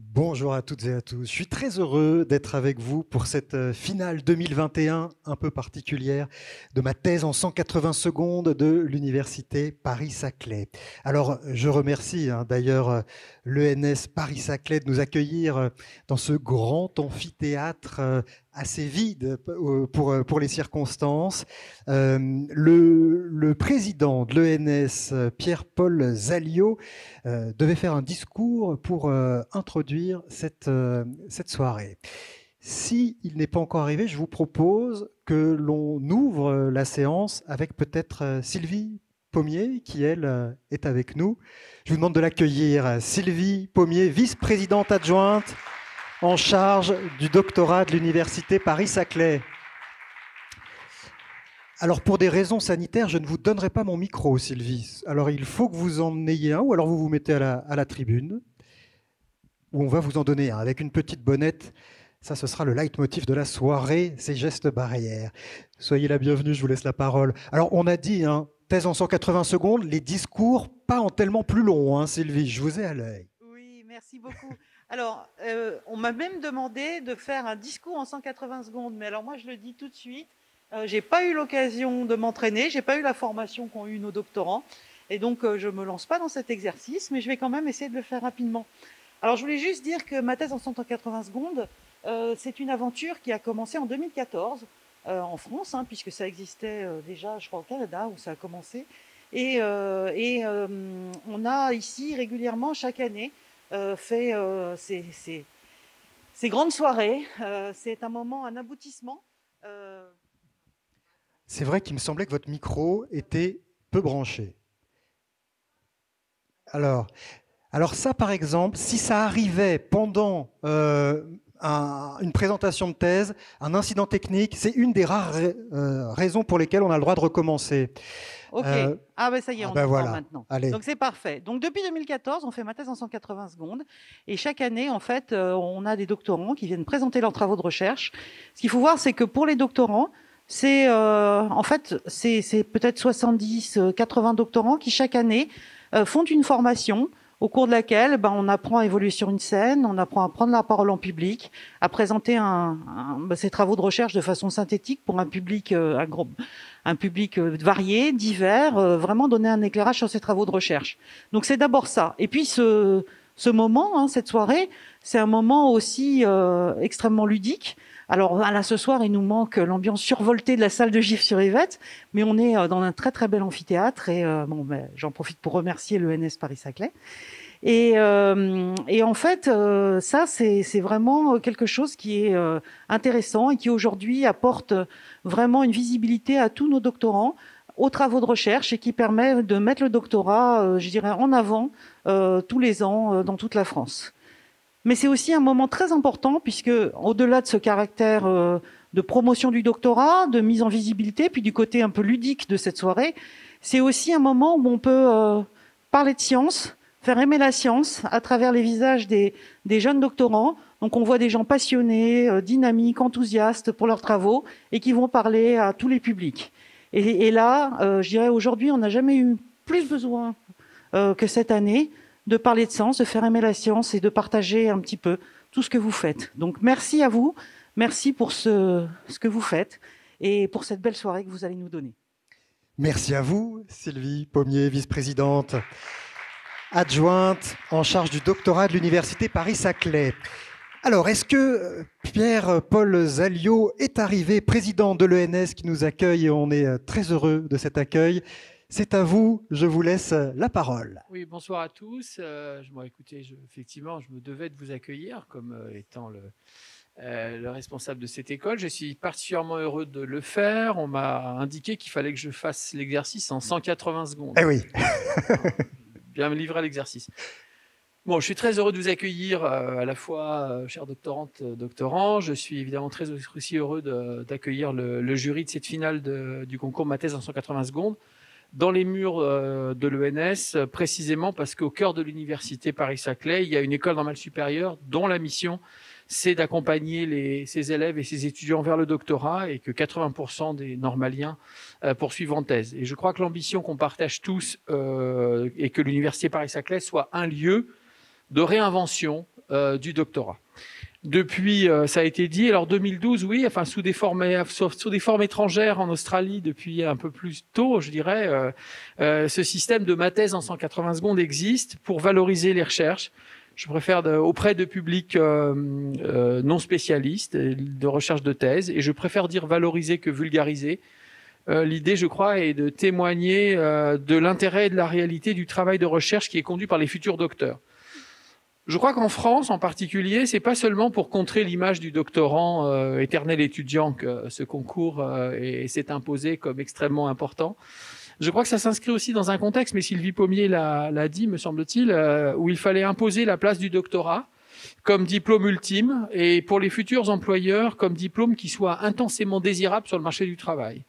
Bonjour à toutes et à tous. Je suis très heureux d'être avec vous pour cette finale 2021 un peu particulière de ma thèse en 180 secondes de l'Université Paris-Saclay. Alors, je remercie d'ailleurs l'ENS Paris-Saclay de nous accueillir dans ce grand amphithéâtre assez vide pour les circonstances. Le président de l'ENS, Pierre-Paul Zaliot, devait faire un discours pour introduire cette soirée. S'il n'est pas encore arrivé, je vous propose que l'on ouvre la séance avec peut-être Sylvie Pommier, qui, elle, est avec nous. Je vous demande de l'accueillir. Sylvie Pommier, vice-présidente adjointe en charge du doctorat de l'Université Paris-Saclay. Alors, pour des raisons sanitaires, je ne vous donnerai pas mon micro, Sylvie. Alors, il faut que vous en ayez un, ou alors vous vous mettez à la tribune, où on va vous en donner un, avec une petite bonnette. Ça, ce sera le leitmotiv de la soirée, ces gestes barrières. Soyez la bienvenue, je vous laisse la parole. Alors, on a dit, thèse en 180 secondes, les discours pas en tellement plus long, Sylvie, je vous ai à l'œil. Oui, merci beaucoup. Alors, on m'a même demandé de faire un discours en 180 secondes, mais alors moi, je le dis tout de suite, j'ai pas eu l'occasion de m'entraîner, j'ai pas eu la formation qu'ont eu nos doctorants, et donc je me lance pas dans cet exercice, mais je vais quand même essayer de le faire rapidement. Alors, je voulais juste dire que ma thèse en 180 secondes, c'est une aventure qui a commencé en 2014 en France, puisque ça existait déjà, je crois, au Canada où ça a commencé. Et on a ici régulièrement, chaque année, fait ces grandes soirées. C'est un moment, un aboutissement. C'est vrai qu'il me semblait que votre micro était peu branché. Alors ça, par exemple, si ça arrivait pendant une présentation de thèse, un incident technique, c'est une des rares raisons pour lesquelles on a le droit de recommencer. Ok. Ah ben ça y est, on entend voilà. maintenant. Allez. Donc c'est parfait. Donc depuis 2014, on fait ma thèse en 180 secondes. Et chaque année, en fait, on a des doctorants qui viennent présenter leurs travaux de recherche. Ce qu'il faut voir, c'est que pour les doctorants, c'est en fait, c'est peut-être 70, 80 doctorants qui chaque année font une formation au cours de laquelle on apprend à évoluer sur une scène, on apprend à prendre la parole en public, à présenter ses travaux de recherche de façon synthétique pour un public varié, divers, vraiment donner un éclairage sur ses travaux de recherche. Donc c'est d'abord ça. Et puis ce moment, cette soirée, c'est un moment aussi extrêmement ludique. Alors là, ce soir, il nous manque l'ambiance survoltée de la salle de Gif sur Yvette, mais on est dans un très très bel amphithéâtre et j'en profite pour remercier l'ENS Paris-Saclay. Et en fait, ça, c'est vraiment quelque chose qui est intéressant et qui aujourd'hui apporte vraiment une visibilité à tous nos doctorants aux travaux de recherche et qui permet de mettre le doctorat, je dirais, en avant tous les ans dans toute la France. Mais c'est aussi un moment très important puisque, au-delà de ce caractère de promotion du doctorat, de mise en visibilité, puis du côté un peu ludique de cette soirée, c'est aussi un moment où on peut parler de science, faire aimer la science à travers les visages des jeunes doctorants. Donc on voit des gens passionnés, dynamiques, enthousiastes pour leurs travaux et qui vont parler à tous les publics. Et là, je dirais aujourd'hui, on n'a jamais eu plus besoin que cette année de parler de science, de faire aimer la science et de partager un petit peu tout ce que vous faites. Donc merci à vous, merci pour ce que vous faites et pour cette belle soirée que vous allez nous donner. Merci à vous, Sylvie Pommier, vice-présidente adjointe en charge du doctorat de l'Université Paris-Saclay. Alors, est-ce que Pierre-Paul Zaliot est arrivé, président de l'ENS qui nous accueille et on est très heureux de cet accueil. C'est à vous, je vous laisse la parole. Oui, bonsoir à tous. Écoutez, effectivement, je me devais de vous accueillir comme étant le responsable de cette école. Je suis particulièrement heureux de le faire. On m'a indiqué qu'il fallait que je fasse l'exercice en 180 secondes. Eh oui. Bien me livrer à l'exercice. Bon, je suis très heureux de vous accueillir à la fois, chère doctorante, doctorant. Je suis évidemment très aussi heureux d'accueillir le jury de cette finale du concours Ma thèse en 180 secondes dans les murs de l'ENS, précisément parce qu'au cœur de l'université Paris-Saclay, il y a une école normale supérieure dont la mission, c'est d'accompagner ses élèves et ses étudiants vers le doctorat et que 80% des normaliens poursuivent en thèse. Et je crois que l'ambition qu'on partage tous et que l'université Paris-Saclay soit un lieu de réinvention du doctorat. Depuis, ça a été dit, alors 2012, oui, enfin sous des formes étrangères en Australie depuis un peu plus tôt, je dirais, ce système de ma thèse en 180 secondes existe pour valoriser les recherches. Je préfère auprès de publics non spécialistes de recherche de thèse, et je préfère dire valoriser que vulgariser. L'idée, je crois, est de témoigner de l'intérêt et de la réalité du travail de recherche qui est conduit par les futurs docteurs. Je crois qu'en France, en particulier, c'est pas seulement pour contrer l'image du doctorant éternel étudiant que ce concours s'est imposé comme extrêmement important. Je crois que ça s'inscrit aussi dans un contexte, mais Sylvie Pommier l'a dit, me semble-t-il, où il fallait imposer la place du doctorat comme diplôme ultime et pour les futurs employeurs comme diplôme qui soit intensément désirable sur le marché du travail.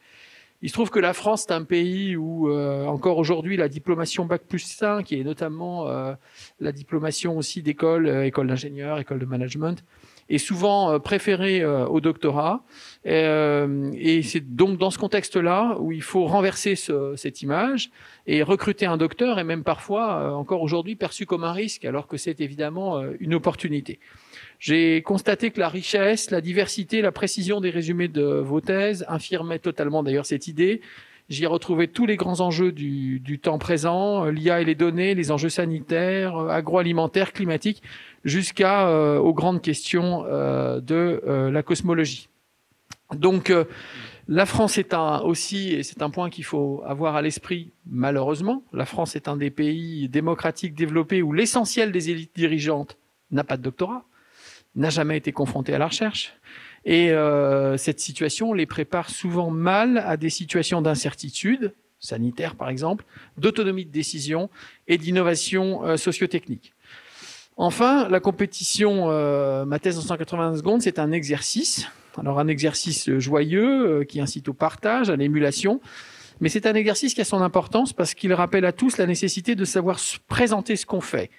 Il se trouve que la France est un pays où, encore aujourd'hui, la diplomation Bac+5, et notamment la diplomation aussi d'école, école d'ingénieur, école de management, est souvent préférée au doctorat. Et c'est donc dans ce contexte-là où il faut renverser cette image et recruter un docteur est même parfois, encore aujourd'hui, perçu comme un risque, alors que c'est évidemment une opportunité. J'ai constaté que la richesse, la diversité, la précision des résumés de vos thèses infirmaient totalement d'ailleurs cette idée. J'y ai retrouvé tous les grands enjeux du temps présent, l'IA et les données, les enjeux sanitaires, agroalimentaires, climatiques, aux grandes questions de la cosmologie. Donc, la France est aussi, et c'est un point qu'il faut avoir à l'esprit, malheureusement, la France est un des pays démocratiques développés où l'essentiel des élites dirigeantes n'a pas de doctorat, n'a jamais été confronté à la recherche. Et cette situation les prépare souvent mal à des situations d'incertitude, sanitaire par exemple, d'autonomie de décision et d'innovation socio-technique. Enfin, la compétition, ma thèse en 180 secondes, c'est un exercice. Alors un exercice joyeux qui incite au partage, à l'émulation, mais c'est un exercice qui a son importance parce qu'il rappelle à tous la nécessité de savoir présenter ce qu'on fait,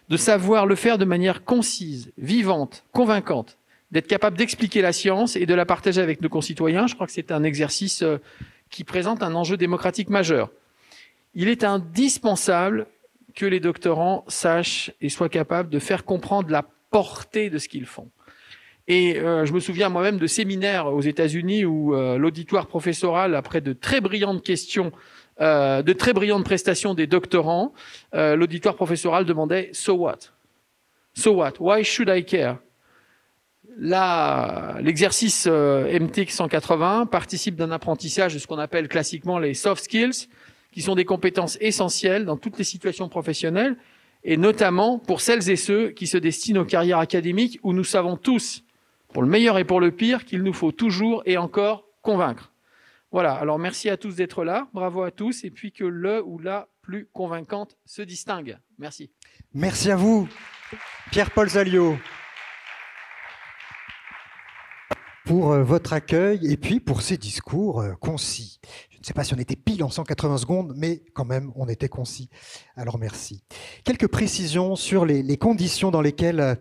de savoir le faire de manière concise, vivante, convaincante, d'être capable d'expliquer la science et de la partager avec nos concitoyens. Je crois que c'est un exercice qui présente un enjeu démocratique majeur. Il est indispensable que les doctorants sachent et soient capables de faire comprendre la portée de ce qu'ils font. Et je me souviens moi-même de séminaires aux États-Unis où l'auditoire professoral, après de très brillantes questions, de très brillantes prestations des doctorants, l'auditoire professoral demandait « So what? So what? Why should I care ?» Là, l'exercice MT 180 participe d'un apprentissage de ce qu'on appelle classiquement les soft skills, qui sont des compétences essentielles dans toutes les situations professionnelles, et notamment pour celles et ceux qui se destinent aux carrières académiques où nous savons tous, pour le meilleur et pour le pire, qu'il nous faut toujours et encore convaincre. Voilà, alors merci à tous d'être là, bravo à tous, et puis que le ou la plus convaincante se distingue. Merci. Merci à vous, Pierre-Paul Zaliot, pour votre accueil et puis pour ces discours concis. Je ne sais pas si on était pile en 180 secondes, mais quand même, on était concis. Alors merci. Quelques précisions sur les conditions dans lesquelles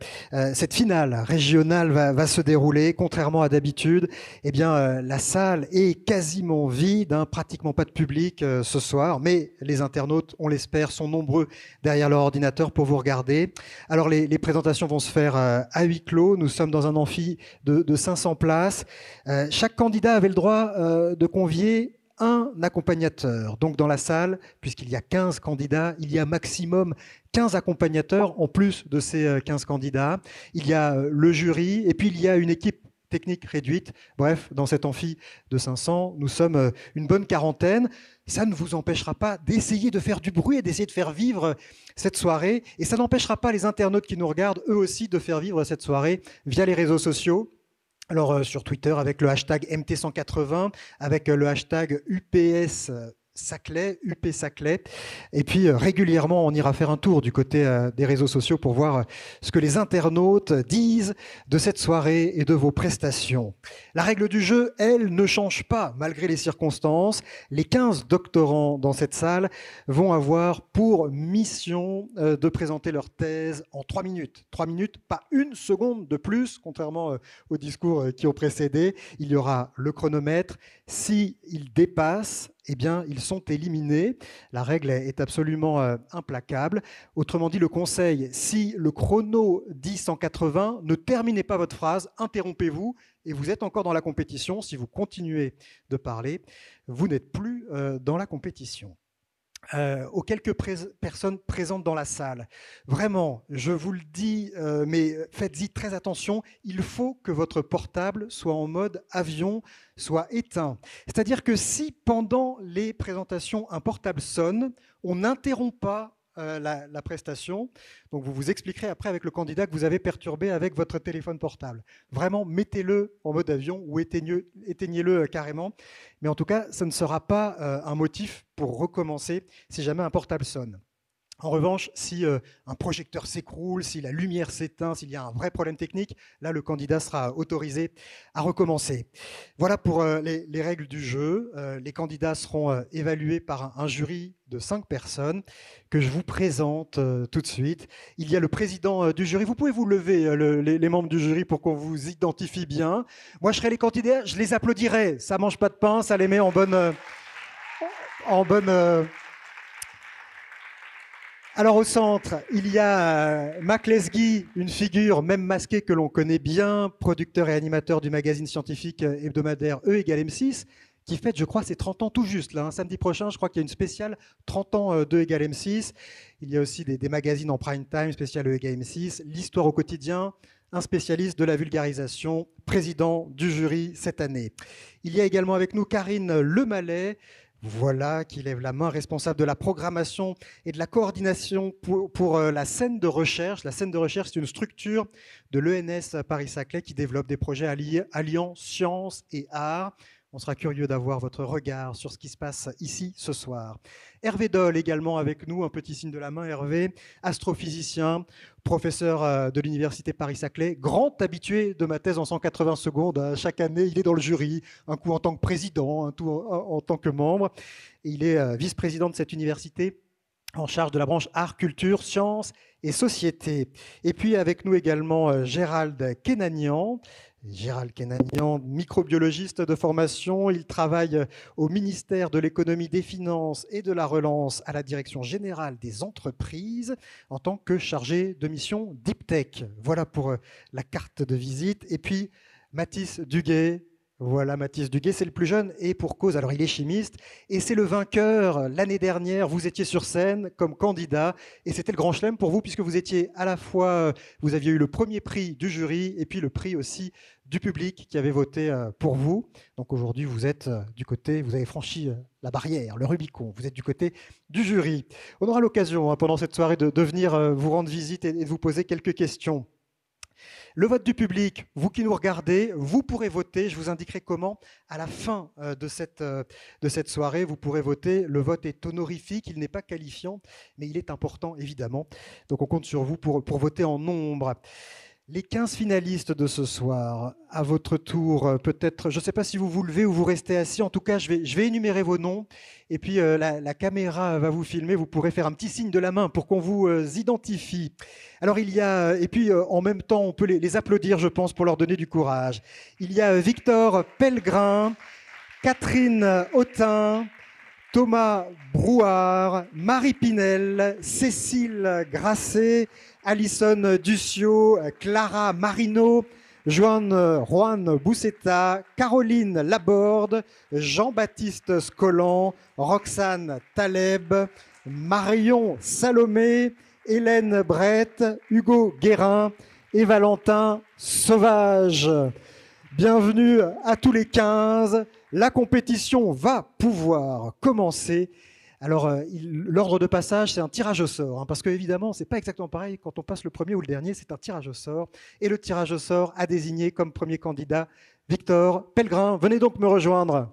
cette finale régionale va se dérouler. Contrairement à d'habitude, eh bien, la salle est quasiment vide, hein, pratiquement pas de public ce soir, mais les internautes, on l'espère, sont nombreux derrière leur ordinateur pour vous regarder. Alors, les présentations vont se faire à huis clos. Nous sommes dans un amphi de 500 places. Chaque candidat avait le droit de convier un accompagnateur. Donc dans la salle, puisqu'il y a 15 candidats, il y a maximum 15 accompagnateurs en plus de ces 15 candidats. Il y a le jury et puis il y a une équipe technique réduite. Bref, dans cet amphi de 500, nous sommes une bonne quarantaine. Ça ne vous empêchera pas d'essayer de faire du bruit et d'essayer de faire vivre cette soirée. Et ça n'empêchera pas les internautes qui nous regardent, eux aussi, de faire vivre cette soirée via les réseaux sociaux. Alors sur Twitter avec le hashtag MT180, avec le hashtag UPS Saclay, UP Saclay. Et puis régulièrement, on ira faire un tour du côté des réseaux sociaux pour voir ce que les internautes disent de cette soirée et de vos prestations. La règle du jeu, elle, ne change pas malgré les circonstances. Les 15 doctorants dans cette salle vont avoir pour mission de présenter leur thèse en 3 minutes. 3 minutes, pas une seconde de plus, contrairement aux discours qui ont précédé. Il y aura le chronomètre. S'il dépasse, eh bien, ils sont éliminés. La règle est absolument implacable. Autrement dit, le conseil, si le chrono dit 180, ne terminez pas votre phrase, interrompez-vous et vous êtes encore dans la compétition. Si vous continuez de parler, vous n'êtes plus dans la compétition. Aux quelques personnes présentes dans la salle. Vraiment, je vous le dis, mais faites-y très attention, il faut que votre portable soit en mode avion, soit éteint. C'est-à-dire que si pendant les présentations un portable sonne, on n'interrompt pas la prestation. Donc vous vous expliquerez après avec le candidat que vous avez perturbé avec votre téléphone portable. Vraiment, mettez-le en mode avion ou éteignez-le carrément. Mais en tout cas, ça ne sera pas un motif pour recommencer si jamais un portable sonne. En revanche, si un projecteur s'écroule, si la lumière s'éteint, s'il y a un vrai problème technique, là, le candidat sera autorisé à recommencer. Voilà pour les règles du jeu. Les candidats seront évalués par un jury de 5 personnes que je vous présente tout de suite. Il y a le président du jury. Vous pouvez vous lever, les membres du jury, pour qu'on vous identifie bien. Moi, je serai les candidats, je les applaudirai. Ça mange pas de pain, ça les met en bonne... Alors au centre, il y a Mac Lesguy, une figure même masquée que l'on connaît bien, producteur et animateur du magazine scientifique hebdomadaire E égale M6, qui fête, je crois, ses 30 ans tout juste. Là, samedi prochain, je crois qu'il y a une spéciale 30 ans d'E égale M6. Il y a aussi des magazines en prime time, spécial E égale M6, l'histoire au quotidien, un spécialiste de la vulgarisation, président du jury cette année. Il y a également avec nous Karine Lemallet, voilà, qui lève la main, responsable de la programmation et de la coordination pour la scène de recherche. La scène de recherche, c'est une structure de l'ENS Paris-Saclay qui développe des projets alliant sciences et arts. On sera curieux d'avoir votre regard sur ce qui se passe ici ce soir. Hervé Doll également avec nous, un petit signe de la main. Hervé, astrophysicien, professeur de l'université Paris-Saclay, grand habitué de ma thèse en 180 secondes. Chaque année, il est dans le jury, un coup en tant que président, un coup en tant que membre. Et il est vice-président de cette université en charge de la branche art, culture, sciences et société. Et puis avec nous également Gérald Kenanian. Gérald Kenanian, microbiologiste de formation, il travaille au ministère de l'économie, des finances et de la relance à la direction générale des entreprises en tant que chargé de mission Deep Tech. Voilà pour la carte de visite. Et puis Mathis Duguay. Voilà, Mathis Duguay, c'est le plus jeune et pour cause. Alors, il est chimiste et c'est le vainqueur. L'année dernière, vous étiez sur scène comme candidat et c'était le grand chelem pour vous puisque vous étiez à la fois, vous aviez eu le premier prix du jury et puis le prix aussi du public qui avait voté pour vous. Donc aujourd'hui, vous êtes du côté, vous avez franchi la barrière, le Rubicon, vous êtes du côté du jury. On aura l'occasion pendant cette soirée de venir vous rendre visite et de vous poser quelques questions. Le vote du public, vous qui nous regardez, vous pourrez voter, je vous indiquerai comment, à la fin de cette soirée, vous pourrez voter. Le vote est honorifique, il n'est pas qualifiant, mais il est important, évidemment. Donc on compte sur vous pour voter en nombre. Les 15 finalistes de ce soir, à votre tour, peut-être, je ne sais pas si vous vous levez ou vous restez assis, en tout cas, je vais énumérer vos noms, et puis la caméra va vous filmer, vous pourrez faire un petit signe de la main pour qu'on vous identifie. Alors il y a, et puis en même temps, on peut les applaudir, je pense, pour leur donner du courage. Il y a Victor Pellegrin, Catherine Autain, Thomas Brouard, Marie Pinel, Cécile Grasset, Alison Ducio, Clara Marino, Juan Boussetta, Caroline Laborde, Jean-Baptiste Scollan, Roxane Taleb, Marion Salomé, Hélène Brett, Hugo Guérin et Valentin Sauvage. Bienvenue à tous les 15. La compétition va pouvoir commencer. Alors, l'ordre de passage, c'est un tirage au sort, parce qu'évidemment, ce n'est pas exactement pareil quand on passe le premier ou le dernier, c'est un tirage au sort. Et le tirage au sort a désigné comme premier candidat Victor Pellegrin. Venez donc me rejoindre.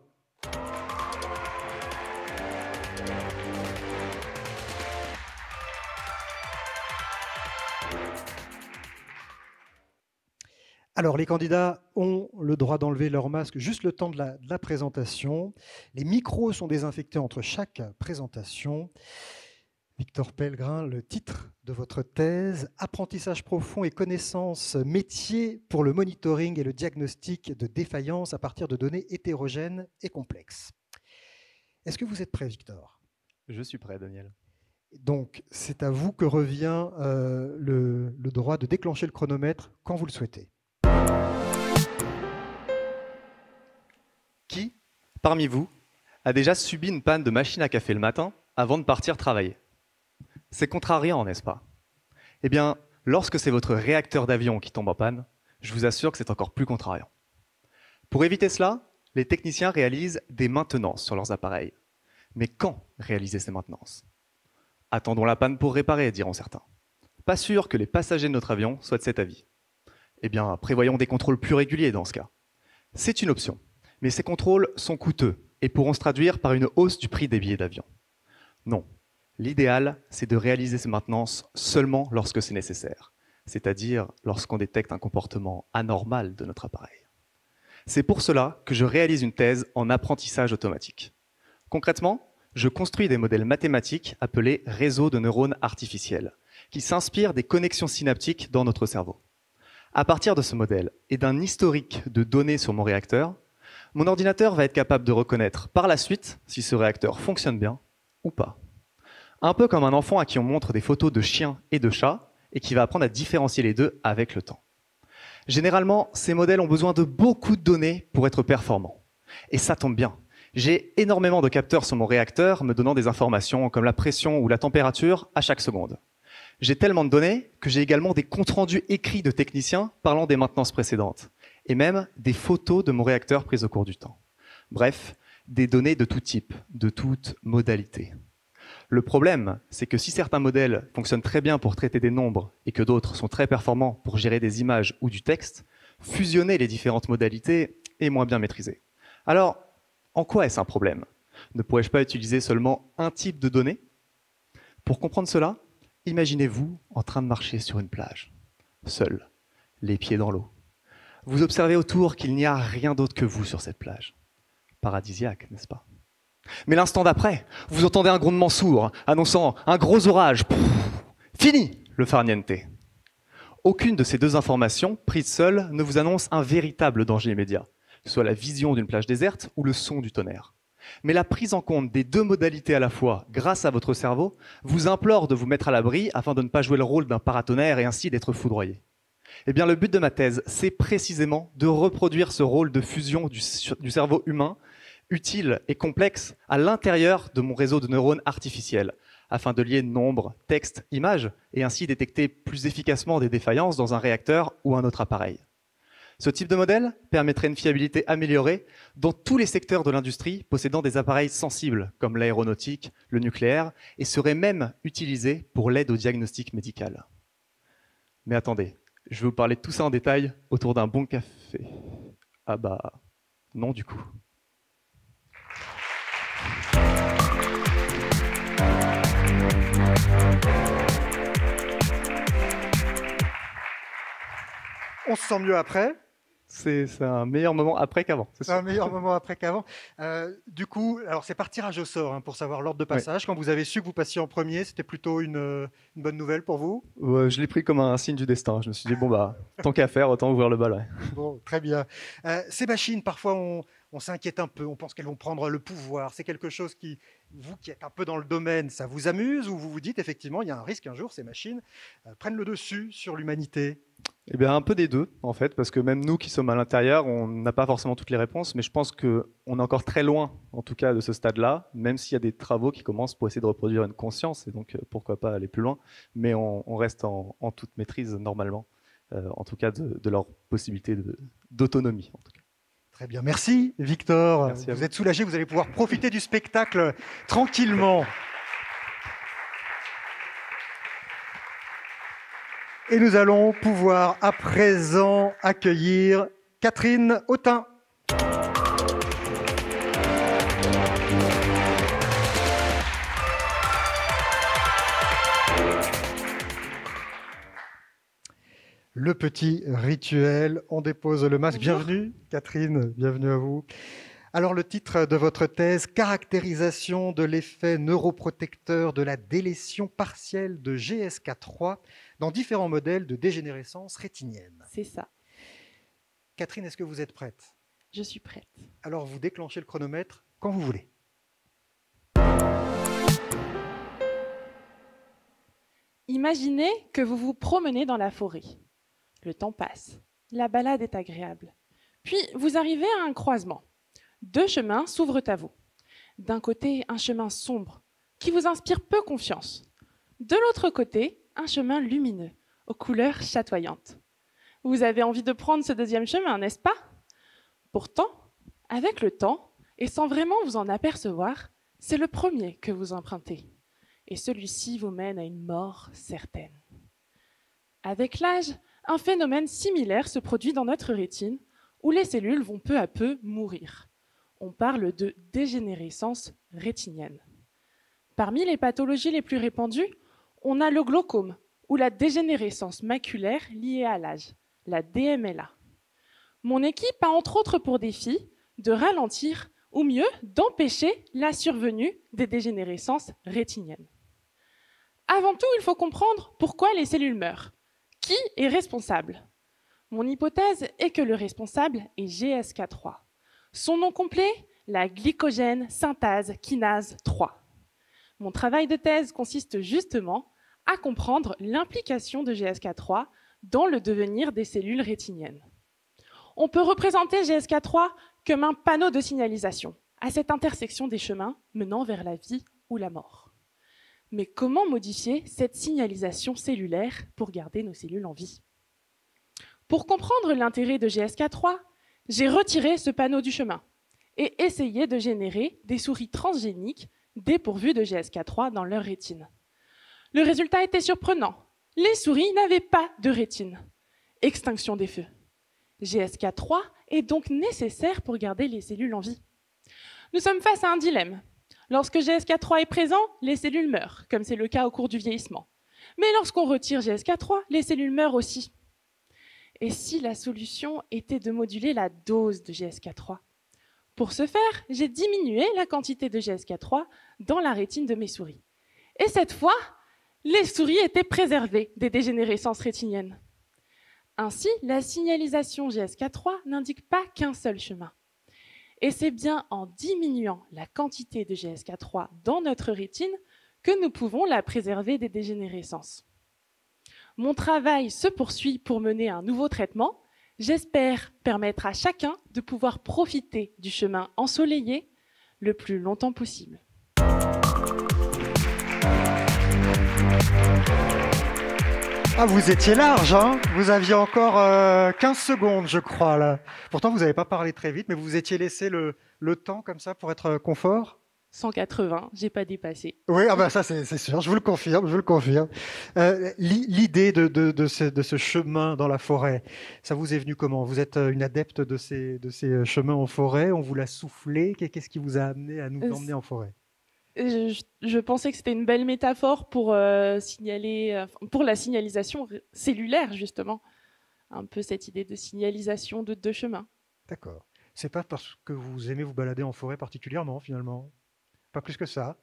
Alors, les candidats ont le droit d'enlever leur masque juste le temps de la présentation. Les micros sont désinfectés entre chaque présentation. Victor Pellegrin, le titre de votre thèse, apprentissage profond et connaissances métiers pour le monitoring et le diagnostic de défaillance à partir de données hétérogènes et complexes. Est-ce que vous êtes prêt, Victor? Je suis prêt, Daniel. Donc, c'est à vous que revient le droit de déclencher le chronomètre quand vous le souhaitez. Qui, parmi vous, a déjà subi une panne de machine à café le matin avant de partir travailler? C'est contrariant, n'est-ce pas? Eh bien, lorsque c'est votre réacteur d'avion qui tombe en panne, je vous assure que c'est encore plus contrariant. Pour éviter cela, les techniciens réalisent des maintenances sur leurs appareils. Mais quand réaliser ces maintenances? Attendons la panne pour réparer, diront certains. Pas sûr que les passagers de notre avion soient de cet avis. Eh bien, prévoyons des contrôles plus réguliers dans ce cas. C'est une option, mais ces contrôles sont coûteux et pourront se traduire par une hausse du prix des billets d'avion. Non, l'idéal, c'est de réaliser ces maintenances seulement lorsque c'est nécessaire, c'est-à-dire lorsqu'on détecte un comportement anormal de notre appareil. C'est pour cela que je réalise une thèse en apprentissage automatique. Concrètement, je construis des modèles mathématiques appelés réseaux de neurones artificiels, qui s'inspirent des connexions synaptiques dans notre cerveau. À partir de ce modèle et d'un historique de données sur mon réacteur, mon ordinateur va être capable de reconnaître par la suite si ce réacteur fonctionne bien ou pas. Un peu comme un enfant à qui on montre des photos de chiens et de chats et qui va apprendre à différencier les deux avec le temps. Généralement, ces modèles ont besoin de beaucoup de données pour être performants. Et ça tombe bien. J'ai énormément de capteurs sur mon réacteur me donnant des informations comme la pression ou la température à chaque seconde. J'ai tellement de données que j'ai également des comptes rendus écrits de techniciens parlant des maintenances précédentes et même des photos de mon réacteur prises au cours du temps. Bref, des données de tout type, de toute modalité. Le problème, c'est que si certains modèles fonctionnent très bien pour traiter des nombres et que d'autres sont très performants pour gérer des images ou du texte, fusionner les différentes modalités est moins bien maîtrisé. Alors, en quoi est-ce un problème? Ne pourrais-je pas utiliser seulement un type de données? Pour comprendre cela, imaginez-vous en train de marcher sur une plage, seul, les pieds dans l'eau. Vous observez autour qu'il n'y a rien d'autre que vous sur cette plage. Paradisiaque, n'est-ce pas? Mais l'instant d'après, vous entendez un grondement sourd, annonçant un gros orage. Fini le farniente. Aucune de ces deux informations, prises seules, ne vous annonce un véritable danger immédiat, que ce soit la vision d'une plage déserte ou le son du tonnerre. Mais la prise en compte des deux modalités à la fois, grâce à votre cerveau, vous implore de vous mettre à l'abri afin de ne pas jouer le rôle d'un paratonnerre et ainsi d'être foudroyé. Eh bien, le but de ma thèse, c'est précisément de reproduire ce rôle de fusion du cerveau humain, utile et complexe, à l'intérieur de mon réseau de neurones artificiels, afin de lier nombres, textes, images, et ainsi détecter plus efficacement des défaillances dans un réacteur ou un autre appareil. Ce type de modèle permettrait une fiabilité améliorée dans tous les secteurs de l'industrie possédant des appareils sensibles, comme l'aéronautique, le nucléaire, et serait même utilisé pour l'aide au diagnostic médical. Mais attendez, je vais vous parler de tout ça en détail autour d'un bon café. Ah bah, non du coup. On se sent mieux après. C'est un meilleur moment après qu'avant. C'est un meilleur moment après qu'avant. Du coup, alors c'est par tirage au sort hein, pour savoir l'ordre de passage. Oui. Quand vous avez su que vous passiez en premier, c'était plutôt une bonne nouvelle pour vous? Je l'ai pris comme un signe du destin. Je me suis dit, bon, bah, tant qu'à faire, autant ouvrir le bal. Ouais. Bon, très bien. Ces machines, parfois, on s'inquiète un peu. On pense qu'elles vont prendre le pouvoir. C'est quelque chose qui, vous qui êtes un peu dans le domaine, ça vous amuse ou vous vous dites, effectivement, il y a un risque qu'un jour, ces machines prennent le dessus sur l'humanité? Eh bien, un peu des deux, en fait, parce que même nous qui sommes à l'intérieur, on n'a pas forcément toutes les réponses, mais je pense qu'on est encore très loin, en tout cas, de ce stade-là, même s'il y a des travaux qui commencent pour essayer de reproduire une conscience, et donc pourquoi pas aller plus loin, mais on reste en toute maîtrise, normalement, en tout cas de leur possibilité d'autonomie, en tout cas. Très bien, merci Victor. Merci vous êtes soulagé, vous allez pouvoir profiter du spectacle tranquillement. Et nous allons pouvoir à présent accueillir Catherine Autain. Le petit rituel, on dépose le masque. Bonjour. Bienvenue Catherine, bienvenue à vous. Alors le titre de votre thèse, caractérisation de l'effet neuroprotecteur de la délétion partielle de GSK3 dans différents modèles de dégénérescence rétinienne. C'est ça, Catherine, est-ce que vous êtes prête? je suis prête. Alors vous déclenchez le chronomètre quand vous voulez. Imaginez que vous vous promenez dans la forêt. Le temps passe, la balade est agréable. Puis vous arrivez à un croisement. 2 chemins s'ouvrent à vous. D'un côté, un chemin sombre qui vous inspire peu confiance. De l'autre côté, un chemin lumineux, aux couleurs chatoyantes. Vous avez envie de prendre ce 2e chemin, n'est-ce pas? Pourtant, avec le temps, et sans vraiment vous en apercevoir, c'est le premier que vous empruntez. Et celui-ci vous mène à une mort certaine. Avec l'âge, un phénomène similaire se produit dans notre rétine, où les cellules vont peu à peu mourir. On parle de dégénérescence rétinienne. Parmi les pathologies les plus répandues, on a le glaucome, ou la dégénérescence maculaire liée à l'âge, la DMLA. Mon équipe a entre autres pour défi de ralentir, ou mieux, d'empêcher la survenue des dégénérescences rétiniennes. Avant tout, il faut comprendre pourquoi les cellules meurent. Qui est responsable? Mon hypothèse est que le responsable est GSK3. Son nom complet, la glycogène synthase kinase 3. Mon travail de thèse consiste justement à comprendre l'implication de GSK3 dans le devenir des cellules rétiniennes. On peut représenter GSK3 comme un panneau de signalisation à cette intersection des chemins menant vers la vie ou la mort. Mais comment modifier cette signalisation cellulaire pour garder nos cellules en vie? Pour comprendre l'intérêt de GSK3, j'ai retiré ce panneau du chemin et essayé de générer des souris transgéniques dépourvues de GSK3 dans leur rétine. Le résultat était surprenant. Les souris n'avaient pas de rétine. Extinction des feux. GSK3 est donc nécessaire pour garder les cellules en vie. Nous sommes face à un dilemme. Lorsque GSK3 est présent, les cellules meurent, comme c'est le cas au cours du vieillissement. Mais lorsqu'on retire GSK3, les cellules meurent aussi. Et si la solution était de moduler la dose de GSK3? Pour ce faire, j'ai diminué la quantité de GSK3 dans la rétine de mes souris. Et cette fois, les souris étaient préservées des dégénérescences rétiniennes. Ainsi, la signalisation GSK3 n'indique pas qu'un seul chemin. Et c'est bien en diminuant la quantité de GSK3 dans notre rétine que nous pouvons la préserver des dégénérescences. Mon travail se poursuit pour mener un nouveau traitement. J'espère permettre à chacun de pouvoir profiter du chemin ensoleillé le plus longtemps possible. Ah, vous étiez large, hein? Vous aviez encore 15 secondes, je crois, là. Pourtant, vous n'avez pas parlé très vite, mais vous vous étiez laissé le temps comme ça pour être confort? 180, j'ai pas dépassé. Oui, ah ben ça c'est sûr, je vous le confirme, je vous le confirme. L'idée de ce chemin dans la forêt, ça vous est venu comment? Vous êtes une adepte de ces chemins en forêt? On vous l'a soufflé? Qu'est-ce qui vous a amené à nous emmener en forêt? Je pensais que c'était une belle métaphore pour signaler, pour la signalisation cellulaire justement, un peu cette idée de signalisation de 2 chemins. D'accord. C'est pas parce que vous aimez vous balader en forêt particulièrement finalement? Pas plus que ça.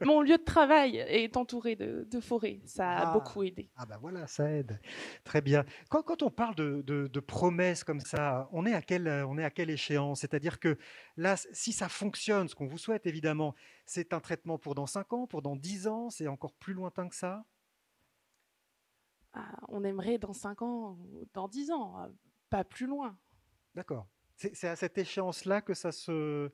Mon lieu de travail est entouré de forêts. Ça a beaucoup aidé. Ah ben voilà, ça aide. Très bien. Quand on parle de promesses comme ça, on est à quelle échéance? C'est-à-dire que là, si ça fonctionne, ce qu'on vous souhaite évidemment, c'est un traitement pour dans 5 ans, pour dans 10 ans, c'est encore plus lointain que ça? On aimerait dans 5 ans, dans 10 ans, pas plus loin. D'accord. C'est à cette échéance-là que ça se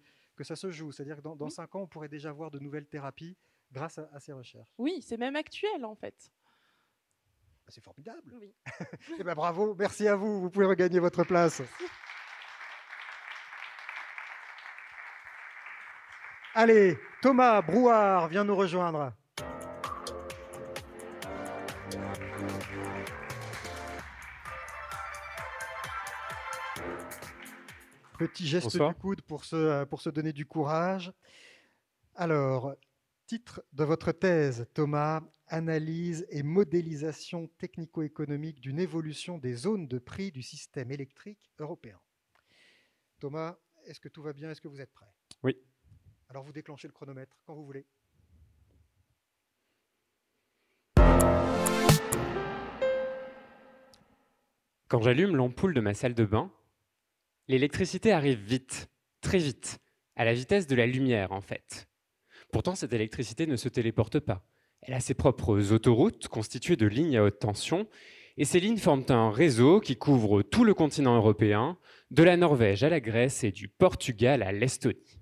joue. C'est-à-dire que dans 5 ans, on pourrait déjà voir de nouvelles thérapies grâce à ces recherches. Oui, c'est même actuel en fait. C'est formidable. Oui. Eh ben, bravo, merci à vous. Vous pouvez regagner votre place. Allez, Thomas Brouard vient nous rejoindre. Petit geste Bonsoir. du coude pour se donner du courage. Alors, titre de votre thèse, Thomas, analyse et modélisation technico-économique d'une évolution des zones de prix du système électrique européen. Thomas, est-ce que tout va bien? Est-ce que vous êtes prêt? Oui. Alors vous déclenchez le chronomètre quand vous voulez. Quand j'allume l'ampoule de ma salle de bain, l'électricité arrive vite, très vite, à la vitesse de la lumière en fait. Pourtant, cette électricité ne se téléporte pas. Elle a ses propres autoroutes constituées de lignes à haute tension, et ces lignes forment un réseau qui couvre tout le continent européen, de la Norvège à la Grèce et du Portugal à l'Estonie.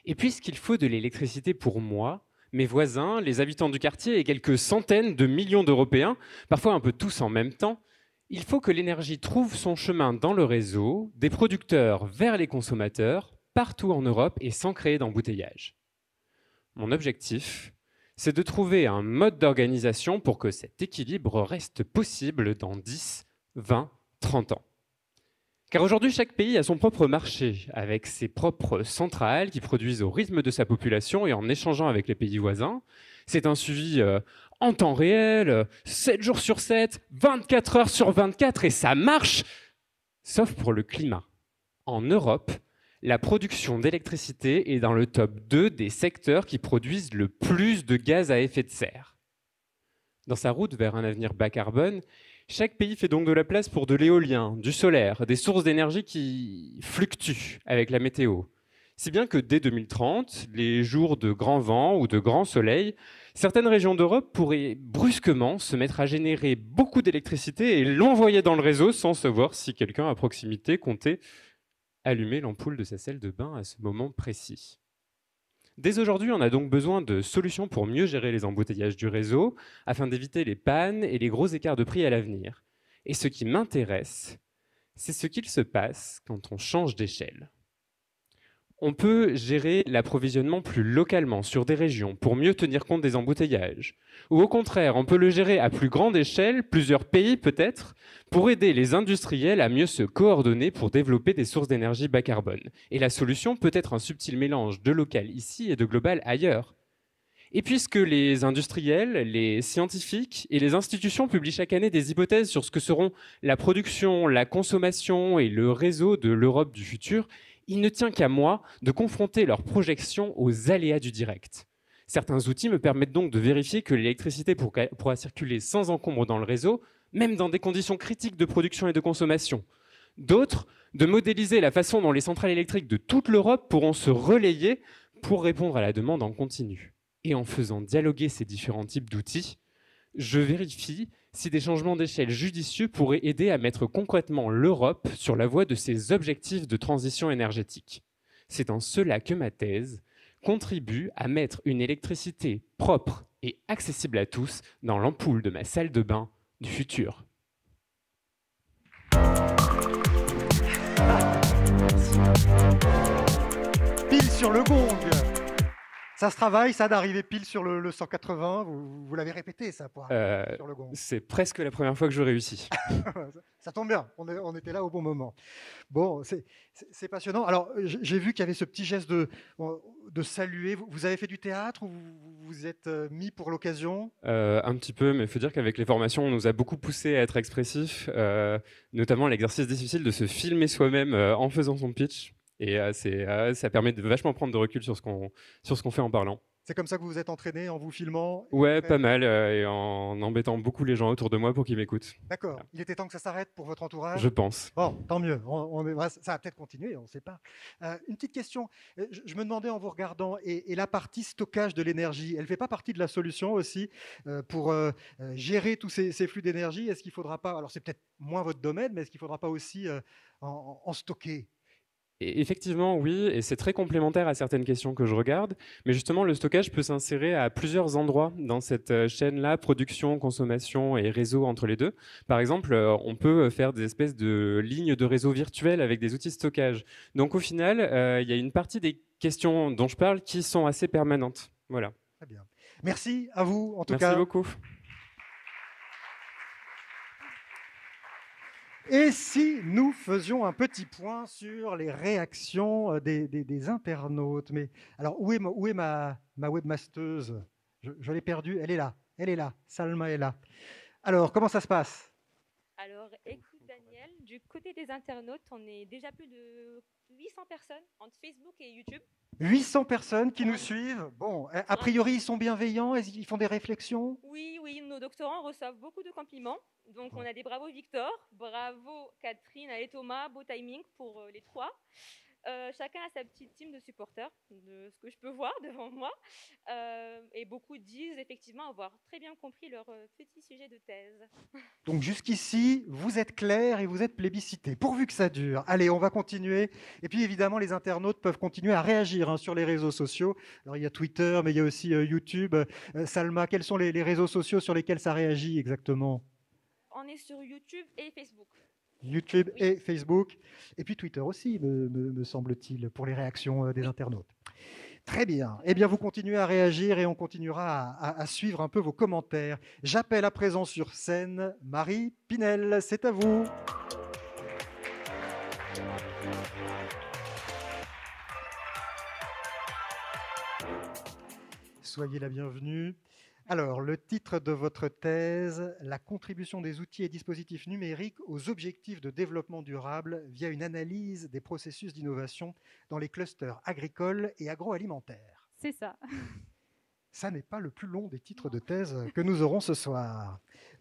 Et puisqu'il faut de l'électricité pour moi, mes voisins, les habitants du quartier et quelques centaines de millions d'Européens, parfois un peu tous en même temps, il faut que l'énergie trouve son chemin dans le réseau, des producteurs vers les consommateurs, partout en Europe et sans créer d'embouteillage. Mon objectif, c'est de trouver un mode d'organisation pour que cet équilibre reste possible dans 10, 20, 30 ans. Car aujourd'hui, chaque pays a son propre marché, avec ses propres centrales qui produisent au rythme de sa population et en échangeant avec les pays voisins. C'est un suivi en temps réel, 7 jours sur 7, 24 heures sur 24, et ça marche, sauf pour le climat. En Europe, la production d'électricité est dans le top 2 des secteurs qui produisent le plus de gaz à effet de serre. Dans sa route vers un avenir bas carbone, chaque pays fait donc de la place pour de l'éolien, du solaire, des sources d'énergie qui fluctuent avec la météo. Si bien que dès 2030, les jours de grand vent ou de grand soleil, certaines régions d'Europe pourraient brusquement se mettre à générer beaucoup d'électricité et l'envoyer dans le réseau sans savoir si quelqu'un à proximité comptait allumer l'ampoule de sa salle de bain à ce moment précis. Dès aujourd'hui, on a donc besoin de solutions pour mieux gérer les embouteillages du réseau, afin d'éviter les pannes et les gros écarts de prix à l'avenir. Et ce qui m'intéresse, c'est ce qu'il se passe quand on change d'échelle. On peut gérer l'approvisionnement plus localement sur des régions pour mieux tenir compte des embouteillages. Ou au contraire, on peut le gérer à plus grande échelle, plusieurs pays peut-être, pour aider les industriels à mieux se coordonner pour développer des sources d'énergie bas carbone. Et la solution peut être un subtil mélange de local ici et de global ailleurs. Et puisque les industriels, les scientifiques et les institutions publient chaque année des hypothèses sur ce que seront la production, la consommation et le réseau de l'Europe du futur, il ne tient qu'à moi de confronter leurs projections aux aléas du direct. Certains outils me permettent donc de vérifier que l'électricité pourra circuler sans encombre dans le réseau, même dans des conditions critiques de production et de consommation. D'autres, de modéliser la façon dont les centrales électriques de toute l'Europe pourront se relayer pour répondre à la demande en continu. Et en faisant dialoguer ces différents types d'outils, je vérifie si des changements d'échelle judicieux pourraient aider à mettre concrètement l'Europe sur la voie de ses objectifs de transition énergétique. C'est en cela que ma thèse contribue à mettre une électricité propre et accessible à tous dans l'ampoule de ma salle de bain du futur. Pile sur le gong. Ça se travaille, ça, d'arriver pile sur le 180. Vous l'avez répété, ça, pour arriver sur le gong. C'est presque la première fois que je réussis. Ça tombe bien, on était là au bon moment. Bon, c'est passionnant. Alors, j'ai vu qu'il y avait ce petit geste de saluer. Vous avez fait du théâtre ou vous vous êtes mis pour l'occasion? Un petit peu, mais il faut dire qu'avec les formations, on nous a beaucoup poussé à être expressif, notamment l'exercice difficile de se filmer soi-même en faisant son pitch. Et ça permet de vachement prendre de recul sur ce qu'on fait en parlant. C'est comme ça que vous vous êtes entraîné, en vous filmant? Ouais, pas mal, et en embêtant beaucoup les gens autour de moi pour qu'ils m'écoutent. D'accord. Il était temps que ça s'arrête pour votre entourage? Je pense. Bon, tant mieux. Ça va peut-être continuer, on ne sait pas. Une petite question. Je me demandais en vous regardant, et la partie stockage de l'énergie, elle ne fait pas partie de la solution aussi pour gérer tous ces flux d'énergie? Est-ce qu'il ne faudra pas, alors c'est peut-être moins votre domaine, mais est-ce qu'il ne faudra pas aussi en stocker? Et effectivement, oui, et c'est très complémentaire à certaines questions que je regarde. Mais justement, le stockage peut s'insérer à plusieurs endroits dans cette chaîne-là, production, consommation et réseau entre les deux. Par exemple, on peut faire des espèces de lignes de réseau virtuelles avec des outils de stockage. Donc au final, il y a une partie des questions dont je parle qui sont assez permanentes. Voilà. Très bien. Merci à vous, en tout cas. Merci beaucoup. Et si nous faisions un petit point sur les réactions des internautes? Mais alors, où est ma webmasteuse? Je l'ai perdue. Elle est là. Salma est là. Alors, comment ça se passe? Alors, écoute Daniel, du côté des internautes, on est déjà plus de 800 personnes entre Facebook et YouTube. 800 personnes qui nous suivent. Bon, a priori, ils sont bienveillants, ils font des réflexions? Oui, nos doctorants reçoivent beaucoup de compliments. Donc, on a des bravo Victor, bravo Catherine et Thomas, beau timing pour les trois. Chacun a sa petite team de supporters, de ce que je peux voir devant moi. Et beaucoup disent effectivement avoir très bien compris leur petit sujet de thèse. Donc jusqu'ici, vous êtes clair et vous êtes plébiscité, pourvu que ça dure. Allez, on va continuer. Et puis évidemment, les internautes peuvent continuer à réagir sur les réseaux sociaux. Alors il y a Twitter, mais il y a aussi YouTube. Salma, quels sont les réseaux sociaux sur lesquels ça réagit exactement? On est sur YouTube et Facebook. YouTube Oui. et Facebook. Et puis Twitter aussi, me semble-t-il, pour les réactions des internautes. Très bien. Eh bien, vous continuez à réagir et on continuera à suivre un peu vos commentaires. J'appelle à présent sur scène Marie Pinel. C'est à vous. Soyez la bienvenue. Alors, le titre de votre thèse, la contribution des outils et dispositifs numériques aux objectifs de développement durable via une analyse des processus d'innovation dans les clusters agricoles et agroalimentaires. C'est ça. Ça n'est pas le plus long des titres de thèse que nous aurons ce soir.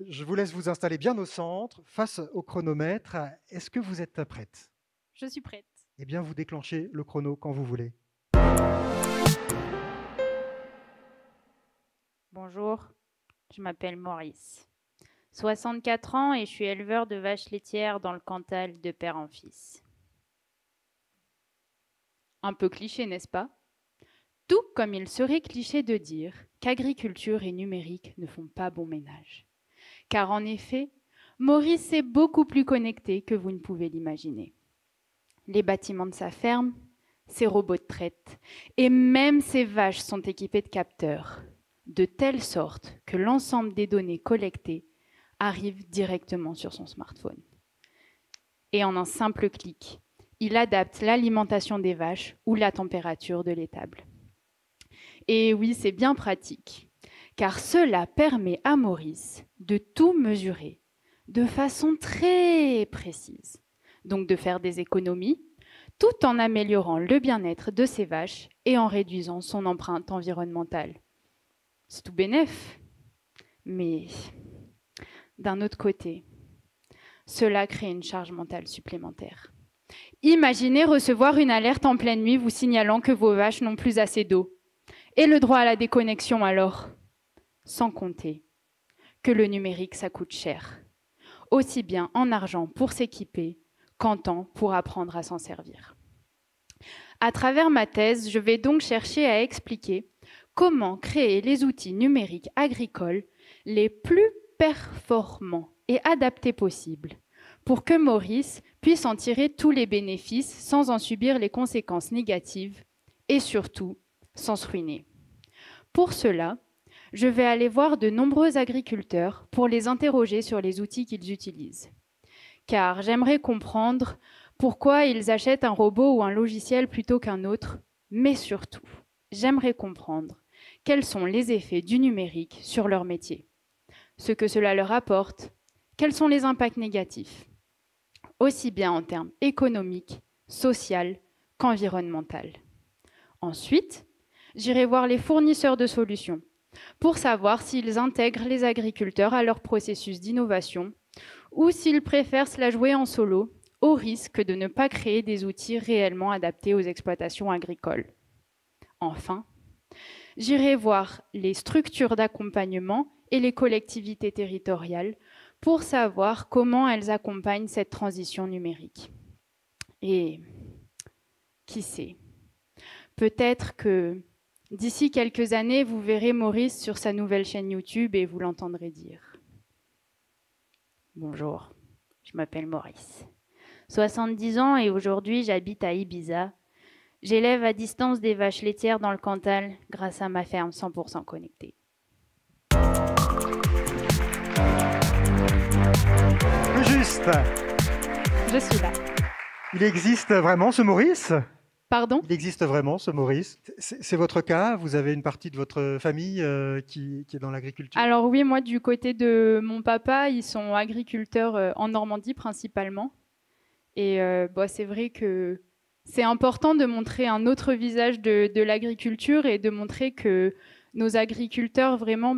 Je vous laisse vous installer bien au centre, face au chronomètre. Est-ce que vous êtes prête? Je suis prête. Eh bien, vous déclenchez le chrono quand vous voulez. Bonjour, je m'appelle Maurice. 64 ans et je suis éleveur de vaches laitières dans le Cantal de père en fils. Un peu cliché, n'est-ce pas? Tout comme il serait cliché de dire qu'agriculture et numérique ne font pas bon ménage. Car en effet, Maurice est beaucoup plus connecté que vous ne pouvez l'imaginer. Les bâtiments de sa ferme, ses robots de traite et même ses vaches sont équipés de capteurs, de telle sorte que l'ensemble des données collectées arrivent directement sur son smartphone. Et en un simple clic, il adapte l'alimentation des vaches ou la température de l'étable. Et oui, c'est bien pratique, car cela permet à Maurice de tout mesurer de façon très précise, donc de faire des économies, tout en améliorant le bien-être de ses vaches et en réduisant son empreinte environnementale. C'est tout bénef. Mais d'un autre côté, cela crée une charge mentale supplémentaire. Imaginez recevoir une alerte en pleine nuit vous signalant que vos vaches n'ont plus assez d'eau. Et le droit à la déconnexion alors? Sans compter que le numérique, ça coûte cher. Aussi bien en argent pour s'équiper qu'en temps pour apprendre à s'en servir. À travers ma thèse, je vais donc chercher à expliquer comment créer les outils numériques agricoles les plus performants et adaptés possibles pour que Maurice puisse en tirer tous les bénéfices sans en subir les conséquences négatives et surtout sans se ruiner. Pour cela, je vais aller voir de nombreux agriculteurs pour les interroger sur les outils qu'ils utilisent. Car j'aimerais comprendre pourquoi ils achètent un robot ou un logiciel plutôt qu'un autre, mais surtout, j'aimerais comprendre quels sont les effets du numérique sur leur métier, ce que cela leur apporte, quels sont les impacts négatifs, aussi bien en termes économiques, sociaux qu'environnementaux. Ensuite, j'irai voir les fournisseurs de solutions pour savoir s'ils intègrent les agriculteurs à leur processus d'innovation ou s'ils préfèrent se la jouer en solo, au risque de ne pas créer des outils réellement adaptés aux exploitations agricoles. Enfin, j'irai voir les structures d'accompagnement et les collectivités territoriales pour savoir comment elles accompagnent cette transition numérique. Et qui sait, peut-être que d'ici quelques années, vous verrez Maurice sur sa nouvelle chaîne YouTube et vous l'entendrez dire. Bonjour, je m'appelle Maurice. 70 ans et aujourd'hui j'habite à Ibiza. J'élève à distance des vaches laitières dans le Cantal grâce à ma ferme 100% connectée. Le juste. Je suis là. Il existe vraiment ce Maurice? Pardon? Il existe vraiment ce Maurice? C'est votre cas? Vous avez une partie de votre famille qui est dans l'agriculture? Alors oui, moi du côté de mon papa, ils sont agriculteurs en Normandie principalement. Et c'est vrai que c'est important de montrer un autre visage de l'agriculture et de montrer que nos agriculteurs vraiment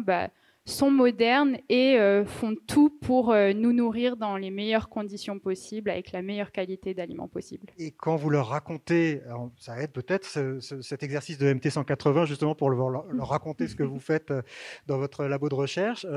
sont modernes et font tout pour nous nourrir dans les meilleures conditions possibles, avec la meilleure qualité d'aliments possible. Et quand vous leur racontez, alors, ça aide peut-être cet exercice de MT 180, justement pour leur raconter ce que vous faites dans votre labo de recherche,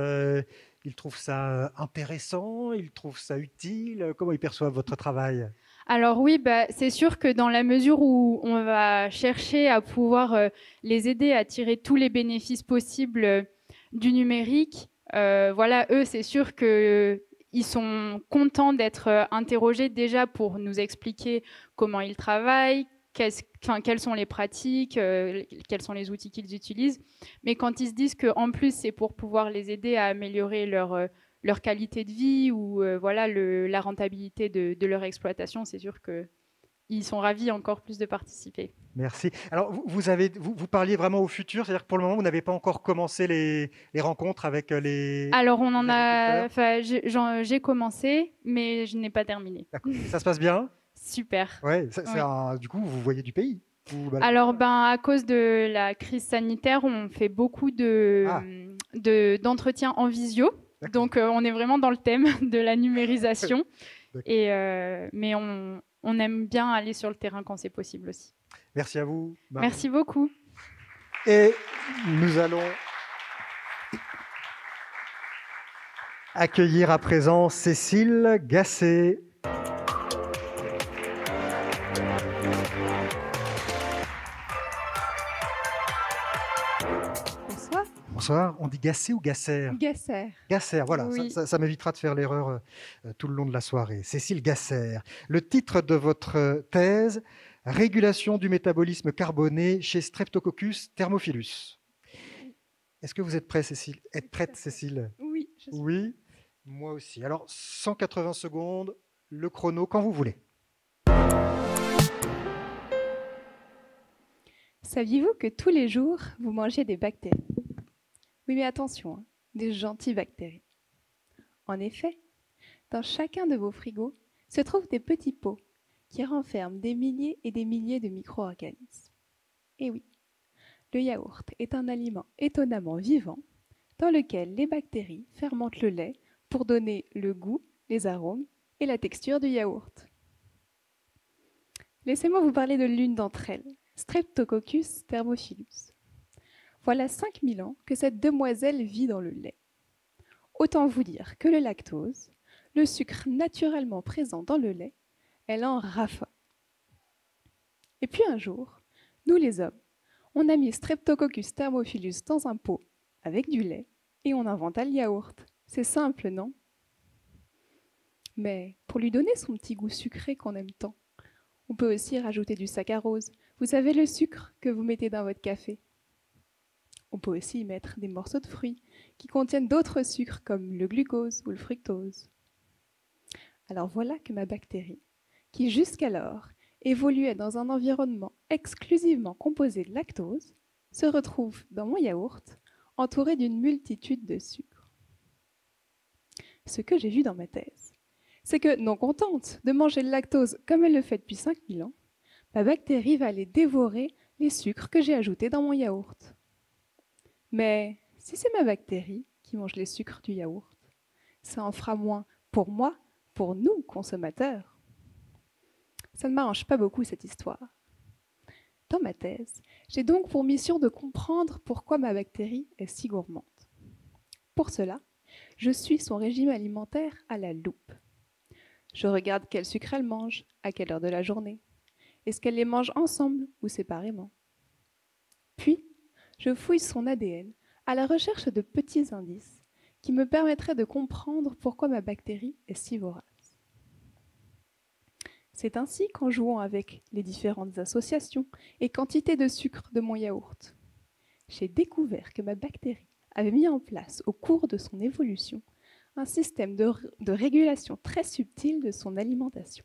ils trouvent ça intéressant, ils trouvent ça utile, comment ils perçoivent votre travail? Alors oui, c'est sûr que dans la mesure où on va chercher à pouvoir les aider à tirer tous les bénéfices possibles du numérique, voilà, eux, c'est sûr qu'ils sont contents d'être interrogés déjà pour nous expliquer comment ils travaillent, quelles sont les pratiques, quels sont les outils qu'ils utilisent. Mais quand ils se disent qu'en plus, c'est pour pouvoir les aider à améliorer leur qualité de vie ou voilà, la rentabilité de leur exploitation, c'est sûr qu'ils sont ravis encore plus de participer. Merci. Alors, vous parliez vraiment au futur, c'est-à-dire que pour le moment, vous n'avez pas encore commencé les rencontres avec les... Alors, j'ai commencé, mais je n'ai pas terminé. D'accord. Ça se passe bien? Super. Ouais, Oui. Du coup, vous voyez du pays? Alors, à cause de la crise sanitaire, on fait beaucoup d'entretiens en visio. Donc, on est vraiment dans le thème de la numérisation. Mais on aime bien aller sur le terrain quand c'est possible aussi. Merci à vous. Merci beaucoup. Et nous allons accueillir à présent Cécile Gasset. Bonsoir, on dit Gasset ou Gasser? Gasser. Gasser, voilà, Oui. ça m'évitera de faire l'erreur tout le long de la soirée. Cécile Gasser, le titre de votre thèse, Régulation du métabolisme carboné chez Streptococcus thermophilus. Est-ce que vous êtes prête, Cécile? Oui, je suis. Oui, moi aussi. Alors, 180 secondes, le chrono, quand vous voulez. Saviez-vous que tous les jours, vous mangez des bactéries? Oui, mais attention, hein, des gentilles bactéries. En effet, dans chacun de vos frigos se trouvent des petits pots qui renferment des milliers et des milliers de micro-organismes. Et oui, le yaourt est un aliment étonnamment vivant dans lequel les bactéries fermentent le lait pour donner le goût, les arômes et la texture du yaourt. Laissez-moi vous parler de l'une d'entre elles, Streptococcus thermophilus. Voilà 5000 ans que cette demoiselle vit dans le lait. Autant vous dire que le lactose, le sucre naturellement présent dans le lait, elle en raffole. Et puis un jour, nous les hommes, on a mis Streptococcus thermophilus dans un pot avec du lait et on inventa le yaourt. C'est simple, non? Mais pour lui donner son petit goût sucré qu'on aime tant, on peut aussi rajouter du saccharose. Vous savez, le sucre que vous mettez dans votre café. On peut aussi y mettre des morceaux de fruits qui contiennent d'autres sucres comme le glucose ou le fructose. Alors voilà que ma bactérie, qui jusqu'alors évoluait dans un environnement exclusivement composé de lactose, se retrouve dans mon yaourt entourée d'une multitude de sucres. Ce que j'ai vu dans ma thèse, c'est que, non contente de manger le lactose comme elle le fait depuis 5000 ans, ma bactérie va aller dévorer les sucres que j'ai ajoutés dans mon yaourt. Mais si c'est ma bactérie qui mange les sucres du yaourt, ça en fera moins pour moi, pour nous, consommateurs. Ça ne m'arrange pas beaucoup, cette histoire. Dans ma thèse, j'ai donc pour mission de comprendre pourquoi ma bactérie est si gourmande. Pour cela, je suis son régime alimentaire à la loupe. Je regarde quel sucre elle mange, à quelle heure de la journée. Est-ce qu'elle les mange ensemble ou séparément? Puis, je fouille son ADN à la recherche de petits indices qui me permettraient de comprendre pourquoi ma bactérie est si vorace. C'est ainsi qu'en jouant avec les différentes associations et quantités de sucre de mon yaourt, j'ai découvert que ma bactérie avait mis en place au cours de son évolution un système de régulation très subtil de son alimentation.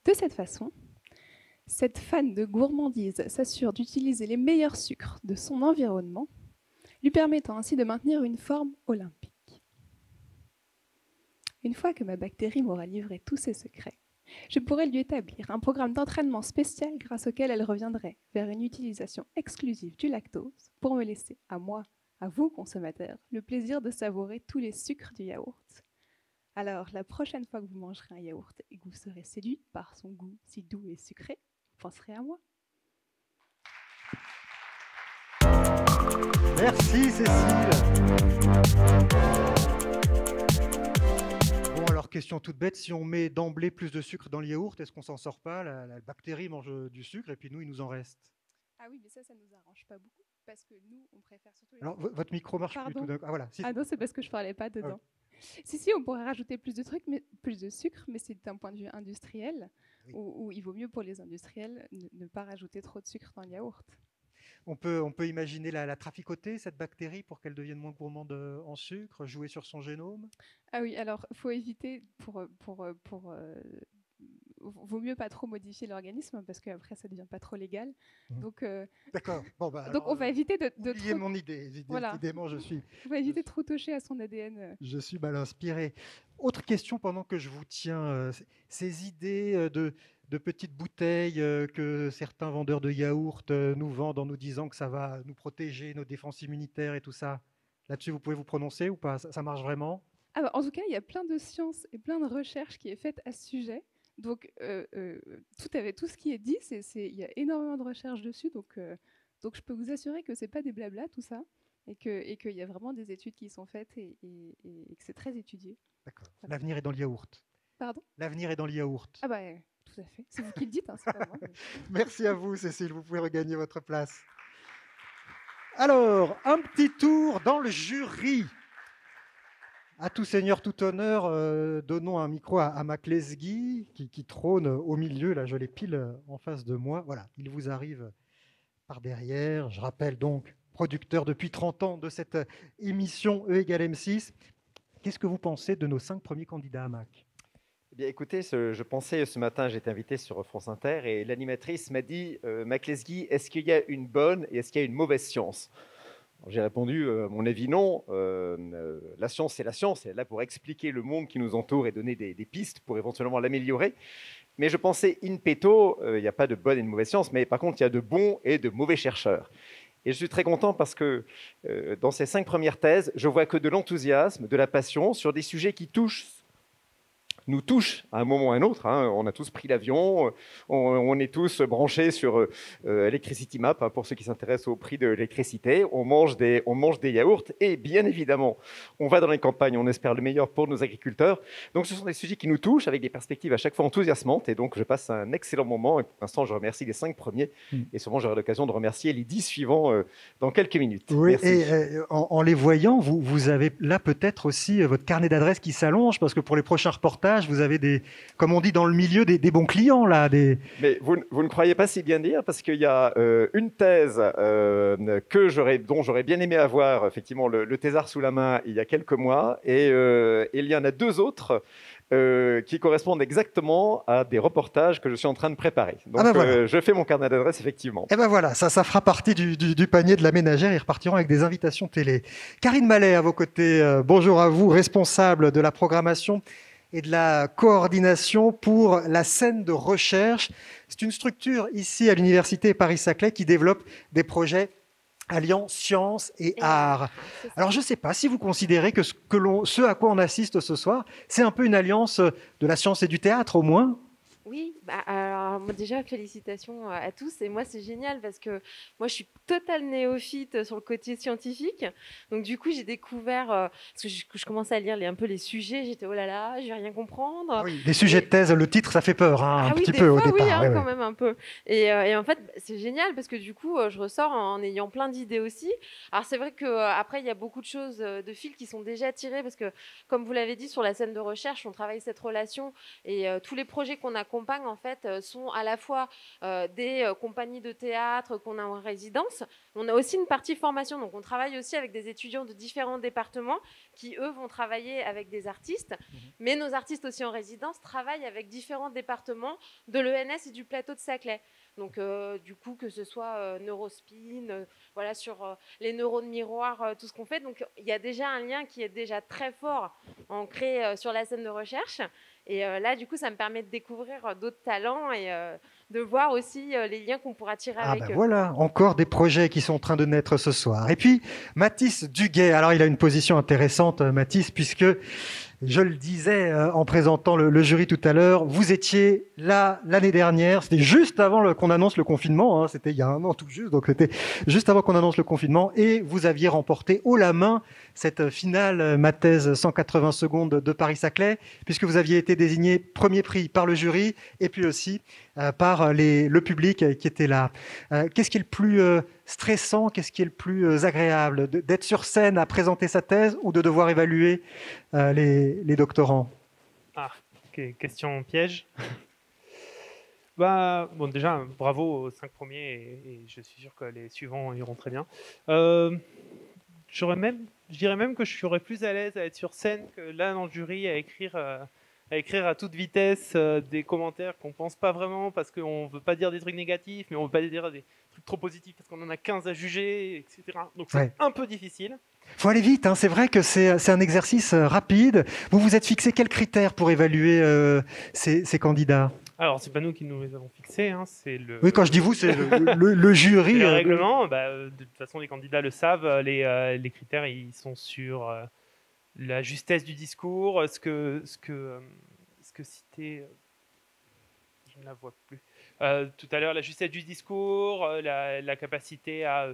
De cette façon, cette fan de gourmandise s'assure d'utiliser les meilleurs sucres de son environnement, lui permettant ainsi de maintenir une forme olympique. Une fois que ma bactérie m'aura livré tous ses secrets, je pourrai lui établir un programme d'entraînement spécial grâce auquel elle reviendrait vers une utilisation exclusive du lactose pour me laisser, à moi, à vous, consommateurs, le plaisir de savourer tous les sucres du yaourt. Alors, la prochaine fois que vous mangerez un yaourt et que vous serez séduit par son goût si doux et sucré, vous penserez à moi. Merci Cécile. Bon alors question toute bête, si on met d'emblée plus de sucre dans le yaourt, est-ce qu'on s'en sort pas? La bactérie mange du sucre et puis nous, il nous en reste. Ah oui, mais ça nous arrange pas beaucoup parce que nous, on préfère surtout... Alors votre micro marche plus tout d'un coup. Ah voilà. Ah non, c'est parce que je parlais pas dedans. Si, on pourrait rajouter plus de trucs, mais plus de sucre, mais c'est d'un point de vue industriel, où il vaut mieux pour les industriels ne pas rajouter trop de sucre dans le yaourt. On peut imaginer la traficoter, cette bactérie, pour qu'elle devienne moins gourmande en sucre, jouer sur son génome. Ah oui, alors il faut éviter, vaut mieux pas trop modifier l'organisme parce qu'après ça devient pas trop légal. Donc, d'accord. Bon, bah, donc on va éviter de trop... mon idée. Décidément, on va éviter de trop toucher à son ADN. Je suis mal inspiré. Autre question pendant que je vous tiens, ces idées de petites bouteilles que certains vendeurs de yaourt nous vendent en nous disant que ça va nous protéger, nos défenses immunitaires et tout ça. Là-dessus, vous pouvez vous prononcer ou pas? Ça marche vraiment? En tout cas, il y a plein de sciences et plein de recherches qui est faite à ce sujet. Donc, tout ce qui est dit, il y a énormément de recherches dessus. Donc je peux vous assurer que ce n'est pas des blablas, tout ça, et qu'il y a vraiment des études qui sont faites et que c'est très étudié. D'accord. Voilà. L'avenir est dans le yaourt. Pardon? L'avenir est dans le yaourt. Ah bah, tout à fait. C'est vous qui le dites, hein, c'est pas moi. Mais... Merci à vous, Cécile. Vous pouvez regagner votre place. Alors, un petit tour dans le jury. À tout seigneur, tout honneur, donnons un micro à Maclesguy qui trône au milieu. Là, je l'ai pile en face de moi. Voilà, il vous arrive par derrière. Je rappelle donc, producteur depuis 30 ans de cette émission E égale M6. Qu'est-ce que vous pensez de nos 5 premiers candidats à Mac? Eh bien, écoutez, je pensais ce matin, j'étais invité sur France Inter et l'animatrice m'a dit Maclesguy, est-ce qu'il y a une bonne et est-ce qu'il y a une mauvaise science? J'ai répondu, à mon avis, non. La science, c'est la science. Elle est là pour expliquer le monde qui nous entoure et donner des pistes pour éventuellement l'améliorer. Mais je pensais, in petto, il n'y a pas de bonne et de mauvaise science, mais par contre, il y a de bons et de mauvais chercheurs. Et je suis très content parce que dans ces 5 premières thèses, je vois que de l'enthousiasme, de la passion sur des sujets qui nous touchent à un moment ou à un autre. Hein. On a tous pris l'avion, on est tous branchés sur Electricity Map, hein, pour ceux qui s'intéressent au prix de l'électricité. On mange des yaourts et bien évidemment, on va dans les campagnes, on espère le meilleur pour nos agriculteurs. Donc ce sont des sujets qui nous touchent avec des perspectives à chaque fois enthousiasmantes et donc je passe un excellent moment. Et pour l'instant, je remercie les 5 premiers et sûrement j'aurai l'occasion de remercier les 10 suivants dans quelques minutes. Oui, merci. Et en les voyant, vous avez là peut-être aussi votre carnet d'adresses qui s'allonge parce que pour les prochains reportages, vous avez comme on dit dans le milieu, des bons clients là. Mais vous ne croyez pas si bien dire parce qu'il y a une thèse dont j'aurais bien aimé avoir effectivement le thésard sous la main il y a quelques mois et il y en a 2 autres qui correspondent exactement à des reportages que je suis en train de préparer. Donc voilà. Je fais mon carnet d'adresses effectivement. Et ben voilà, ça fera partie du panier de la ménagère. Ils repartiront avec des invitations télé. Karine Mallet à vos côtés, bonjour à vous, responsable de la programmation et de la coordination pour la scène de recherche. C'est une structure ici à l'Université Paris-Saclay qui développe des projets alliant science et art. Alors je ne sais pas si vous considérez que ce à quoi on assiste ce soir, c'est un peu une alliance de la science et du théâtre au moins. Oui, alors déjà félicitations à tous et moi c'est génial parce que moi je suis total néophyte sur le côté scientifique, donc du coup j'ai découvert parce que je commençais à lire un peu les sujets, j'étais oh là là, je vais rien comprendre. Ah oui, les sujets de thèse, le titre ça fait peur un petit peu au départ. Oui, quand même un peu. Et en fait c'est génial parce que du coup je ressors en ayant plein d'idées aussi. Alors c'est vrai que après il y a beaucoup de choses de fils qui sont déjà tirés parce que comme vous l'avez dit sur la scène de recherche on travaille cette relation et tous les projets qu'on accompagne en fait sont à la fois des compagnies de théâtre qu'on a en résidence. On a aussi une partie formation, donc on travaille aussi avec des étudiants de différents départements qui eux vont travailler avec des artistes, mais nos artistes aussi en résidence travaillent avec différents départements de l'ENS et du plateau de Saclay. Donc du coup que ce soit neurospin, voilà sur les neurones miroirs, tout ce qu'on fait. Donc il y a déjà un lien qui est déjà très fort ancré sur la scène de recherche. Et là, du coup, ça me permet de découvrir d'autres talents. Et de voir aussi les liens qu'on pourra tirer avec eux. Voilà, encore des projets qui sont en train de naître ce soir. Et puis, Mathis Duguay. Alors, il a une position intéressante, Mathis, puisque, je le disais en présentant le jury tout à l'heure, vous étiez là l'année dernière, c'était juste avant qu'on annonce le confinement, c'était il y a un an tout juste, donc c'était juste avant qu'on annonce le confinement, et vous aviez remporté haut la main cette finale Mathèse 180 secondes de Paris-Saclay, puisque vous aviez été désigné premier prix par le jury, et puis aussi par le public qui était là. Qu'est-ce qui est le plus stressant, qu'est-ce qui est le plus agréable, d'être sur scène à présenter sa thèse ou de devoir évaluer les doctorants? Ok, question piège. Bon, déjà, bravo aux 5 premiers et je suis sûr que les suivants iront très bien. Je dirais même que je serais plus à l'aise à être sur scène que là dans le jury à écrire à toute vitesse des commentaires qu'on pense pas vraiment parce qu'on veut pas dire des trucs négatifs, mais on veut pas dire des trucs trop positifs parce qu'on en a 15 à juger, etc. Donc c'est un peu difficile. Faut aller vite, c'est vrai que c'est un exercice rapide. Vous vous êtes fixé quels critères pour évaluer ces candidats? Alors, c'est pas nous qui nous les avons fixés, c'est le... Oui, quand je dis vous, c'est le jury. Le règlement, de toute façon, les candidats le savent, les critères, ils sont sur la justesse du discours, ce que citait... je ne la vois plus. Tout à l'heure, la justesse du discours, la capacité à...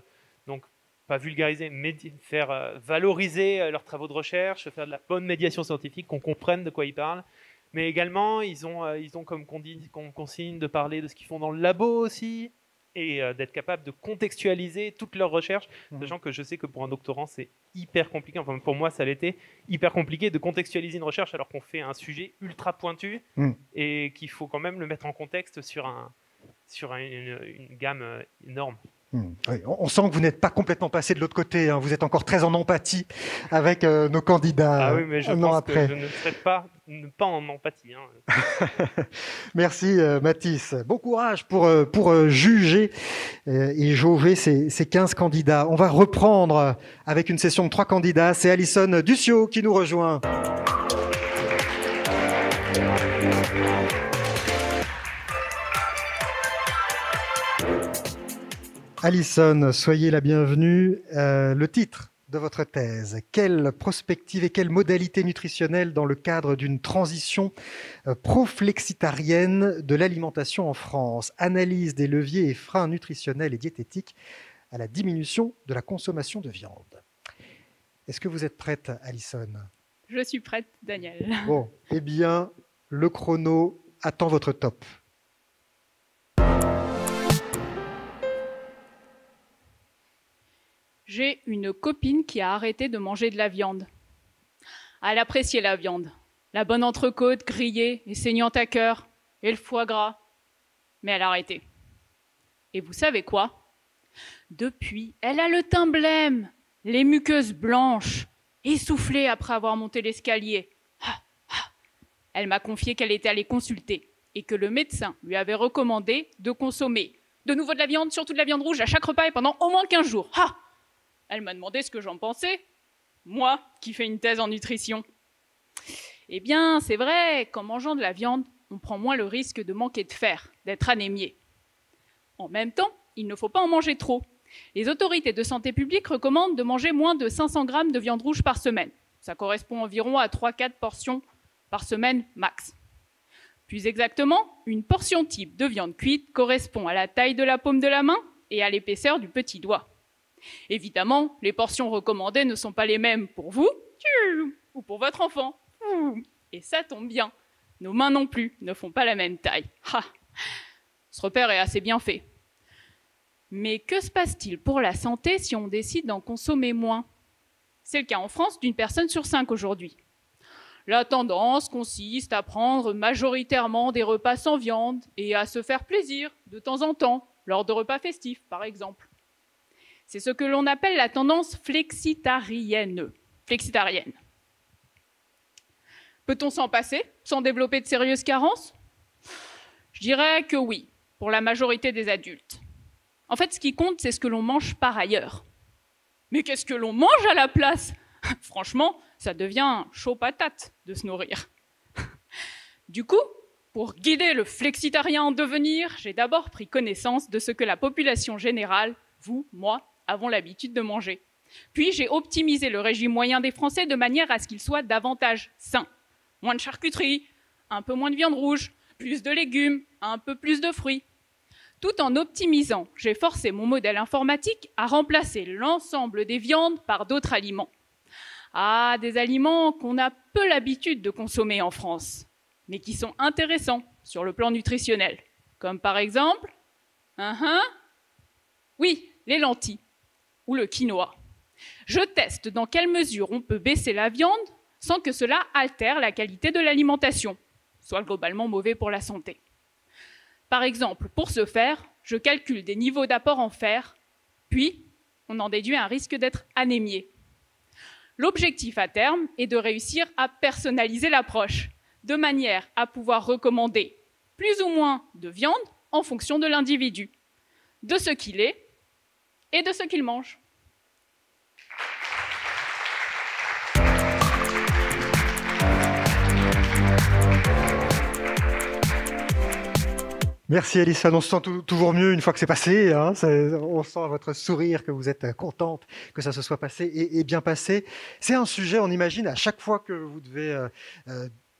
donc, pas vulgariser, mais faire valoriser leurs travaux de recherche, faire de la bonne médiation scientifique, qu'on comprenne de quoi ils parlent. Mais également, ils ont comme consigne de parler de ce qu'ils font dans le labo aussi, et d'être capable de contextualiser toutes leurs recherches, sachant que je sais que pour un doctorant, c'est hyper compliqué, enfin pour moi ça l'était, hyper compliqué de contextualiser une recherche alors qu'on fait un sujet ultra pointu, et qu'il faut quand même le mettre en contexte sur une gamme énorme. Oui, on sent que vous n'êtes pas complètement passé de l'autre côté, vous êtes encore très en empathie avec nos candidats. Ah oui, mais je pense que je ne serai pas en empathie. Merci Mathis. Bon courage pour juger et jauger ces 15 candidats. On va reprendre avec une session de 3 candidats. C'est Alison Duccio qui nous rejoint. Alison, soyez la bienvenue. Le titre de votre thèse, quelle prospective et quelle modalité nutritionnelle dans le cadre d'une transition proflexitarienne de l'alimentation en France? Analyse des leviers et freins nutritionnels et diététiques à la diminution de la consommation de viande. Est-ce que vous êtes prête, Alison? Je suis prête, Daniel. Bon, eh bien, le chrono attend votre top. J'ai une copine qui a arrêté de manger de la viande. Elle appréciait la viande, la bonne entrecôte grillée et saignante à cœur, et le foie gras. Mais elle a arrêté. Et vous savez quoi? Depuis, elle a le teint blême, les muqueuses blanches, essoufflée après avoir monté l'escalier. Elle m'a confié qu'elle était allée consulter et que le médecin lui avait recommandé de consommer de nouveau de la viande, surtout de la viande rouge, à chaque repas et pendant au moins 15 jours. Elle m'a demandé ce que j'en pensais, moi qui fais une thèse en nutrition. Eh bien, c'est vrai qu'en mangeant de la viande, on prend moins le risque de manquer de fer, d'être anémié. En même temps, il ne faut pas en manger trop. Les autorités de santé publique recommandent de manger moins de 500 grammes de viande rouge par semaine. Ça correspond environ à 3-4 portions par semaine max. Plus exactement, une portion type de viande cuite correspond à la taille de la paume de la main et à l'épaisseur du petit doigt. Évidemment, les portions recommandées ne sont pas les mêmes pour vous ou pour votre enfant. Et ça tombe bien, nos mains non plus ne font pas la même taille. Ce repère est assez bien fait. Mais que se passe-t-il pour la santé si on décide d'en consommer moins? C'est le cas en France d'une personne sur 5 aujourd'hui. La tendance consiste à prendre majoritairement des repas sans viande et à se faire plaisir de temps en temps, lors de repas festifs par exemple. C'est ce que l'on appelle la tendance flexitarienne. Peut-on s'en passer sans développer de sérieuses carences? Je dirais que oui, pour la majorité des adultes. En fait, ce qui compte, c'est ce que l'on mange par ailleurs. Mais qu'est-ce que l'on mange à la place? Franchement, ça devient chaud patate de se nourrir. Du coup, Pour guider le flexitarien en devenir, j'ai d'abord pris connaissance de ce que la population générale, vous, moi, avons l'habitude de manger. Puis j'ai optimisé le régime moyen des Français de manière à ce qu'il soit davantage sain. Moins de charcuterie, un peu moins de viande rouge, plus de légumes, un peu plus de fruits. Tout en optimisant, j'ai forcé mon modèle informatique à remplacer l'ensemble des viandes par d'autres aliments. Ah, des aliments qu'on a peu l'habitude de consommer en France, mais qui sont intéressants sur le plan nutritionnel. Comme par exemple, oui, les lentilles ou le quinoa. Je teste dans quelle mesure on peut baisser la viande sans que cela altère la qualité de l'alimentation, soit globalement mauvais pour la santé. Par exemple, pour ce faire, je calcule des niveaux d'apport en fer, puis on en déduit un risque d'être anémié. L'objectif à terme est de réussir à personnaliser l'approche, de manière à pouvoir recommander plus ou moins de viande en fonction de l'individu, de ce qu'il est et de ce qu'il mange. Merci Alison, on se sent toujours mieux une fois que c'est passé. Hein. On sent à votre sourire que vous êtes contente que ça se soit passé et bien passé. C'est un sujet, on imagine, à chaque fois que vous devez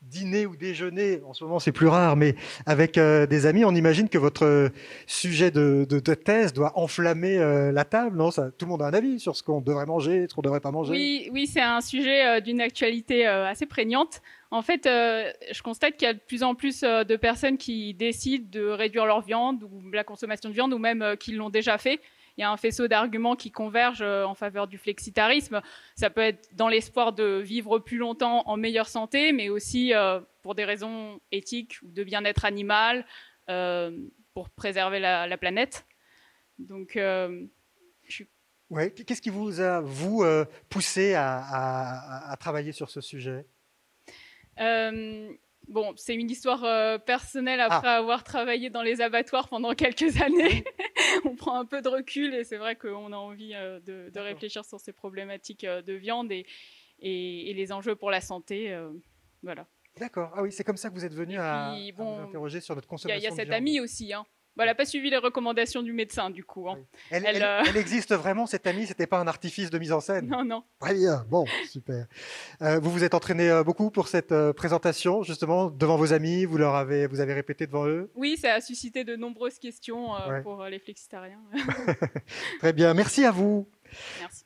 dîner ou déjeuner, en ce moment c'est plus rare, mais avec des amis, on imagine que votre sujet de thèse doit enflammer la table. Non, tout le monde a un avis sur ce qu'on devrait manger, ce qu'on ne devrait pas manger. Oui, c'est un sujet d'une actualité assez prégnante. En fait, je constate qu'il y a de plus en plus de personnes qui décident de réduire leur viande ou la consommation de viande, ou même qui l'ont déjà fait. Il y a un faisceau d'arguments qui convergent en faveur du flexitarisme. Ça peut être dans l'espoir de vivre plus longtemps en meilleure santé, mais aussi pour des raisons éthiques ou de bien-être animal, pour préserver la planète. Donc, ouais. Qu'est-ce qui vous a, poussé à travailler sur ce sujet ? Bon, c'est une histoire personnelle après avoir travaillé dans les abattoirs pendant quelques années. On prend un peu de recul et c'est vrai qu'on a envie de réfléchir sur ces problématiques de viande et les enjeux pour la santé. Voilà. D'accord. Ah oui, c'est comme ça que vous êtes venu à vous interroger sur notre consommation de viande. Il y a cette amie aussi, hein. Elle n'a pas suivi les recommandations du médecin, du coup. Hein. Oui. Elle existe vraiment, cette amie, ce n'était pas un artifice de mise en scène? Non. Très bien, bon, super. Vous vous êtes entraîné beaucoup pour cette présentation, justement, devant vos amis, vous avez répété devant eux? Oui, ça a suscité de nombreuses questions pour les flexitariens. Très bien, merci à vous. Merci.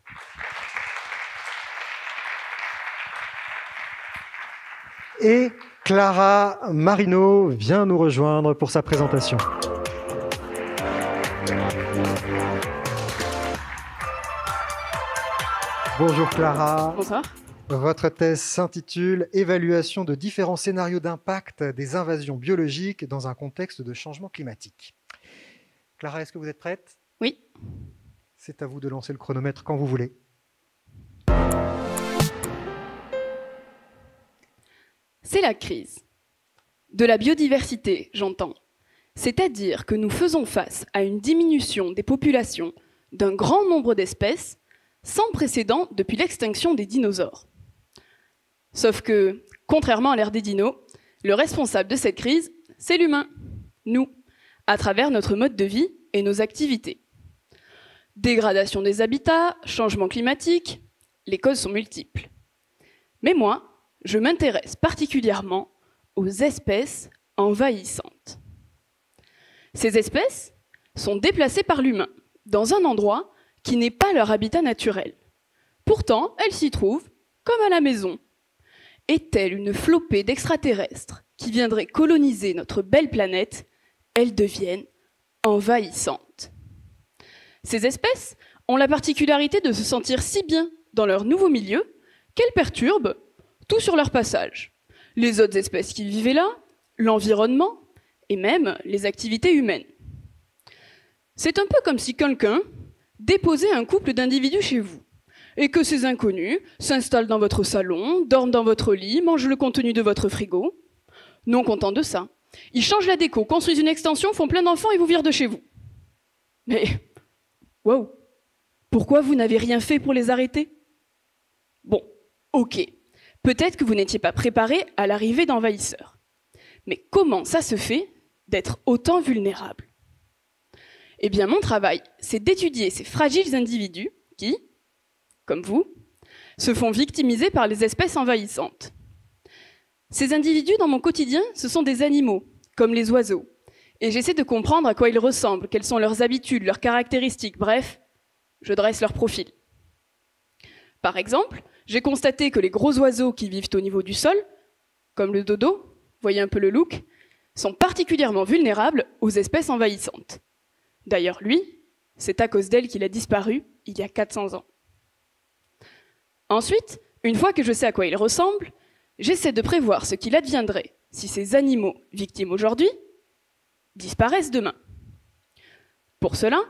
Et Clara Marino vient nous rejoindre pour sa présentation. Bonjour Clara. Bonsoir. Votre thèse s'intitule « Évaluation de différents scénarios d'impact des invasions biologiques dans un contexte de changement climatique ». Clara, est-ce que vous êtes prête? Oui. C'est à vous de lancer le chronomètre quand vous voulez. C'est la crise. De la biodiversité, j'entends. C'est-à-dire que nous faisons face à une diminution des populations d'un grand nombre d'espèces sans précédent depuis l'extinction des dinosaures. Sauf que, contrairement à l'ère des dinos, le responsable de cette crise, c'est l'humain, nous, à travers notre mode de vie et nos activités. Dégradation des habitats, changement climatique, les causes sont multiples. Mais moi, je m'intéresse particulièrement aux espèces envahissantes. Ces espèces sont déplacées par l'humain dans un endroit qui n'est pas leur habitat naturel. Pourtant, elles s'y trouvent comme à la maison. Et telle une flopée d'extraterrestres qui viendraient coloniser notre belle planète, elles deviennent envahissantes. Ces espèces ont la particularité de se sentir si bien dans leur nouveau milieu qu'elles perturbent tout sur leur passage. Les autres espèces qui vivaient là, l'environnement et même les activités humaines. C'est un peu comme si quelqu'un déposait un couple d'individus chez vous et que ces inconnus s'installent dans votre salon, dorment dans votre lit, mangent le contenu de votre frigo. Non contents de ça, ils changent la déco, construisent une extension, font plein d'enfants et vous virent de chez vous. Mais, wow, pourquoi vous n'avez rien fait pour les arrêter? Bon, ok, peut-être que vous n'étiez pas préparé à l'arrivée d'envahisseurs. Mais comment ça se fait d'être autant vulnérable? Eh bien, mon travail, c'est d'étudier ces fragiles individus qui, comme vous, se font victimiser par les espèces envahissantes. Ces individus, dans mon quotidien, ce sont des animaux, comme les oiseaux. Et j'essaie de comprendre à quoi ils ressemblent, quelles sont leurs habitudes, leurs caractéristiques, bref, je dresse leur profil. Par exemple, j'ai constaté que les gros oiseaux qui vivent au niveau du sol, comme le dodo, voyez un peu le look, sont particulièrement vulnérables aux espèces envahissantes. D'ailleurs, lui, c'est à cause d'elle qu'il a disparu il y a 400 ans. Ensuite, une fois que je sais à quoi il ressemble, j'essaie de prévoir ce qu'il adviendrait si ces animaux, victimes aujourd'hui, disparaissent demain. Pour cela,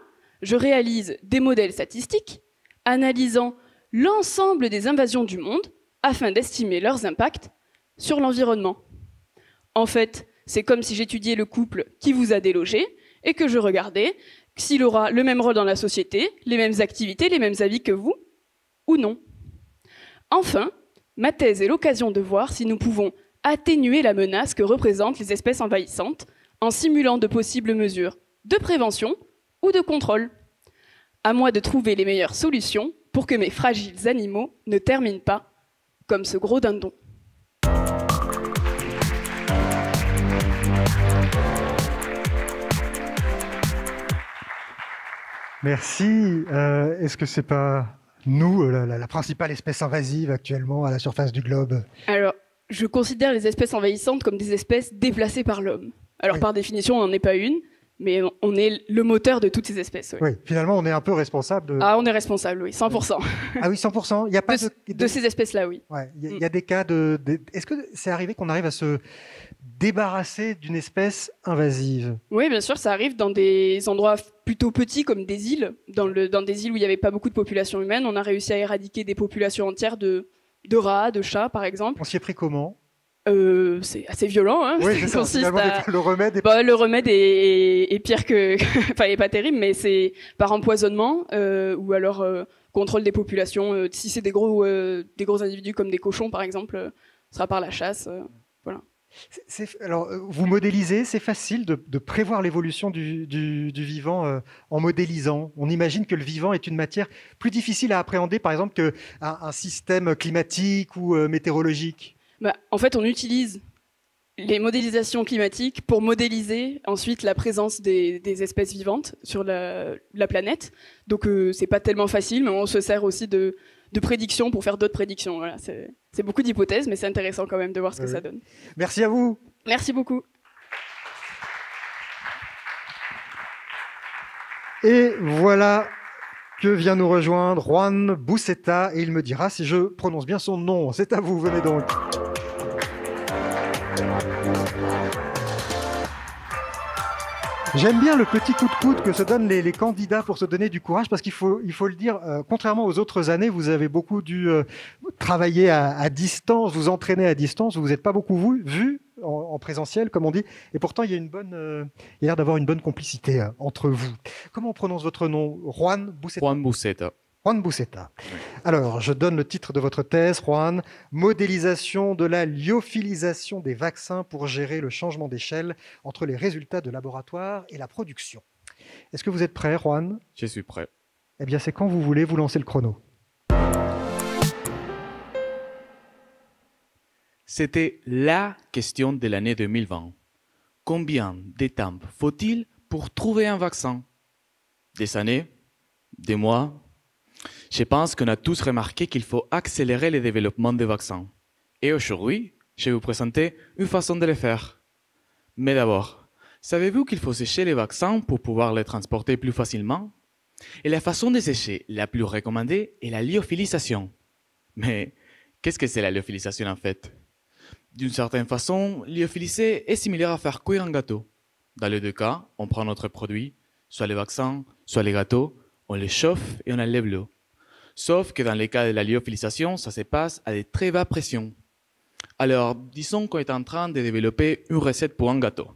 je réalise des modèles statistiques analysant l'ensemble des invasions du monde afin d'estimer leurs impacts sur l'environnement. En fait, c'est comme si j'étudiais le couple qui vous a délogé et que je regardais s'il aura le même rôle dans la société, les mêmes activités, les mêmes avis que vous, ou non. Enfin, ma thèse est l'occasion de voir si nous pouvons atténuer la menace que représentent les espèces envahissantes en simulant de possibles mesures de prévention ou de contrôle. À moi de trouver les meilleures solutions pour que mes fragiles animaux ne terminent pas comme ce gros dindon. Merci. Est-ce que c'est pas nous, la principale espèce invasive actuellement à la surface du globe? Alors, je considère les espèces envahissantes comme des espèces déplacées par l'homme. Alors, par définition, on n'en est pas une, mais on est le moteur de toutes ces espèces. Oui, finalement, on est un peu responsable de... Ah, on est responsable, oui, 100%. Ah oui, 100%. Il n'y a pas de ces espèces-là, oui. Ouais, il y a des cas de... Est-ce que c'est arrivé qu'on arrive à se débarrasser d'une espèce invasive? Oui, bien sûr, ça arrive dans des endroits plutôt petits comme des îles. Dans des îles où il n'y avait pas beaucoup de population humaine, on a réussi à éradiquer des populations entières de rats, de chats, par exemple. On s'y est pris comment? C'est assez violent. Hein. Oui, ça consiste le remède est... le remède est pire que... enfin, il n'est pas terrible, mais c'est par empoisonnement ou alors contrôle des populations. Si c'est des gros individus comme des cochons, par exemple, ce sera par la chasse. Voilà. Alors, vous modélisez, c'est facile de prévoir l'évolution du vivant en modélisant. On imagine que le vivant est une matière plus difficile à appréhender, par exemple, qu'un système climatique ou météorologique. En fait, on utilise les modélisations climatiques pour modéliser ensuite la présence des espèces vivantes sur la planète. Donc, c'est pas tellement facile, mais on se sert aussi de prédictions pour faire d'autres prédictions. Voilà, c'est beaucoup d'hypothèses, mais c'est intéressant quand même de voir ce que ça donne. Merci à vous. Merci beaucoup. Et voilà que vient nous rejoindre Juan Buceta, et il me dira si je prononce bien son nom. C'est à vous, venez donc. J'aime bien le petit coup de coude que se donnent les candidats pour se donner du courage, parce qu'il faut le dire, contrairement aux autres années, vous avez beaucoup dû travailler à distance, vous entraîner à distance, vous n'êtes pas beaucoup vu en présentiel, comme on dit, et pourtant il y a l'air d'avoir une bonne complicité entre vous. Comment on prononce votre nom? Juan Buceta. Juan Buceta. Juan Buceta. Alors, je donne le titre de votre thèse, Juan. Modélisation de la lyophilisation des vaccins pour gérer le changement d'échelle entre les résultats de laboratoire et la production. Est-ce que vous êtes prêt, Juan? Je suis prêt. Eh bien, c'est quand vous voulez, vous lancez le chrono. C'était la question de l'année 2020. Combien d'étapes faut-il pour trouver un vaccin? Des années? Des mois? Je pense qu'on a tous remarqué qu'il faut accélérer le développement des vaccins. Et aujourd'hui, je vais vous présenter une façon de le faire. Mais d'abord, savez-vous qu'il faut sécher les vaccins pour pouvoir les transporter plus facilement? Et la façon de sécher la plus recommandée est la lyophilisation. Mais qu'est-ce que c'est la lyophilisation en fait? D'une certaine façon, lyophiliser est similaire à faire cuire un gâteau. Dans les deux cas, on prend notre produit, soit les vaccins, soit les gâteaux, on les chauffe et on enlève l'eau. Sauf que dans les cas de la lyophilisation, ça se passe à des très bas pressions. Alors, disons qu'on est en train de développer une recette pour un gâteau.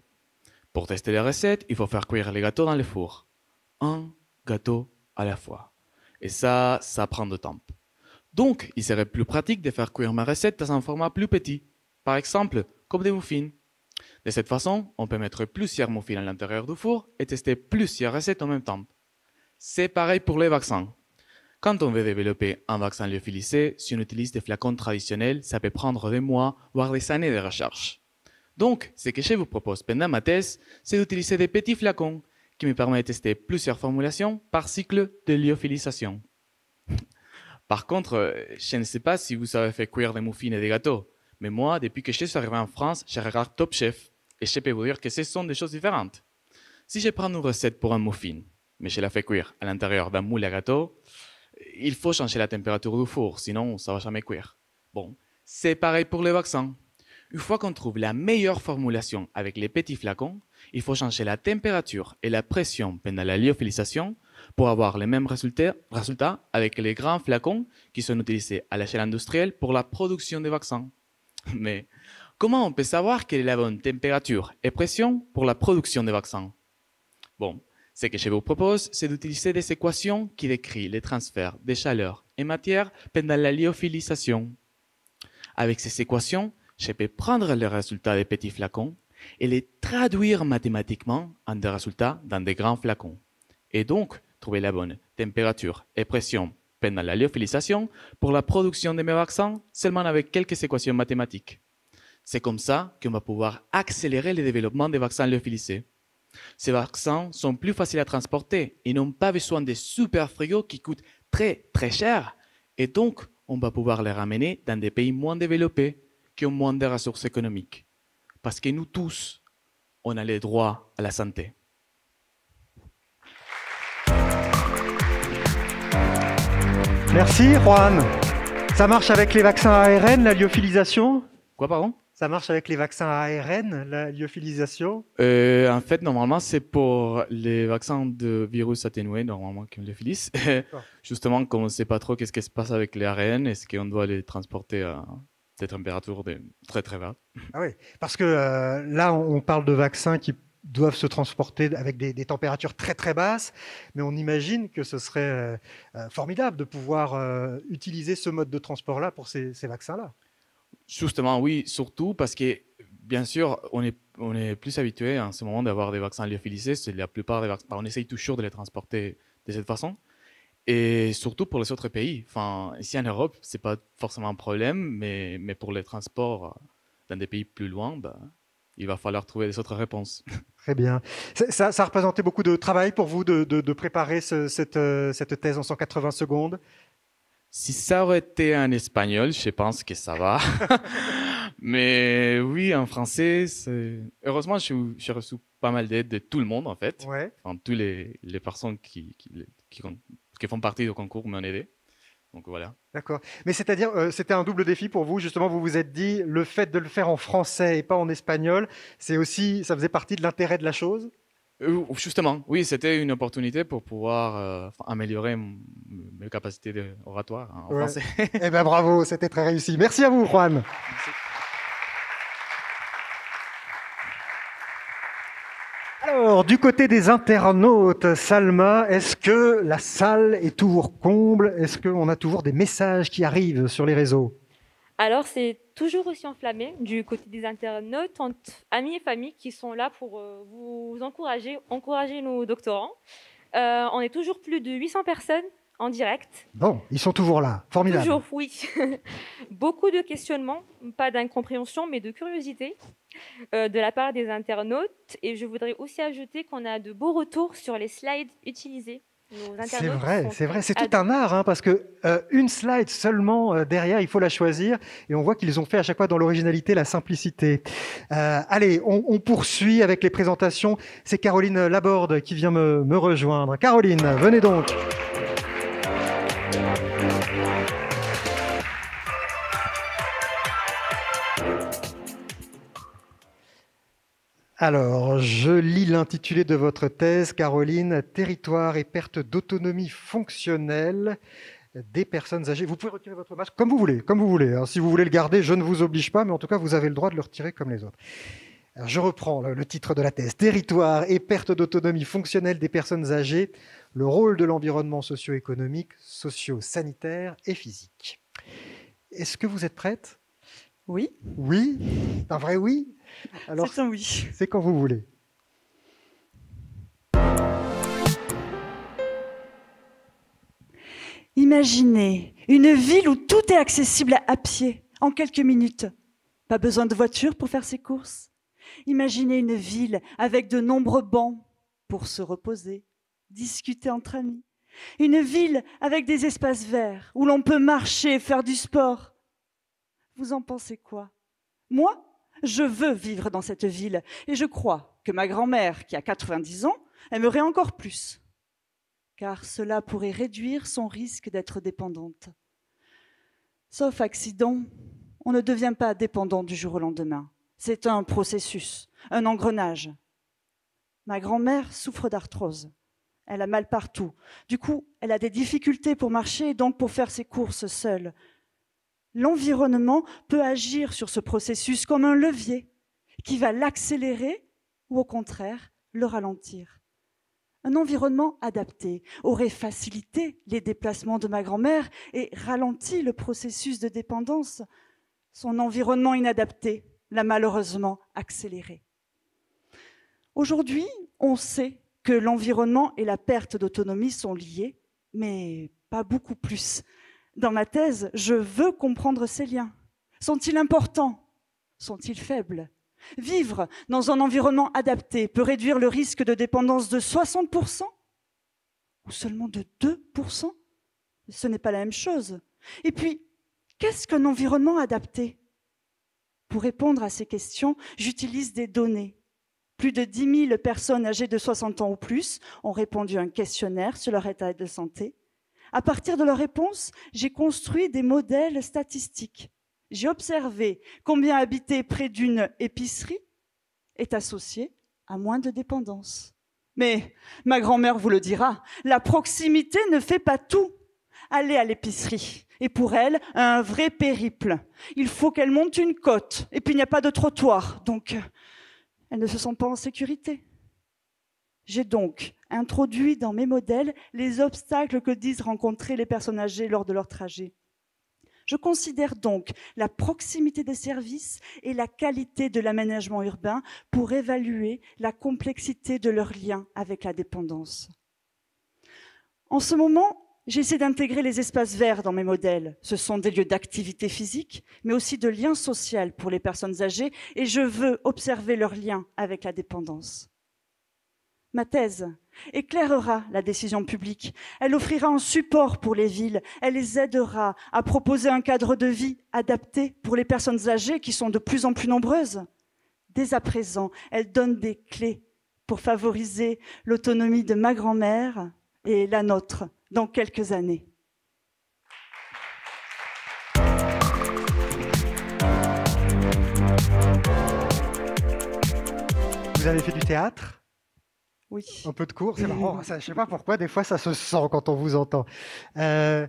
Pour tester la recette, il faut faire cuire les gâteaux dans le four. Un gâteau à la fois. Et ça prend du temps. Donc, il serait plus pratique de faire cuire ma recette dans un format plus petit. Par exemple, comme des muffins. De cette façon, on peut mettre plusieurs muffins à l'intérieur du four et tester plusieurs recettes en même temps. C'est pareil pour les vaccins. Quand on veut développer un vaccin lyophilisé, si on utilise des flacons traditionnels, ça peut prendre des mois, voire des années de recherche. Donc, ce que je vous propose pendant ma thèse, c'est d'utiliser des petits flacons qui me permettent de tester plusieurs formulations par cycle de lyophilisation. Par contre, je ne sais pas si vous avez fait cuire des muffins et des gâteaux, mais moi, depuis que je suis arrivé en France, je regarde Top Chef et je peux vous dire que ce sont des choses différentes. Si je prends une recette pour un muffin, mais je la fais cuire à l'intérieur d'un moule à gâteau, il faut changer la température du four, sinon ça ne va jamais cuire. Bon, c'est pareil pour les vaccins. Une fois qu'on trouve la meilleure formulation avec les petits flacons, il faut changer la température et la pression pendant la lyophilisation pour avoir les mêmes résultats avec les grands flacons qui sont utilisés à l'échelle industrielle pour la production des vaccins. Mais comment on peut savoir quelle est la bonne température et pression pour la production des vaccins? Bon, ce que je vous propose, c'est d'utiliser des équations qui décrivent les transferts de chaleur et matière pendant la lyophilisation. Avec ces équations, je peux prendre les résultats des petits flacons et les traduire mathématiquement en des résultats dans des grands flacons. Et donc, trouver la bonne température et pression pendant la lyophilisation pour la production de mes vaccins seulement avec quelques équations mathématiques. C'est comme ça qu'on va pouvoir accélérer le développement des vaccins lyophilisés. Ces vaccins sont plus faciles à transporter et n'ont pas besoin de super frigos qui coûtent très très cher. Et donc, on va pouvoir les ramener dans des pays moins développés qui ont moins de ressources économiques. Parce que nous tous, on a le droit à la santé. Merci Juan. Ça marche avec les vaccins ARN, la lyophilisation? Quoi, pardon? Ça marche avec les vaccins ARN, la lyophilisation? En fait, normalement, c'est pour les vaccins de virus atténués, normalement, qu'on lyophilisent. Justement, comme on ne sait pas trop qu'est-ce qui se passe avec les ARN, est-ce qu'on doit les transporter à des températures très très basses? Ah oui, parce que là, on parle de vaccins qui doivent se transporter avec des températures très très basses, mais on imagine que ce serait formidable de pouvoir utiliser ce mode de transport-là pour ces vaccins-là. Justement, oui, surtout parce que, bien sûr, on est plus habitué en ce moment d'avoir des vaccins lyophilisés. C'est la plupart des vaccins. On essaye toujours de les transporter de cette façon. Et surtout pour les autres pays. Enfin, ici en Europe, ce n'est pas forcément un problème, mais pour les transports dans des pays plus loin, il va falloir trouver des autres réponses. Très bien. Ça a représenté beaucoup de travail pour vous de préparer cette thèse en 180 secondes? Si ça aurait été en espagnol, je pense que ça va. Mais oui, en français, heureusement, j'ai reçu pas mal d'aide de tout le monde, en fait. Ouais. Enfin, toutes les personnes qui font partie du concours m'ont aidé. Donc voilà. D'accord. Mais c'est-à-dire, c'était un double défi pour vous, justement, vous vous êtes dit, le fait de le faire en français et pas en espagnol, ça faisait partie de l'intérêt de la chose? Justement, oui, c'était une opportunité pour pouvoir améliorer mes capacités oratoire en français. Eh bien, bravo, c'était très réussi. Merci à vous, Juan. Merci. Alors, du côté des internautes, Salma, est-ce que la salle est toujours comble? Est-ce qu'on a toujours des messages qui arrivent sur les réseaux? Alors, c'est toujours aussi enflammé du côté des internautes, amis et familles qui sont là pour vous encourager nos doctorants. On est toujours plus de 800 personnes en direct. Bon, ils sont toujours là, formidable. Toujours, oui. Beaucoup de questionnements, pas d'incompréhension, mais de curiosité de la part des internautes. Et je voudrais aussi ajouter qu'on a de beaux retours sur les slides utilisés. C'est vrai, c'est tout un art, hein, parce que une slide seulement derrière, il faut la choisir, et on voit qu'ils ont fait à chaque fois dans l'originalité, la simplicité. Allez, on poursuit avec les présentations. C'est Caroline Laborde qui vient me rejoindre. Caroline, venez donc. Alors, je lis l'intitulé de votre thèse, Caroline, « Territoire et perte d'autonomie fonctionnelle des personnes âgées ». Vous pouvez retirer votre masque comme vous voulez, comme vous voulez. Alors, si vous voulez le garder, je ne vous oblige pas, mais en tout cas, vous avez le droit de le retirer comme les autres. Alors, je reprends le titre de la thèse, « Territoire et perte d'autonomie fonctionnelle des personnes âgées, le rôle de l'environnement socio-économique, socio-sanitaire et physique ». Est-ce que vous êtes prête? Oui. Oui? Un vrai oui? Alors, c'est un oui. C'est quand vous voulez. Imaginez une ville où tout est accessible à pied, en quelques minutes. Pas besoin de voiture pour faire ses courses. Imaginez une ville avec de nombreux bancs pour se reposer, discuter entre amis. Une ville avec des espaces verts où l'on peut marcher, faire du sport. Vous en pensez quoi? Moi, je veux vivre dans cette ville et je crois que ma grand-mère, qui a 90 ans, aimerait encore plus. Car cela pourrait réduire son risque d'être dépendante. Sauf accident, on ne devient pas dépendant du jour au lendemain. C'est un processus, un engrenage. Ma grand-mère souffre d'arthrose. Elle a mal partout. Du coup, elle a des difficultés pour marcher et donc pour faire ses courses seule. L'environnement peut agir sur ce processus comme un levier qui va l'accélérer ou au contraire le ralentir. Un environnement adapté aurait facilité les déplacements de ma grand-mère et ralenti le processus de dépendance. Son environnement inadapté l'a malheureusement accéléré. Aujourd'hui, on sait que l'environnement et la perte d'autonomie sont liés, mais pas beaucoup plus. Dans ma thèse, je veux comprendre ces liens. Sont-ils importants? Sont-ils faibles? Vivre dans un environnement adapté peut réduire le risque de dépendance de 60% ou seulement de 2%? Ce n'est pas la même chose. Et puis, qu'est-ce qu'un environnement adapté? Pour répondre à ces questions, j'utilise des données. Plus de 10 000 personnes âgées de 60 ans ou plus ont répondu à un questionnaire sur leur état de santé. À partir de leurs réponses, j'ai construit des modèles statistiques. J'ai observé combien habiter près d'une épicerie est associé à moins de dépendance. Mais ma grand-mère vous le dira, la proximité ne fait pas tout. Aller à l'épicerie est pour elle un vrai périple. Il faut qu'elle monte une côte et puis il n'y a pas de trottoir, donc elle ne se sent pas en sécurité. J'ai donc introduit dans mes modèles les obstacles que disent rencontrer les personnes âgées lors de leur trajet. Je considère donc la proximité des services et la qualité de l'aménagement urbain pour évaluer la complexité de leur lien avec la dépendance. En ce moment, j'essaie d'intégrer les espaces verts dans mes modèles. Ce sont des lieux d'activité physique, mais aussi de lien social pour les personnes âgées, et je veux observer leur lien avec la dépendance. Ma thèse éclairera la décision publique. Elle offrira un support pour les villes. Elle les aidera à proposer un cadre de vie adapté pour les personnes âgées qui sont de plus en plus nombreuses. Dès à présent, elle donne des clés pour favoriser l'autonomie de ma grand-mère et la nôtre dans quelques années. Vous avez fait du théâtre? Oui. Un peu de cours, c'est marrant. Ça, je ne sais pas pourquoi, des fois, ça se sent quand on vous entend. Un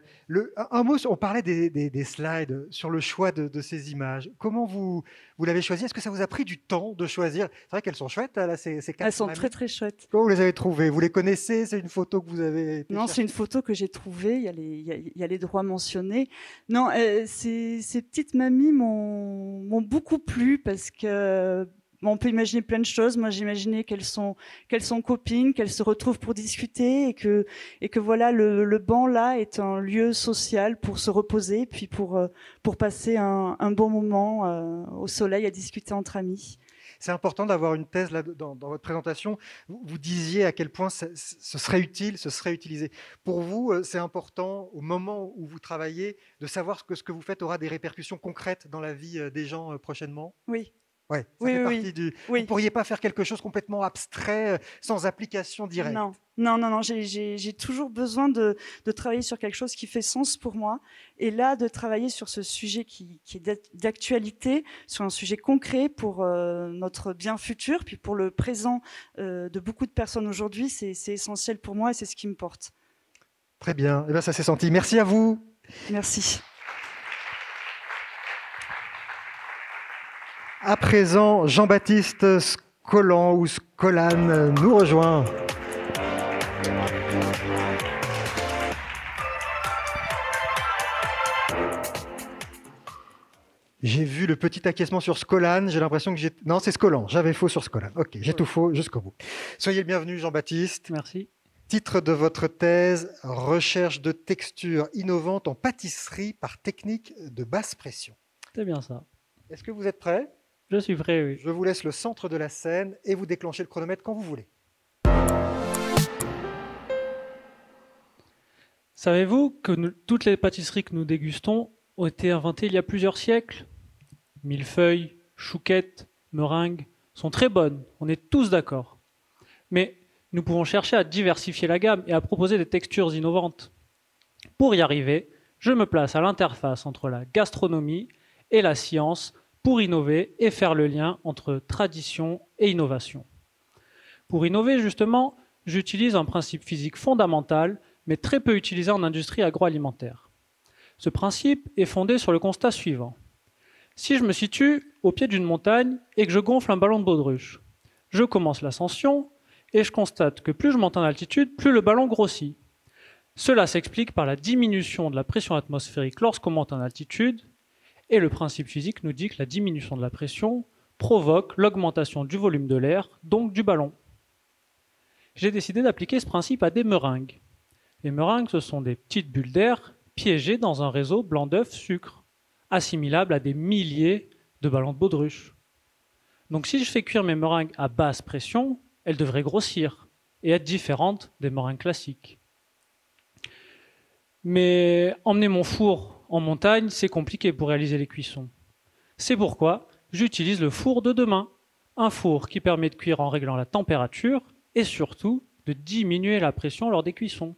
mot, on parlait des slides sur le choix de ces images. Comment vous l'avez choisi? Est-ce que ça vous a pris du temps de choisir? C'est vrai qu'elles sont chouettes, là, ces quatre. Elles sont très, très chouettes. Comment vous les avez trouvées? Vous les connaissez? C'est une photo que vous avez... Non, c'est une photo que j'ai trouvée. Il y a les droits mentionnés. Non, ces petites mamies m'ont beaucoup plu parce que... Bon, on peut imaginer plein de choses. Moi, j'imaginais qu'elles sont copines, qu'elles se retrouvent pour discuter et que voilà, le banc là est un lieu social pour se reposer, puis pour passer un bon moment au soleil à discuter entre amis. C'est important d'avoir une thèse là, dans votre présentation. Vous disiez à quel point ce serait utile, ce serait utilisé. Pour vous, c'est important au moment où vous travaillez de savoir que ce que vous faites aura des répercussions concrètes dans la vie des gens prochainement? Oui. Ouais, ça fait partie du... Vous ne pourriez pas faire quelque chose complètement abstrait, sans application directe. Non. J'ai toujours besoin de travailler sur quelque chose qui fait sens pour moi. Et là, de travailler sur ce sujet qui est d'actualité, sur un sujet concret pour notre bien futur, puis pour le présent de beaucoup de personnes aujourd'hui, c'est essentiel pour moi et c'est ce qui me porte. Très bien. Eh bien, ça s'est senti. Merci à vous. Merci. À présent, Jean-Baptiste Scolan ou Scolan nous rejoint. J'ai vu le petit acquiescement sur Scolan. J'ai l'impression que j'ai... Non, c'est Scolan. J'avais faux sur Scolan. Ok, j'ai tout faux jusqu'au bout. Soyez le bienvenu, Jean-Baptiste. Merci. Titre de votre thèse, recherche de textures innovantes en pâtisserie par technique de basse pression. C'est bien ça. Est-ce que vous êtes prêts? Je suis prêt, oui. Je vous laisse le centre de la scène et vous déclenchez le chronomètre quand vous voulez. Savez-vous que toutes les pâtisseries que nous dégustons ont été inventées il y a plusieurs siècles? Millefeuille, chouquette, meringue sont très bonnes, on est tous d'accord. Mais nous pouvons chercher à diversifier la gamme et à proposer des textures innovantes. Pour y arriver, je me place à l'interface entre la gastronomie et la science pour innover et faire le lien entre tradition et innovation. Pour innover, justement, j'utilise un principe physique fondamental, mais très peu utilisé en industrie agroalimentaire. Ce principe est fondé sur le constat suivant. Si je me situe au pied d'une montagne et que je gonfle un ballon de baudruche, je commence l'ascension et je constate que plus je monte en altitude, plus le ballon grossit. Cela s'explique par la diminution de la pression atmosphérique lorsqu'on monte en altitude, et le principe physique nous dit que la diminution de la pression provoque l'augmentation du volume de l'air, donc du ballon. J'ai décidé d'appliquer ce principe à des meringues. Les meringues, ce sont des petites bulles d'air piégées dans un réseau blanc d'œuf sucre, assimilable à des milliers de ballons de baudruche. Donc si je fais cuire mes meringues à basse pression, elles devraient grossir et être différentes des meringues classiques. Mais emmener mon four en montagne, c'est compliqué pour réaliser les cuissons. C'est pourquoi j'utilise le four de demain, un four qui permet de cuire en réglant la température et surtout de diminuer la pression lors des cuissons.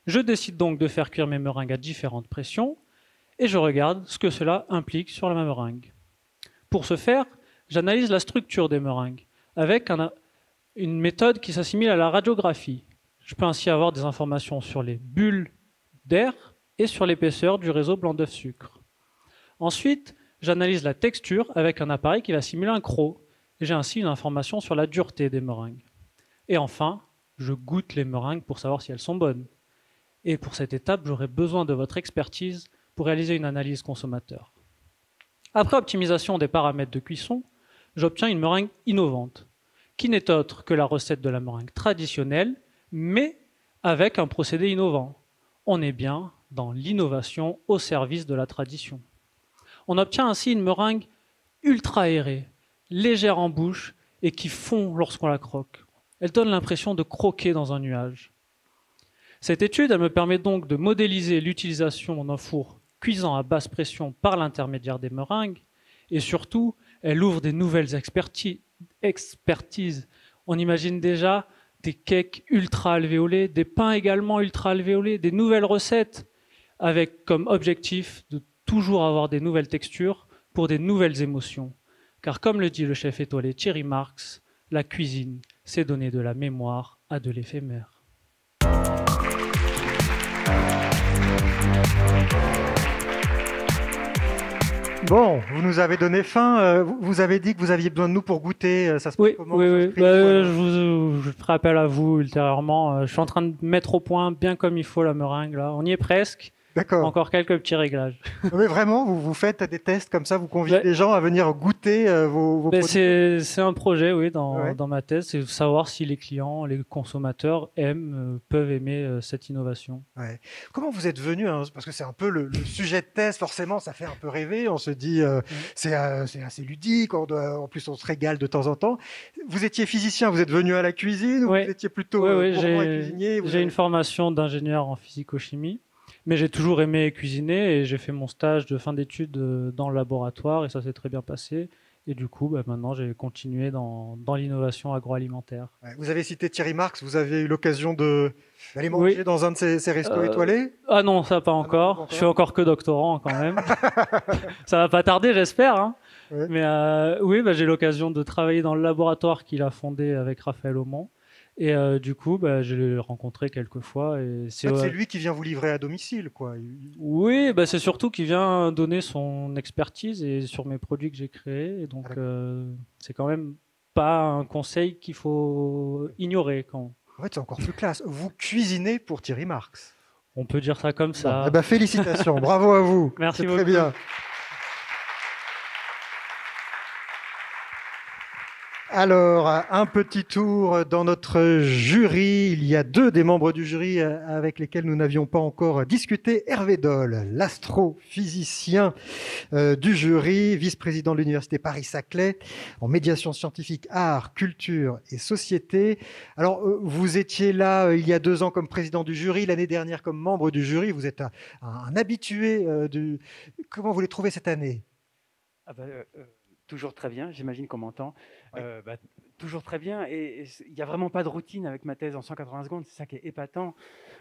Je décide donc de faire cuire mes meringues à différentes pressions et je regarde ce que cela implique sur la meringue. Pour ce faire, j'analyse la structure des meringues avec une méthode qui s'assimile à la radiographie. Je peux ainsi avoir des informations sur les bulles d'air et sur l'épaisseur du réseau blanc d'œuf sucre. Ensuite, j'analyse la texture avec un appareil qui va simuler un croc. J'ai ainsi une information sur la dureté des meringues. Et enfin, je goûte les meringues pour savoir si elles sont bonnes. Et pour cette étape, j'aurai besoin de votre expertise pour réaliser une analyse consommateur. Après optimisation des paramètres de cuisson, j'obtiens une meringue innovante, qui n'est autre que la recette de la meringue traditionnelle, mais avec un procédé innovant. On est bien dans l'innovation au service de la tradition. On obtient ainsi une meringue ultra aérée, légère en bouche et qui fond lorsqu'on la croque. Elle donne l'impression de croquer dans un nuage. Cette étude, elle me permet donc de modéliser l'utilisation d'un four cuisant à basse pression par l'intermédiaire des meringues et surtout, elle ouvre des nouvelles expertises. On imagine déjà des cakes ultra alvéolés, des pains également ultra alvéolés, des nouvelles recettes avec comme objectif de toujours avoir des nouvelles textures pour des nouvelles émotions. Car comme le dit le chef étoilé Thierry Marx, la cuisine, c'est donner de la mémoire à de l'éphémère. Bon, vous nous avez donné faim. Vous avez dit que vous aviez besoin de nous pour goûter. Ça se passe comment? Oui. Je ferai appel à vous ultérieurement. Je suis en train de mettre au point bien comme il faut la meringue. Là. On y est presque. D'accord. Encore quelques petits réglages. Mais vraiment, vous faites des tests comme ça, vous conviez les gens à venir goûter vos produits? C'est un projet, oui, dans ma thèse. C'est de savoir si les clients, les consommateurs peuvent aimer cette innovation. Ouais. Comment vous êtes venu, hein, parce que c'est un peu le sujet de thèse, forcément, ça fait un peu rêver. On se dit, c'est assez ludique, en plus on se régale de temps en temps. Vous étiez physicien, vous êtes venu à la cuisine, ou vous étiez plutôt gourmand et cuisinier? J'ai une formation d'ingénieur en physico-chimie. Mais j'ai toujours aimé cuisiner et j'ai fait mon stage de fin d'études dans le laboratoire et ça s'est très bien passé. Et du coup, maintenant, j'ai continué dans l'innovation agroalimentaire. Ouais, vous avez cité Thierry Marx, vous avez eu l'occasion d'aller manger dans un de ces restos étoilés? Ah non, ça pas encore. Je suis encore que doctorant quand même. Ça va pas tarder, j'espère. Hein. Ouais. Mais oui, j'ai l'occasion de travailler dans le laboratoire qu'il a fondé avec Raphaël Aumont. Et du coup, je l'ai rencontré quelques fois. C'est lui qui vient vous livrer à domicile, quoi. Oui, c'est surtout qu'il vient donner son expertise et sur mes produits que j'ai créés. Et donc, c'est quand même pas un conseil qu'il faut ignorer. En fait, c'est encore plus classe. Vous cuisinez pour Thierry Marx. On peut dire ça comme ça. Félicitations, bravo à vous. Merci beaucoup. Très bien. Alors, un petit tour dans notre jury. Il y a 2 des membres du jury avec lesquels nous n'avions pas encore discuté. Hervé Doll, l'astrophysicien du jury, vice-président de l'Université Paris-Saclay, en médiation scientifique, art, culture et société. Alors, vous étiez là il y a 2 ans comme président du jury, l'année dernière comme membre du jury. Vous êtes un habitué du... Comment vous les trouvez cette année? Toujours très bien, j'imagine qu'on m'entend. Toujours très bien, et il n'y a vraiment pas de routine avec ma thèse en 180 secondes, c'est ça qui est épatant.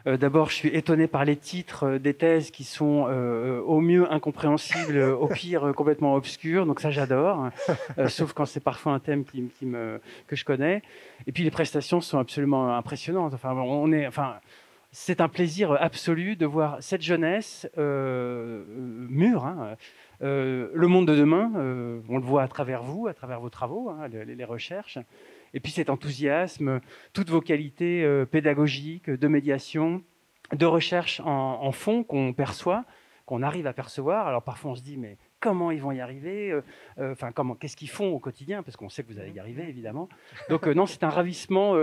D'abord, je suis étonné par les titres des thèses qui sont au mieux incompréhensibles, au pire complètement obscurs, donc ça j'adore, sauf quand c'est parfois un thème que je connais. Et puis les prestations sont absolument impressionnantes. C'est un plaisir absolu de voir cette jeunesse mûre, hein, le monde de demain, on le voit à travers vous, à travers vos travaux, hein, les recherches, et puis cet enthousiasme, toutes vos qualités pédagogiques, de médiation, de recherche en fond qu'on perçoit, qu'on arrive à percevoir. Alors parfois on se dit mais comment ils vont y arriver, qu'est-ce qu'ils font au quotidien, parce qu'on sait que vous allez y arriver évidemment. Donc non, c'est un ravissement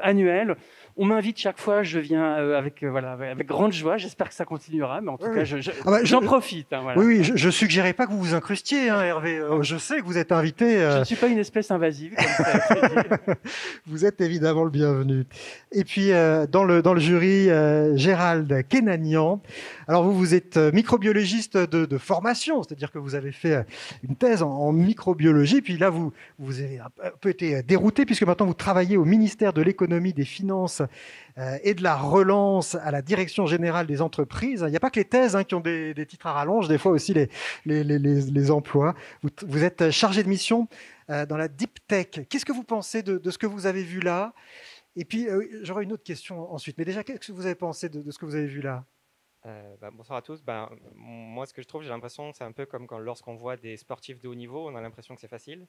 annuel. On m'invite chaque fois, je viens avec grande joie. J'espère que ça continuera, mais en tout cas, j'en profite. Hein, voilà. Oui, je ne suggérais pas que vous vous incrustiez, hein, Hervé. Je sais que vous êtes invité. Je ne suis pas une espèce invasive. Comme ça a été dit. Vous êtes évidemment le bienvenu. Et puis, dans le jury, Gérald Kenanian. Alors, vous êtes microbiologiste de formation, c'est-à-dire que vous avez fait une thèse en microbiologie. Puis là, vous avez un peu été dérouté, puisque maintenant, vous travaillez au ministère de l'économie, des finances et de la relance à la direction générale des entreprises. Il n'y a pas que les thèses qui ont des titres à rallonge, des fois aussi les emplois. Vous êtes chargé de mission dans la deep tech. Qu'est-ce que vous pensez de ce que vous avez vu là? Et puis, j'aurai une autre question ensuite. Mais déjà, qu'est-ce que vous avez pensé de ce que vous avez vu là? Bonsoir à tous. Moi, ce que je trouve, j'ai l'impression, c'est un peu comme lorsqu'on voit des sportifs de haut niveau, on a l'impression que c'est facile.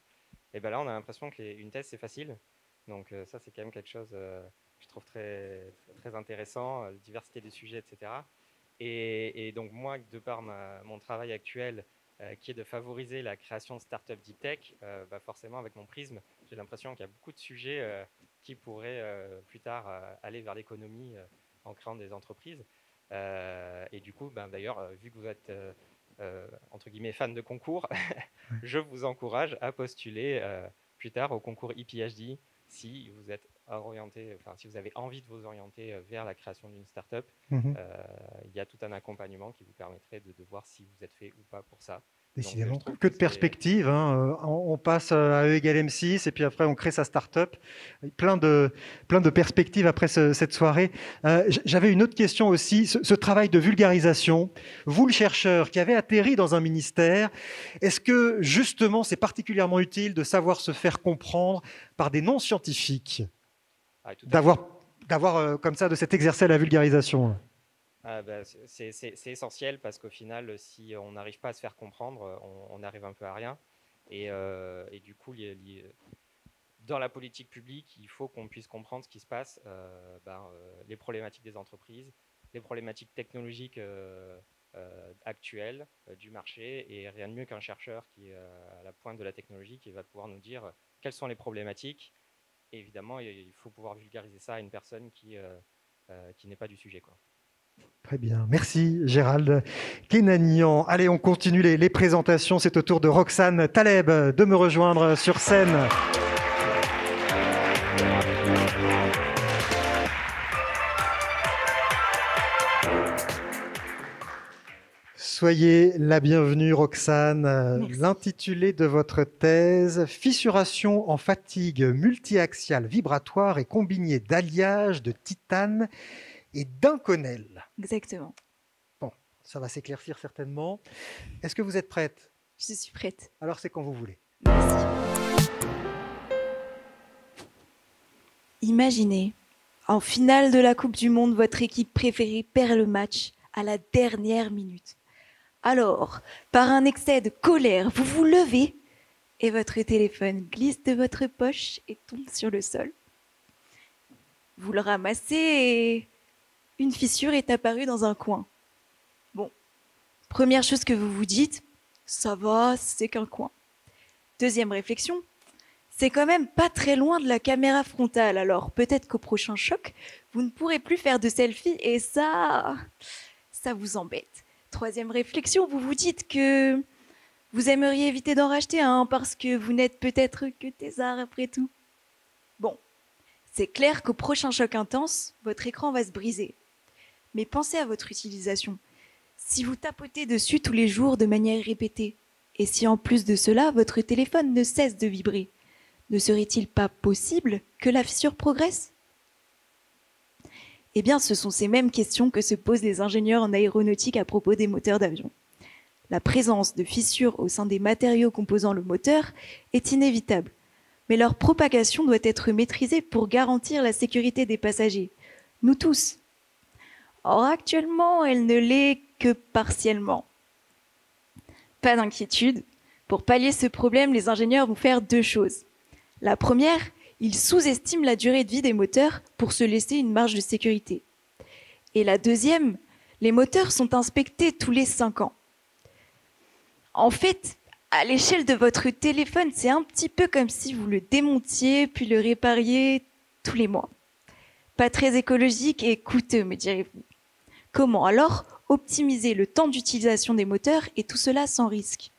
Et là, on a l'impression qu'une thèse, c'est facile. Donc ça, c'est quand même quelque chose je trouve très, très intéressant, la diversité des sujets, etc. Et donc moi, de par mon travail actuel, qui est de favoriser la création de startups deep tech, forcément, avec mon prisme, j'ai l'impression qu'il y a beaucoup de sujets qui pourraient plus tard aller vers l'économie en créant des entreprises. Et du coup, d'ailleurs, vu que vous êtes entre guillemets fan de concours, je vous encourage à postuler plus tard au concours ePhD si vous êtes orienté, si vous avez envie de vous orienter vers la création d'une start-up. Il y a tout un accompagnement qui vous permettrait de voir si vous êtes fait ou pas pour ça. Décidément, que de perspectives. Hein. On passe à E égale M6 et puis après on crée sa start-up. Plein de perspectives après cette soirée. J'avais une autre question aussi. Ce travail de vulgarisation, vous le chercheur qui avez atterri dans un ministère, est-ce que justement c'est particulièrement utile de savoir se faire comprendre par des non-scientifiques, d'avoir comme ça, de cet exercer la vulgarisation? C'est essentiel parce qu'au final, si on n'arrive pas à se faire comprendre, on arrive un peu à rien. Et du coup, dans la politique publique, il faut qu'on puisse comprendre ce qui se passe, les problématiques des entreprises, les problématiques technologiques actuelles du marché. Et rien de mieux qu'un chercheur qui est à la pointe de la technologie qui va pouvoir nous dire quelles sont les problématiques. Et évidemment, il faut pouvoir vulgariser ça à une personne qui n'est pas du sujet, quoi. Très bien, merci Gérald Kenanian. Allez, on continue les présentations. C'est au tour de Roxane Taleb de me rejoindre sur scène. Soyez la bienvenue, Roxane. L'intitulé de votre thèse, fissuration en fatigue multiaxiale vibratoire et combinée d'alliage de titane et d'Inconel. Exactement. Bon, ça va s'éclaircir certainement. Est-ce que vous êtes prête? Je suis prête. Alors c'est quand vous voulez. Merci. Imaginez, en finale de la Coupe du Monde, votre équipe préférée perd le match à la dernière minute. Alors, par un excès de colère, vous vous levez et votre téléphone glisse de votre poche et tombe sur le sol. Vous le ramassez et une fissure est apparue dans un coin. Bon, première chose que vous vous dites, ça va, c'est qu'un coin. Deuxième réflexion, C'est quand même pas très loin de la caméra frontale, alors peut-être qu'au prochain choc, vous ne pourrez plus faire de selfie et ça vous embête. Troisième réflexion, vous vous dites que vous aimeriez éviter d'en racheter un parce que vous n'êtes peut-être que thésard après tout. Bon, c'est clair qu'au prochain choc intense, votre écran va se briser. Mais pensez à votre utilisation. Si vous tapotez dessus tous les jours de manière répétée, et si en plus de cela, votre téléphone ne cesse de vibrer, ne serait-il pas possible que la fissure progresse ? Eh bien, ce sont ces mêmes questions que se posent les ingénieurs en aéronautique à propos des moteurs d'avion. La présence de fissures au sein des matériaux composant le moteur est inévitable, mais leur propagation doit être maîtrisée pour garantir la sécurité des passagers, nous tous. Or, actuellement, elle ne l'est que partiellement. Pas d'inquiétude, pour pallier ce problème, les ingénieurs vont faire deux choses. La première, ils sous-estiment la durée de vie des moteurs pour se laisser une marge de sécurité. Et la deuxième, les moteurs sont inspectés tous les 5 ans. En fait, à l'échelle de votre téléphone, c'est un petit peu comme si vous le démontiez puis le répariez tous les mois. Pas très écologique et coûteux, me direz-vous. Comment alors optimiser le temps d'utilisation des moteurs et tout cela sans risque ?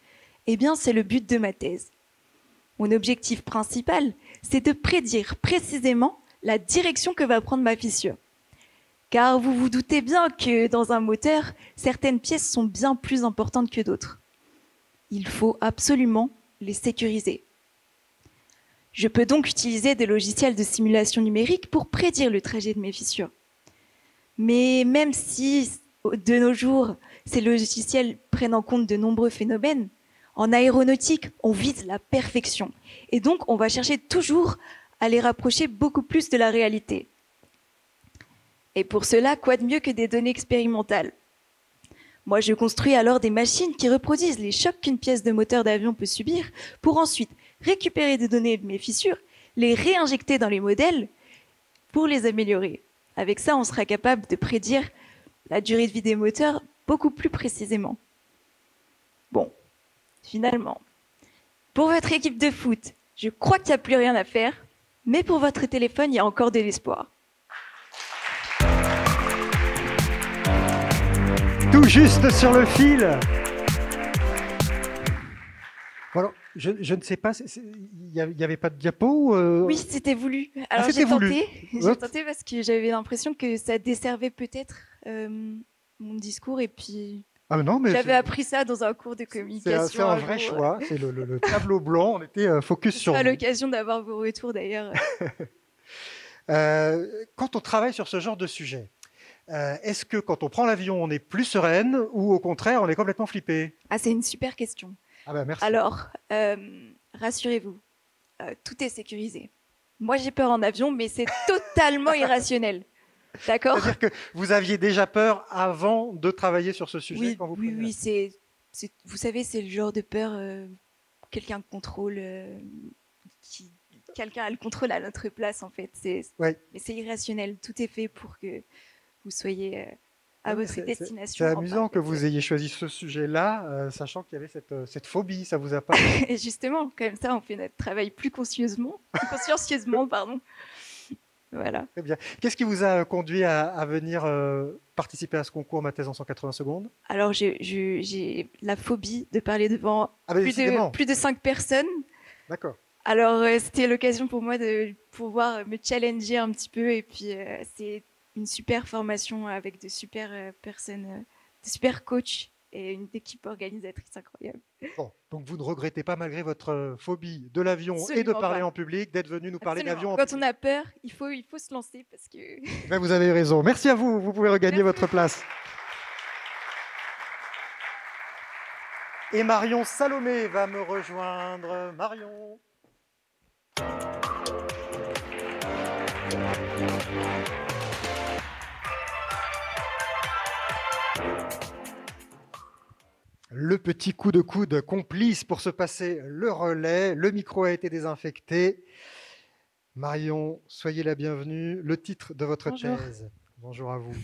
Eh bien, c'est le but de ma thèse. Mon objectif principal, c'est de prédire précisément la direction que va prendre ma fissure. Car vous vous doutez bien que dans un moteur, certaines pièces sont bien plus importantes que d'autres. Il faut absolument les sécuriser. Je peux donc utiliser des logiciels de simulation numérique pour prédire le trajet de mes fissures. Mais même si, de nos jours, ces logiciels prennent en compte de nombreux phénomènes, en aéronautique, on vise la perfection. Et donc, on va chercher toujours à les rapprocher beaucoup plus de la réalité. Et pour cela, quoi de mieux que des données expérimentales ? Moi, je construis alors des machines qui reproduisent les chocs qu'une pièce de moteur d'avion peut subir pour ensuite récupérer des données de mes fissures, les réinjecter dans les modèles pour les améliorer. Avec ça, on sera capable de prédire la durée de vie des moteurs beaucoup plus précisément. Bon, finalement, pour votre équipe de foot, je crois qu'il n'y a plus rien à faire, mais pour votre téléphone, il y a encore de l'espoir. Tout juste sur le fil. Voilà, je ne sais pas, il n'y avait pas de diapo Oui, c'était voulu. Alors c'était voulu. J'ai tenté parce que j'avais l'impression que ça desservait peut-être mon discours et puis non, mais j'avais appris ça dans un cours de communication. C'est un vrai choix, c'est le tableau blanc, on était focus sur à vous. l'occasion d'avoir vos retours d'ailleurs. Quand on travaille sur ce genre de sujet, est-ce que quand on prend l'avion, on est plus sereine ou au contraire, on est complètement flippé ? Ah, c'est une super question. Ah ben merci. Alors, rassurez-vous, tout est sécurisé. Moi, j'ai peur en avion, mais c'est totalement irrationnel. D'accord ? C'est-à-dire que vous aviez déjà peur avant de travailler sur ce sujet Oui, quand vous oui, vous savez, c'est le genre de peur, quelqu'un contrôle, quelqu'un a le contrôle à notre place, en fait. Mais c'est irrationnel. Tout est fait pour que vous soyez à votre destination. C'est amusant que vous ayez choisi ce sujet-là, sachant qu'il y avait cette phobie, ça vous a pas... Et justement, comme ça, on fait notre travail plus consciencieusement, pardon. Voilà. Très bien. Qu'est-ce qui vous a conduit à venir participer à ce concours Ma thèse en 180 secondes ? Alors, j'ai la phobie de parler devant décidément. plus de 5 personnes. D'accord. Alors, c'était l'occasion pour moi de pouvoir me challenger un petit peu. Et puis, c'est une super formation avec de super personnes, de super coachs et une équipe organisatrice incroyable. Bon, donc vous ne regrettez pas, malgré votre phobie de l'avion Absolument et de parler pas. en public, d'être venu nous parler Absolument. d'avion. Quand on a peur, il faut se lancer parce que... Ben, vous avez raison. Merci à vous. Vous pouvez regagner votre place. Et Marion Salomé va me rejoindre. Marion. Le petit coup de coude complice pour se passer le relais. Le micro a été désinfecté. Marion, soyez la bienvenue. Le titre de votre Bonjour. thèse. Bonjour à vous.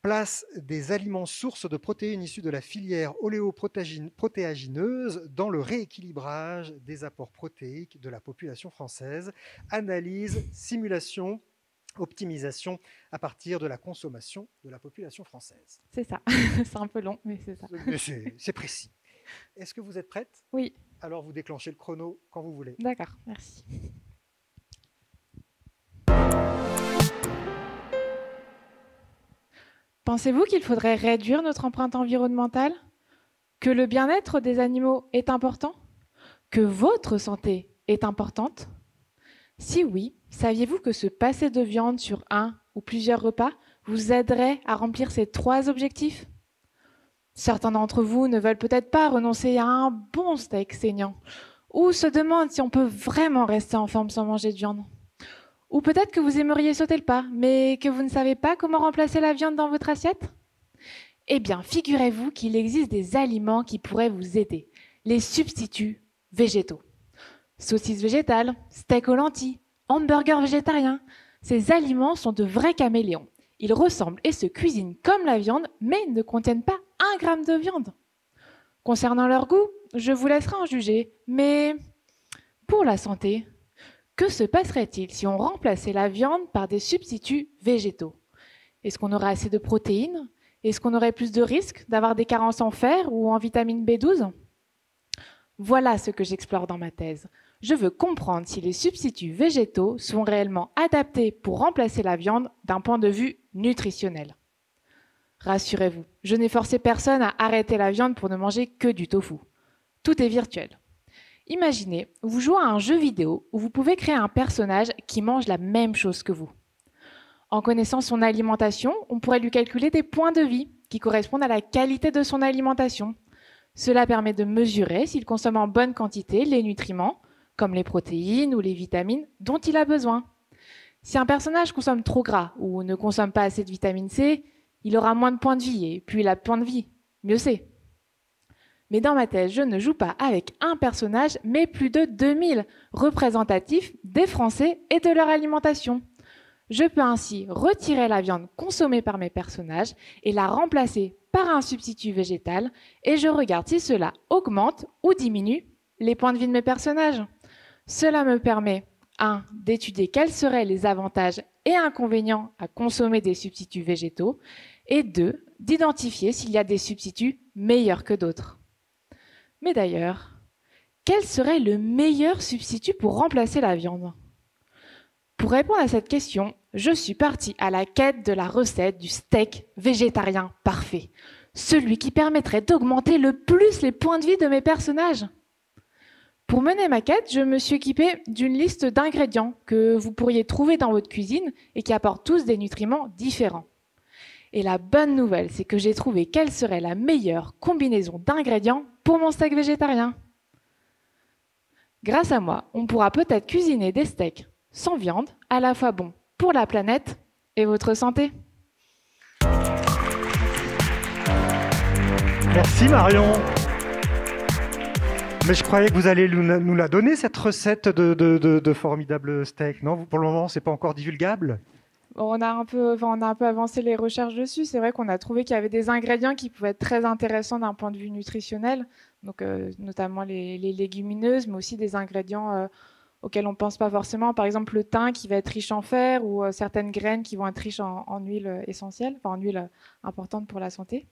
place des aliments sources de protéines issues de la filière oléoprotéagineuse dans le rééquilibrage des apports protéiques de la population française. Analyse, simulation, optimisation à partir de la consommation de la population française. C'est ça. C'est un peu long, mais c'est ça. Mais c'est précis. Est-ce que vous êtes prête? Oui. Alors vous déclenchez le chrono quand vous voulez. D'accord, merci. Pensez-vous qu'il faudrait réduire notre empreinte environnementale? Que le bien-être des animaux est important? Que votre santé est importante? Si oui, saviez-vous que se passer de viande sur un ou plusieurs repas vous aiderait à remplir ces 3 objectifs? Certains d'entre vous ne veulent peut-être pas renoncer à un bon steak saignant, ou se demandent si on peut vraiment rester en forme sans manger de viande. Ou peut-être que vous aimeriez sauter le pas, mais que vous ne savez pas comment remplacer la viande dans votre assiette? Eh bien, figurez-vous qu'il existe des aliments qui pourraient vous aider, les substituts végétaux. Saucisses végétales, steak aux lentilles, hamburgers végétariens. Ces aliments sont de vrais caméléons. Ils ressemblent et se cuisinent comme la viande, mais ne contiennent pas 1 gramme de viande. Concernant leur goût, je vous laisserai en juger, mais pour la santé, que se passerait-il si on remplaçait la viande par des substituts végétaux? Est-ce qu'on aurait assez de protéines? Est-ce qu'on aurait plus de risques d'avoir des carences en fer ou en vitamine B12? Voilà ce que j'explore dans ma thèse. Je veux comprendre si les substituts végétaux sont réellement adaptés pour remplacer la viande d'un point de vue nutritionnel. Rassurez-vous, je n'ai forcé personne à arrêter la viande pour ne manger que du tofu. Tout est virtuel. Imaginez, vous jouez à un jeu vidéo où vous pouvez créer un personnage qui mange la même chose que vous. En connaissant son alimentation, on pourrait lui calculer des points de vie qui correspondent à la qualité de son alimentation. Cela permet de mesurer s'il consomme en bonne quantité les nutriments, comme les protéines ou les vitamines dont il a besoin. Si un personnage consomme trop gras ou ne consomme pas assez de vitamine C, il aura moins de points de vie, et plus il a de points de vie, mieux c'est. Mais dans ma thèse, je ne joue pas avec un personnage, mais plus de 2000 représentatifs des Français et de leur alimentation. Je peux ainsi retirer la viande consommée par mes personnages et la remplacer par un substitut végétal, et je regarde si cela augmente ou diminue les points de vie de mes personnages. Cela me permet 1. d'étudier quels seraient les avantages et inconvénients à consommer des substituts végétaux, et 2. d'identifier s'il y a des substituts meilleurs que d'autres. Mais d'ailleurs, quel serait le meilleur substitut pour remplacer la viande? Pour répondre à cette question, je suis partie à la quête de la recette du steak végétarien parfait, celui qui permettrait d'augmenter le plus les points de vie de mes personnages. Pour mener ma quête, je me suis équipée d'une liste d'ingrédients que vous pourriez trouver dans votre cuisine et qui apportent tous des nutriments différents. Et la bonne nouvelle, c'est que j'ai trouvé quelle serait la meilleure combinaison d'ingrédients pour mon steak végétarien. Grâce à moi, on pourra peut-être cuisiner des steaks sans viande, à la fois bons pour la planète et votre santé. Merci Marion. Mais je croyais que vous alliez nous la donner, cette recette de formidable steak. Non, pour le moment, c'est pas encore divulgable? On a un peu avancé les recherches dessus. C'est vrai qu'on a trouvé qu'il y avait des ingrédients qui pouvaient être très intéressants d'un point de vue nutritionnel, donc notamment les légumineuses, mais aussi des ingrédients auxquels on ne pense pas forcément. Par exemple, le thym qui va être riche en fer, ou certaines graines qui vont être riches en huile essentielle, enfin en huile importante pour la santé.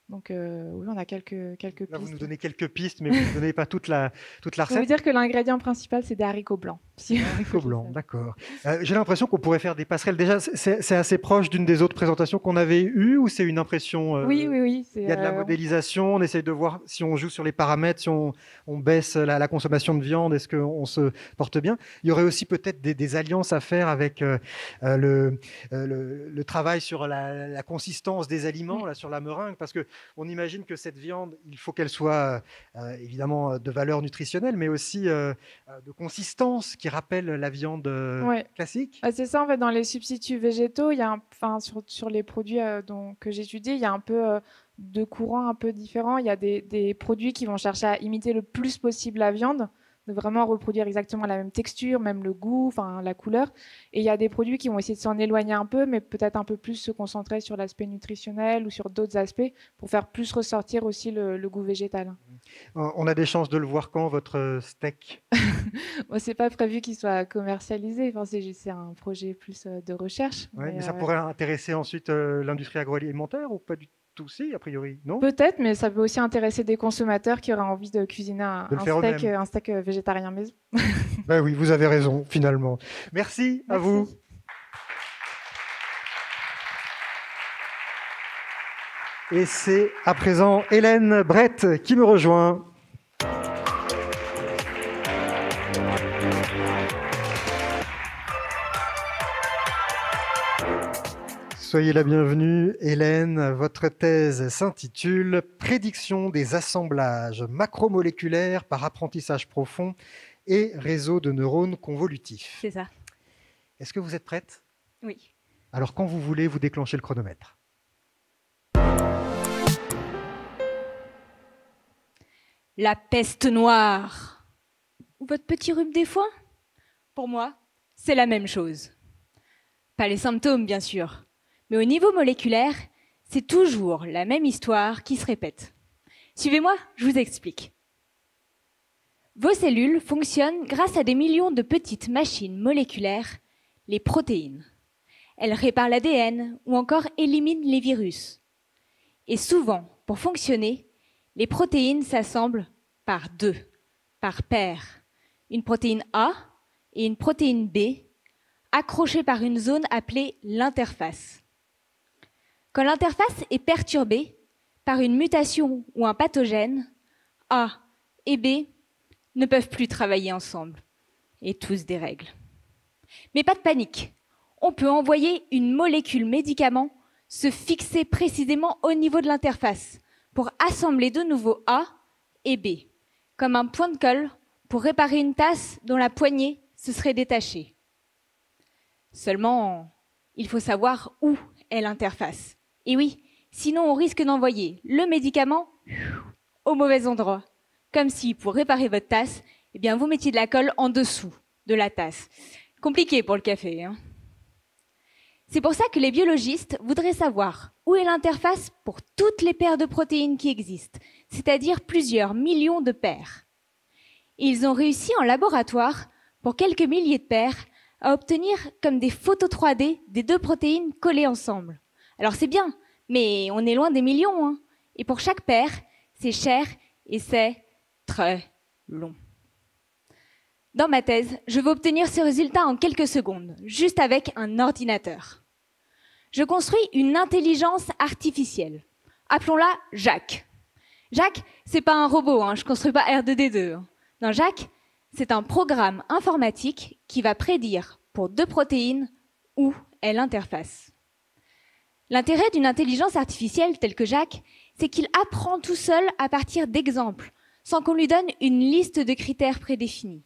Donc oui, on a quelques pistes. Là, vous nous donnez quelques pistes, mais vous ne donnez pas toute la recette. Ça veut dire que l'ingrédient principal, c'est des haricots blancs. Haricots blancs, d'accord. J'ai l'impression qu'on pourrait faire des passerelles. Déjà, c'est assez proche d'une des autres présentations qu'on avait eues, ou c'est une impression? Oui. Il y a de la modélisation, on essaye de voir si on joue sur les paramètres, si on baisse la consommation de viande, est-ce qu'on se porte bien? Il y aurait aussi peut-être des alliances à faire avec le travail sur la consistance des aliments, là, sur la meringue, parce que on imagine que cette viande, il faut qu'elle soit évidemment de valeur nutritionnelle, mais aussi de consistance qui rappelle la viande classique. C'est ça, en fait, dans les substituts végétaux, il y a sur les produits que j'ai étudiés, il y a un peu de courants un peu différents. Il y a des produits qui vont chercher à imiter le plus possible la viande, de vraiment reproduire exactement la même texture, même le goût, enfin la couleur. Et il y a des produits qui vont essayer de s'en éloigner un peu, mais peut-être un peu plus se concentrer sur l'aspect nutritionnel ou sur d'autres aspects pour faire plus ressortir aussi le goût végétal. On a des chances de le voir quand, votre steak? Bon, c'est pas prévu qu'il soit commercialisé, enfin, c'est un projet plus de recherche. Ouais, mais ça pourrait intéresser ensuite l'industrie agroalimentaire ou pas du tout, si, a priori, non? Peut-être, mais ça peut aussi intéresser des consommateurs qui auraient envie de cuisiner un steak végétarien maison. Ben oui, vous avez raison, finalement. Merci. À vous. Et c'est à présent Hélène Brett qui me rejoint. Soyez la bienvenue, Hélène. Votre thèse s'intitule « Prédiction des assemblages macromoléculaires par apprentissage profond et réseau de neurones convolutifs ». C'est ça. Est-ce que vous êtes prête? Oui. Alors, quand vous voulez, vous déclenchez le chronomètre. La peste noire. Ou votre petit rhume des foins? Pour moi, c'est la même chose. Pas les symptômes, bien sûr. Mais au niveau moléculaire, c'est toujours la même histoire qui se répète. Suivez-moi, je vous explique. Vos cellules fonctionnent grâce à des millions de petites machines moléculaires, les protéines. Elles réparent l'ADN ou encore éliminent les virus. Et souvent, pour fonctionner, les protéines s'assemblent par deux, par paires. Une protéine A et une protéine B, accrochées par une zone appelée l'interface. Quand l'interface est perturbée par une mutation ou un pathogène, A et B ne peuvent plus travailler ensemble et tout se dérègle. Mais pas de panique, on peut envoyer une molécule médicament se fixer précisément au niveau de l'interface pour assembler de nouveau A et B, comme un point de colle pour réparer une tasse dont la poignée se serait détachée. Seulement, il faut savoir où est l'interface. Et oui, sinon on risque d'envoyer le médicament au mauvais endroit. Comme si, pour réparer votre tasse, eh bien, vous mettiez de la colle en dessous de la tasse. Compliqué pour le café, hein. C'est pour ça que les biologistes voudraient savoir où est l'interface pour toutes les paires de protéines qui existent, c'est-à-dire plusieurs millions de paires. Et ils ont réussi en laboratoire, pour quelques milliers de paires, à obtenir comme des photos 3D des deux protéines collées ensemble. Alors c'est bien, mais on est loin des millions, hein. Et pour chaque paire, c'est cher et c'est très long. Dans ma thèse, je vais obtenir ces résultats en quelques secondes, juste avec un ordinateur. Je construis une intelligence artificielle. Appelons-la Jacques. Jacques, c'est pas un robot, hein, je construis pas R2D2. Hein. Non, Jacques, c'est un programme informatique qui va prédire pour deux protéines où est l'interface. L'intérêt d'une intelligence artificielle telle que Jacques, c'est qu'il apprend tout seul à partir d'exemples, sans qu'on lui donne une liste de critères prédéfinis.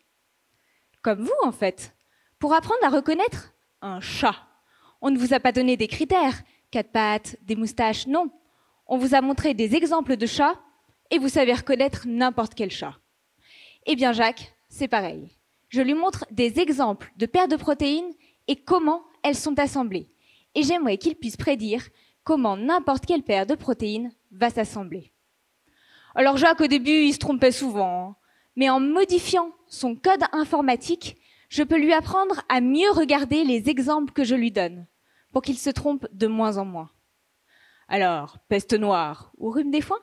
Comme vous, en fait. Pour apprendre à reconnaître un chat, on ne vous a pas donné des critères, 4 pattes, des moustaches, non. On vous a montré des exemples de chats et vous savez reconnaître n'importe quel chat. Eh bien, Jacques, c'est pareil. Je lui montre des exemples de paires de protéines et comment elles sont assemblées. Et j'aimerais qu'il puisse prédire comment n'importe quelle paire de protéines va s'assembler. Alors Jacques, au début, il se trompait souvent, hein. Mais en modifiant son code informatique, je peux lui apprendre à mieux regarder les exemples que je lui donne, pour qu'il se trompe de moins en moins. Alors, peste noire ou rhume des foins?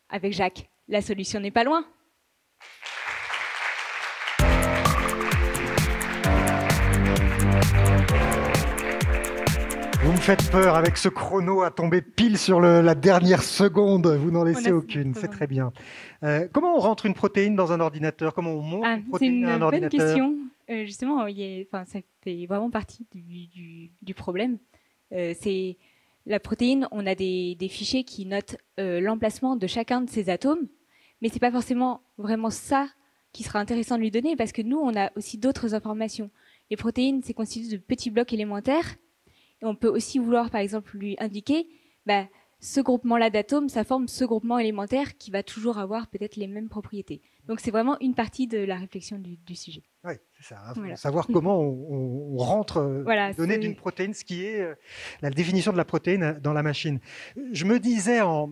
Avec Jacques, la solution n'est pas loin. Vous me faites peur avec ce chrono à tomber pile sur la dernière seconde. Vous n'en laissez aucune, c'est très bien. Comment on rentre une protéine dans un ordinateur? Comment on monte une protéine à un ordinateur? C'est une bonne question. Justement, ça fait vraiment partie du problème. C'est la protéine, on a des fichiers qui notent l'emplacement de chacun de ces atomes, mais c'est pas forcément vraiment ça qui sera intéressant de lui donner, parce que nous, on a aussi d'autres informations. Les protéines, c'est constitué de petits blocs élémentaires. Et on peut aussi vouloir, par exemple, lui indiquer ce groupement-là d'atomes, ça forme ce groupement élémentaire qui va toujours avoir peut-être les mêmes propriétés. Donc c'est vraiment une partie de la réflexion du sujet. Oui, c'est ça. Hein, Voilà. Savoir comment on rentre Voilà, les données c'est- d'une protéine, ce qui est la définition de la protéine dans la machine. Je me disais en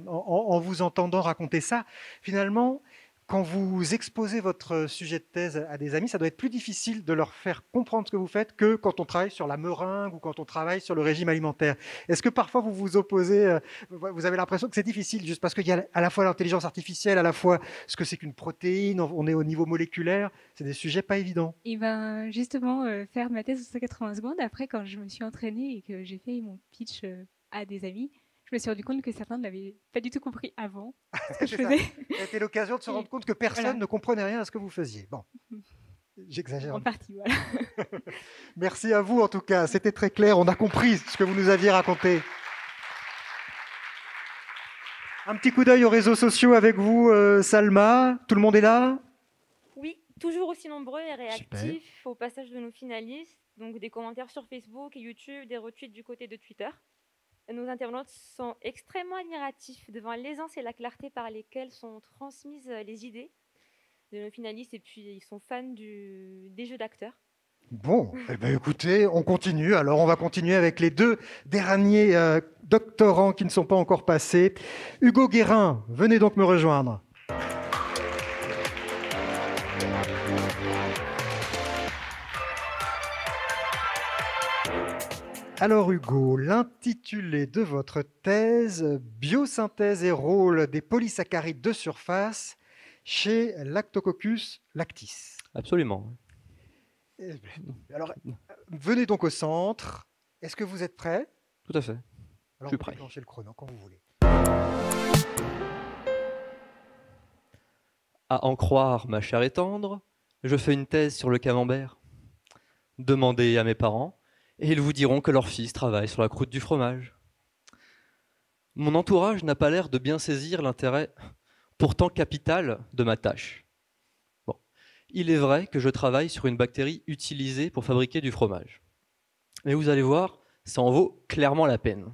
vous entendant raconter ça, finalement, quand vous exposez votre sujet de thèse à des amis, ça doit être plus difficile de leur faire comprendre ce que vous faites que quand on travaille sur la meringue ou quand on travaille sur le régime alimentaire. Est-ce que parfois vous vous opposez, vous avez l'impression que c'est difficile juste parce qu'il y a à la fois l'intelligence artificielle, à la fois ce que c'est qu'une protéine, on est au niveau moléculaire, c'est des sujets pas évidents. Et ben justement, faire ma thèse en 180 secondes, après quand je me suis entraînée et que j'ai fait mon pitch à des amis, je me suis rendu compte que certains n'avaient pas du tout compris avant ce que je C'est ça. faisais. C'était l'occasion de se rendre compte que personne Voilà. ne comprenait rien à ce que vous faisiez. Bon, j'exagère. En partie, voilà. Merci à vous en tout cas, c'était très clair, on a compris ce que vous nous aviez raconté. Un petit coup d'œil aux réseaux sociaux avec vous, Salma. Tout le monde est là? Oui, toujours aussi nombreux et réactifs au passage de nos finalistes. Donc des commentaires sur Facebook et YouTube, des retweets du côté de Twitter. Nos internautes sont extrêmement admiratifs devant l'aisance et la clarté par lesquelles sont transmises les idées de nos finalistes et puis ils sont fans des jeux d'acteurs. Bon, eh ben, écoutez, on continue. Alors, on va continuer avec les deux derniers doctorants qui ne sont pas encore passés. Hugo Guérin, venez donc me rejoindre. Alors Hugo, l'intitulé de votre thèse, Biosynthèse et rôle des polysaccharides de surface chez Lactococcus lactis. Absolument. Alors, venez donc au centre. Est-ce que vous êtes prêts? Tout à fait. Alors, Je suis vous prêt. déclenchez le chrono quand vous voulez. À en croire ma chère et tendre, je fais une thèse sur le camembert. Demandez à mes parents, et ils vous diront que leur fils travaille sur la croûte du fromage. Mon entourage n'a pas l'air de bien saisir l'intérêt pourtant capital de ma tâche. Bon. Il est vrai que je travaille sur une bactérie utilisée pour fabriquer du fromage. Mais vous allez voir, ça en vaut clairement la peine.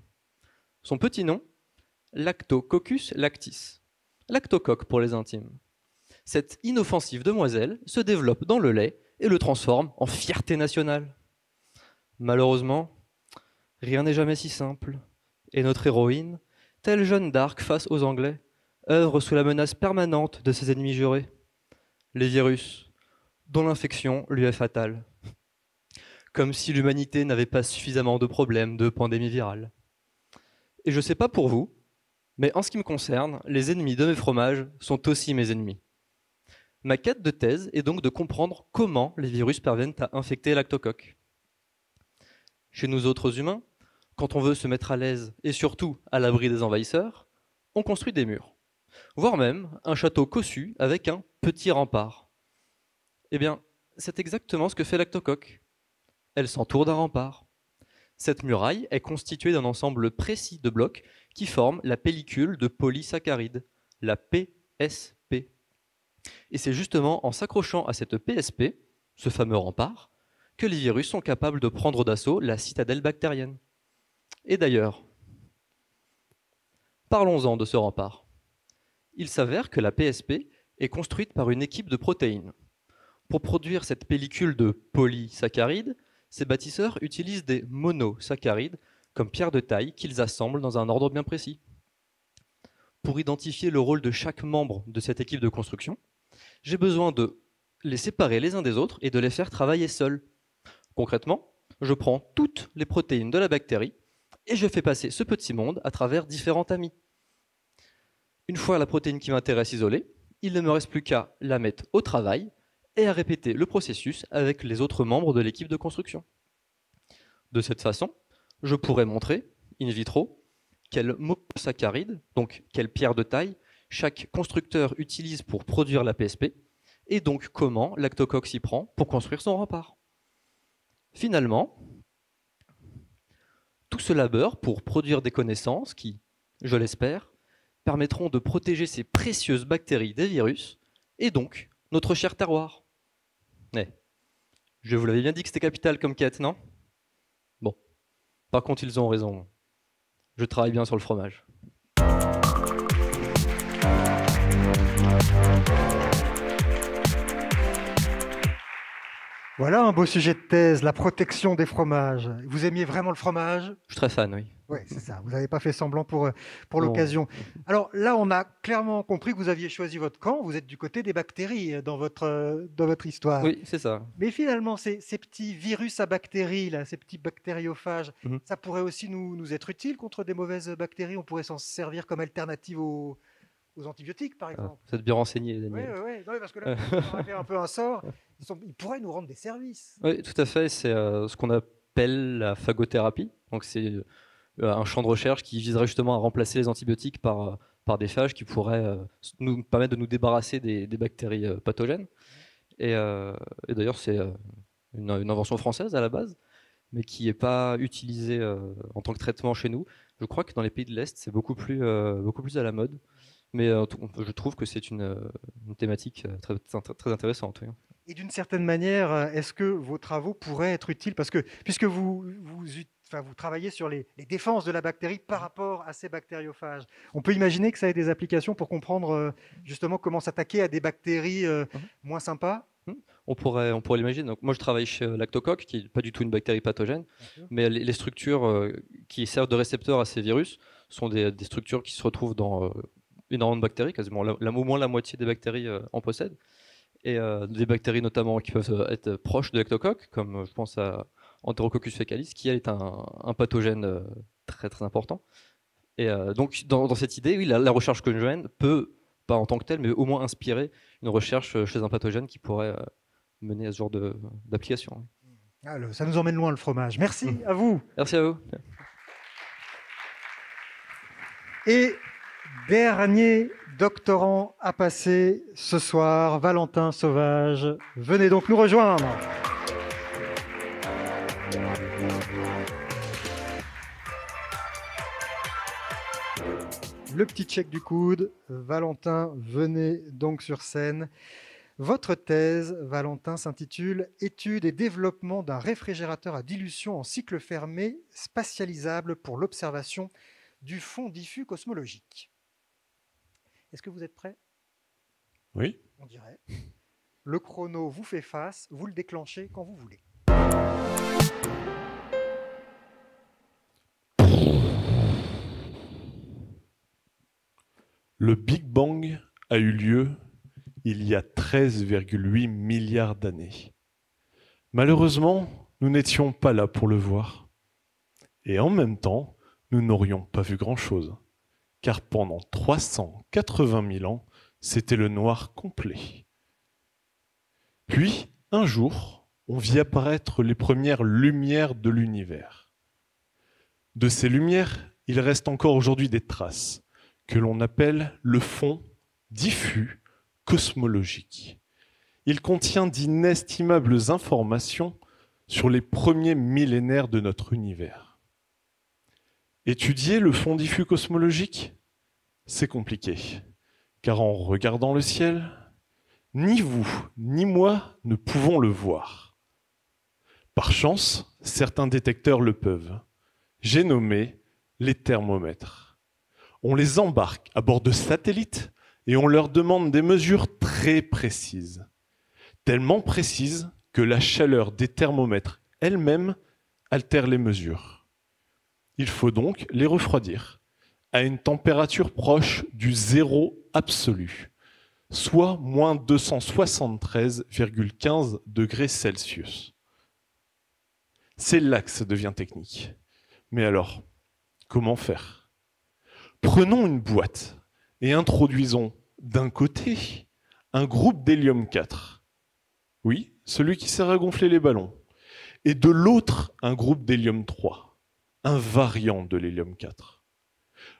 Son petit nom, Lactococcus lactis. Lactocoque pour les intimes. Cette inoffensive demoiselle se développe dans le lait et le transforme en fierté nationale. Malheureusement, rien n'est jamais si simple, et notre héroïne, telle Jeanne d'Arc face aux Anglais, œuvre sous la menace permanente de ses ennemis jurés, les virus, dont l'infection lui est fatale. Comme si l'humanité n'avait pas suffisamment de problèmes de pandémie virale. Et je sais pas pour vous, mais en ce qui me concerne, les ennemis de mes fromages sont aussi mes ennemis. Ma quête de thèse est donc de comprendre comment les virus parviennent à infecter Lactocoque. Chez nous autres humains, quand on veut se mettre à l'aise et surtout à l'abri des envahisseurs, on construit des murs, voire même un château cossu avec un petit rempart. Eh bien, c'est exactement ce que fait Lactocoque. Elle s'entoure d'un rempart. Cette muraille est constituée d'un ensemble précis de blocs qui forment la pellicule de polysaccharides, la PSP. Et c'est justement en s'accrochant à cette PSP, ce fameux rempart, que les virus sont capables de prendre d'assaut la citadelle bactérienne. Et d'ailleurs, parlons-en de ce rempart. Il s'avère que la PSP est construite par une équipe de protéines. Pour produire cette pellicule de polysaccharides, ces bâtisseurs utilisent des monosaccharides comme pierre de taille qu'ils assemblent dans un ordre bien précis. Pour identifier le rôle de chaque membre de cette équipe de construction, j'ai besoin de les séparer les uns des autres et de les faire travailler seuls. Concrètement, je prends toutes les protéines de la bactérie et je fais passer ce petit monde à travers différents tamis. Une fois la protéine qui m'intéresse isolée, il ne me reste plus qu'à la mettre au travail et à répéter le processus avec les autres membres de l'équipe de construction. De cette façon, je pourrais montrer, in vitro, quel monosaccharide, donc quelle pierre de taille, chaque constructeur utilise pour produire la PSP, et donc comment Lactocoque s'y prend pour construire son rempart. Finalement, tout ce labeur pour produire des connaissances qui, je l'espère, permettront de protéger ces précieuses bactéries des virus, et donc notre cher terroir. Je vous l'avais bien dit que c'était capital comme quête, non? Bon. Par contre, ils ont raison. Je travaille bien sur le fromage. Voilà un beau sujet de thèse, la protection des fromages. Vous aimiez vraiment le fromage? Je suis très fan, oui. Oui, c'est ça. Vous n'avez pas fait semblant pour Non. l'occasion. Alors là, on a clairement compris que vous aviez choisi votre camp. Vous êtes du côté des bactéries dans votre histoire. Oui, c'est ça. Mais finalement, ces petits virus à bactéries, là, ces petits bactériophages, ça pourrait aussi nous être utile contre des mauvaises bactéries. On pourrait s'en servir comme alternative aux antibiotiques, par exemple. Vous êtes bien renseigné, Oui, Daniel. oui, parce que là, on a fait un peu un sort. Ils pourraient nous rendre des services. Oui, tout à fait. C'est ce qu'on appelle la phagothérapie. Donc, c'est un champ de recherche qui viserait justement à remplacer les antibiotiques par des phages qui pourraient nous permettre de nous débarrasser des bactéries pathogènes. Et d'ailleurs, c'est une invention française à la base, mais qui n'est pas utilisée en tant que traitement chez nous. Je crois que dans les pays de l'Est, c'est beaucoup plus à la mode. Mais je trouve que c'est une thématique très intéressante. Oui. Et d'une certaine manière, est-ce que vos travaux pourraient être utiles? Parce que puisque vous travaillez sur les défenses de la bactérie par rapport à ces bactériophages, on peut imaginer que ça ait des applications pour comprendre justement comment s'attaquer à des bactéries moins sympas? On pourrait l'imaginer. Donc, moi, je travaille chez Lactocoque, qui n'est pas du tout une bactérie pathogène, mais les structures qui servent de récepteurs à ces virus sont des structures qui se retrouvent dans énormément de bactéries, quasiment au moins la moitié des bactéries en possèdent. Et des bactéries notamment qui peuvent être proches de Lactocoque, comme je pense à Enterococcus faecalis, qui elle est un pathogène très très important. Et donc dans cette idée, oui, la recherche que je mène peut, pas en tant que telle, mais au moins inspirer une recherche chez un pathogène qui pourrait mener à ce genre d'application. Alors, ça nous emmène loin le fromage. Merci à vous. Merci à vous. Et dernier doctorant à passer ce soir, Valentin Sauvage. Venez donc nous rejoindre. Le petit check du coude. Valentin, venez donc sur scène. Votre thèse, Valentin, s'intitule « Étude et développement d'un réfrigérateur à dilution en cycle fermé spatialisable pour l'observation du fond diffus cosmologique ». Est-ce que vous êtes prêts? Oui. On dirait. Le chrono vous fait face, vous le déclenchez quand vous voulez. Le Big Bang a eu lieu il y a 13,8 milliards d'années. Malheureusement, nous n'étions pas là pour le voir. Et en même temps, nous n'aurions pas vu grand-chose, car pendant 380 000 ans, c'était le noir complet. Puis, un jour, on vit apparaître les premières lumières de l'univers. De ces lumières, il reste encore aujourd'hui des traces, que l'on appelle le fond diffus cosmologique. Il contient d'inestimables informations sur les premiers millénaires de notre univers. Étudier le fond diffus cosmologique, c'est compliqué, car en regardant le ciel, ni vous ni moi ne pouvons le voir. Par chance, certains détecteurs le peuvent. J'ai nommé les thermomètres. On les embarque à bord de satellites et on leur demande des mesures très précises. Tellement précises que la chaleur des thermomètres elle-même altère les mesures. Il faut donc les refroidir à une température proche du zéro absolu, soit moins 273,15 degrés Celsius. C'est là que ça devient technique. Mais alors, comment faire? Prenons une boîte et introduisons d'un côté un groupe d'hélium 4. Oui, celui qui sert à gonfler les ballons. Et de l'autre, un groupe d'hélium 3, un variant de l'hélium 4.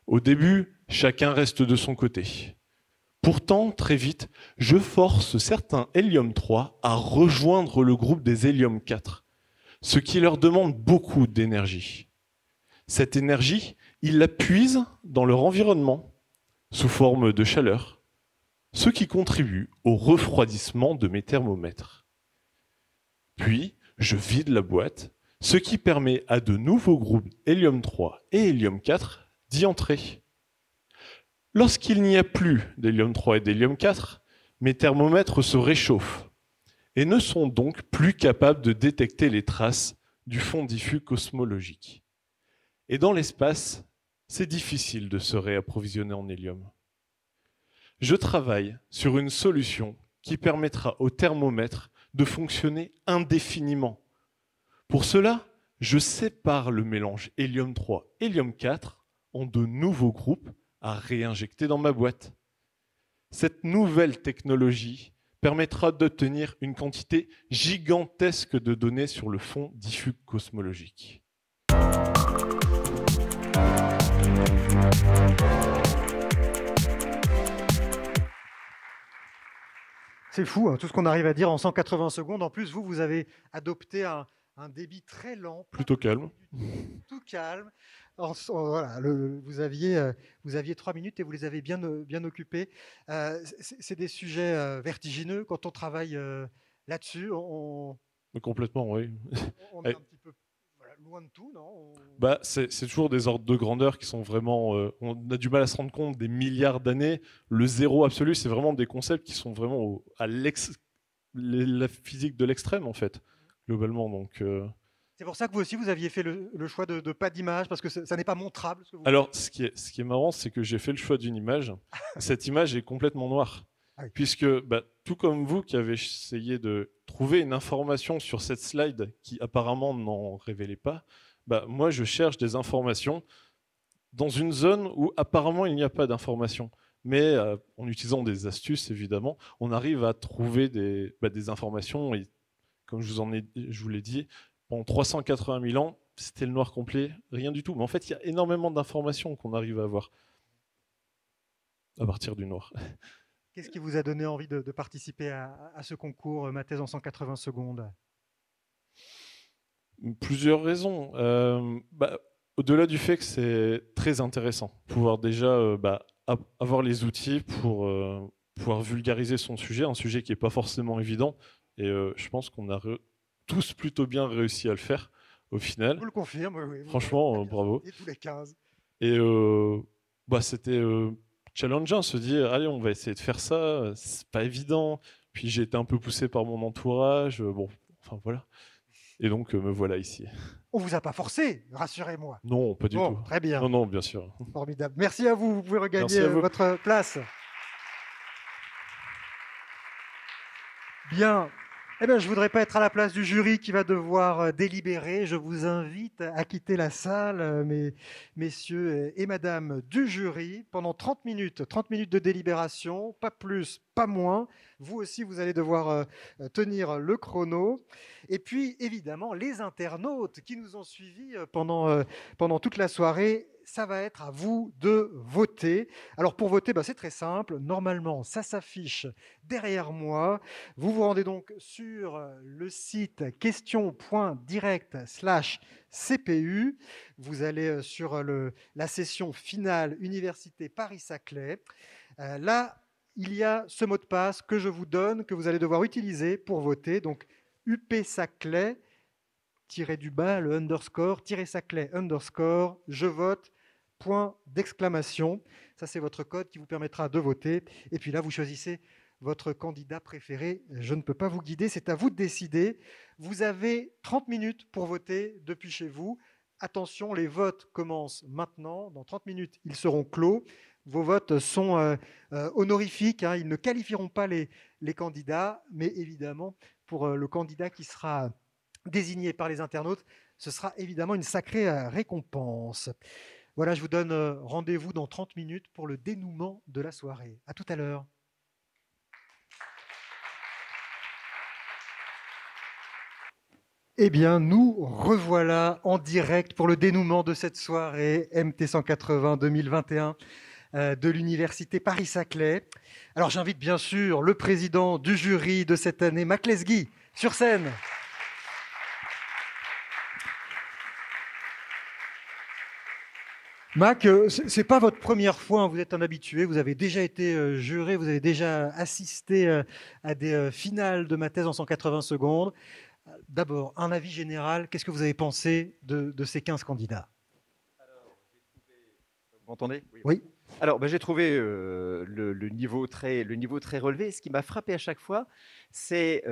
Au début, chacun reste de son côté. Pourtant, très vite, je force certains hélium 3 à rejoindre le groupe des hélium 4, ce qui leur demande beaucoup d'énergie. Cette énergie, ils la puisent dans leur environnement, sous forme de chaleur, ce qui contribue au refroidissement de mes thermomètres. Puis, je vide la boîte, ce qui permet à de nouveaux groupes hélium 3 et hélium 4 d'y entrer. Lorsqu'il n'y a plus d'hélium 3 et d'hélium 4, mes thermomètres se réchauffent et ne sont donc plus capables de détecter les traces du fond diffus cosmologique. Et dans l'espace, c'est difficile de se réapprovisionner en hélium. Je travaille sur une solution qui permettra au thermomètre de fonctionner indéfiniment. Pour cela, je sépare le mélange hélium 3, hélium 4 en de nouveaux groupes à réinjecter dans ma boîte. Cette nouvelle technologie permettra d'obtenir une quantité gigantesque de données sur le fond diffus cosmologique. C'est fou, hein, tout ce qu'on arrive à dire en 180 secondes. En plus, vous avez adopté un débit très lent. Plutôt calme. Tout calme. Voilà, vous aviez 3 minutes et vous les avez bien occupés. C'est des sujets vertigineux quand on travaille là-dessus. Complètement, oui. On est un petit peu loin de tout, non? C'est toujours des ordres de grandeur qui sont vraiment... on a du mal à se rendre compte des milliards d'années. Le zéro absolu, c'est vraiment des concepts qui sont vraiment à la physique de l'extrême, en fait, globalement. Donc... C'est pour ça que vous aussi, vous aviez fait le choix de pas d'image, parce que ça n'est pas montrable. Alors, ce qui est marrant, c'est que j'ai fait le choix d'une image. Cette image est complètement noire. Ah oui. Puisque, tout comme vous qui avez essayé de trouver une information sur cette slide qui apparemment n'en révélait pas, moi, je cherche des informations dans une zone où apparemment il n'y a pas d'informations. Mais en utilisant des astuces, évidemment, on arrive à trouver des informations. Et comme je vous l'ai dit, pendant 380 000 ans, c'était le noir complet, rien du tout. Mais en fait, il y a énormément d'informations qu'on arrive à avoir à partir du noir. Qu'est-ce qui vous a donné envie de participer à ce concours, ma thèse en 180 secondes? Plusieurs raisons. Au-delà du fait que c'est très intéressant, pouvoir déjà avoir les outils pour pouvoir vulgariser son sujet, un sujet qui n'est pas forcément évident. Et je pense qu'on a tous plutôt bien réussi à le faire au final. Je vous le confirme, oui. Franchement, bravo. Et tous les 15. Et c'était challengeant, se dire allez, on va essayer de faire ça, c'est pas évident. Puis j'ai été un peu poussé par mon entourage, voilà. Et donc me voilà ici. On vous a pas forcé, rassurez-moi. Non, pas du tout. Très bien. Non, bien sûr. Formidable. Merci à vous, vous pouvez regagner votre place. Bien. Eh bien, je ne voudrais pas être à la place du jury qui va devoir délibérer. Je vous invite à quitter la salle, messieurs et madame du jury, pendant 30 minutes de délibération, pas plus, pas moins. Vous aussi, vous allez devoir tenir le chrono. Et puis, évidemment, les internautes qui nous ont suivis pendant toute la soirée, ça va être à vous de voter. Alors pour voter, c'est très simple. Normalement, ça s'affiche derrière moi. Vous vous rendez donc sur le site question.direct/CPU. Vous allez sur la session finale Université Paris-Saclay. Là, il y a ce mot de passe que je vous donne, que vous allez devoir utiliser pour voter. Donc UP-Saclay, tiré-du-bas, le underscore, tiré-Saclay, underscore, je vote, point d'exclamation. Ça, c'est votre code qui vous permettra de voter. Et puis là, vous choisissez votre candidat préféré. Je ne peux pas vous guider, c'est à vous de décider. Vous avez 30 minutes pour voter depuis chez vous. Attention, les votes commencent maintenant. Dans 30 minutes, ils seront clos. Vos votes sont honorifiques. Ils ne qualifieront pas les candidats, mais évidemment, pour le candidat qui sera désigné par les internautes, ce sera évidemment une sacrée récompense. Voilà, je vous donne rendez-vous dans 30 minutes pour le dénouement de la soirée. À tout à l'heure. Eh bien, nous revoilà en direct pour le dénouement de cette soirée MT 180 2021 de l'Université Paris-Saclay. Alors, j'invite bien sûr le président du jury de cette année, Mac Lesguy, sur scène. Mac, ce n'est pas votre première fois, vous êtes un habitué, vous avez déjà été juré, vous avez déjà assisté à des finales de ma thèse en 180 secondes. D'abord, un avis général, qu'est-ce que vous avez pensé de ces 15 candidats? Vous m'entendez? Oui. Alors, j'ai trouvé le niveau très relevé. Ce qui m'a frappé à chaque fois, c'est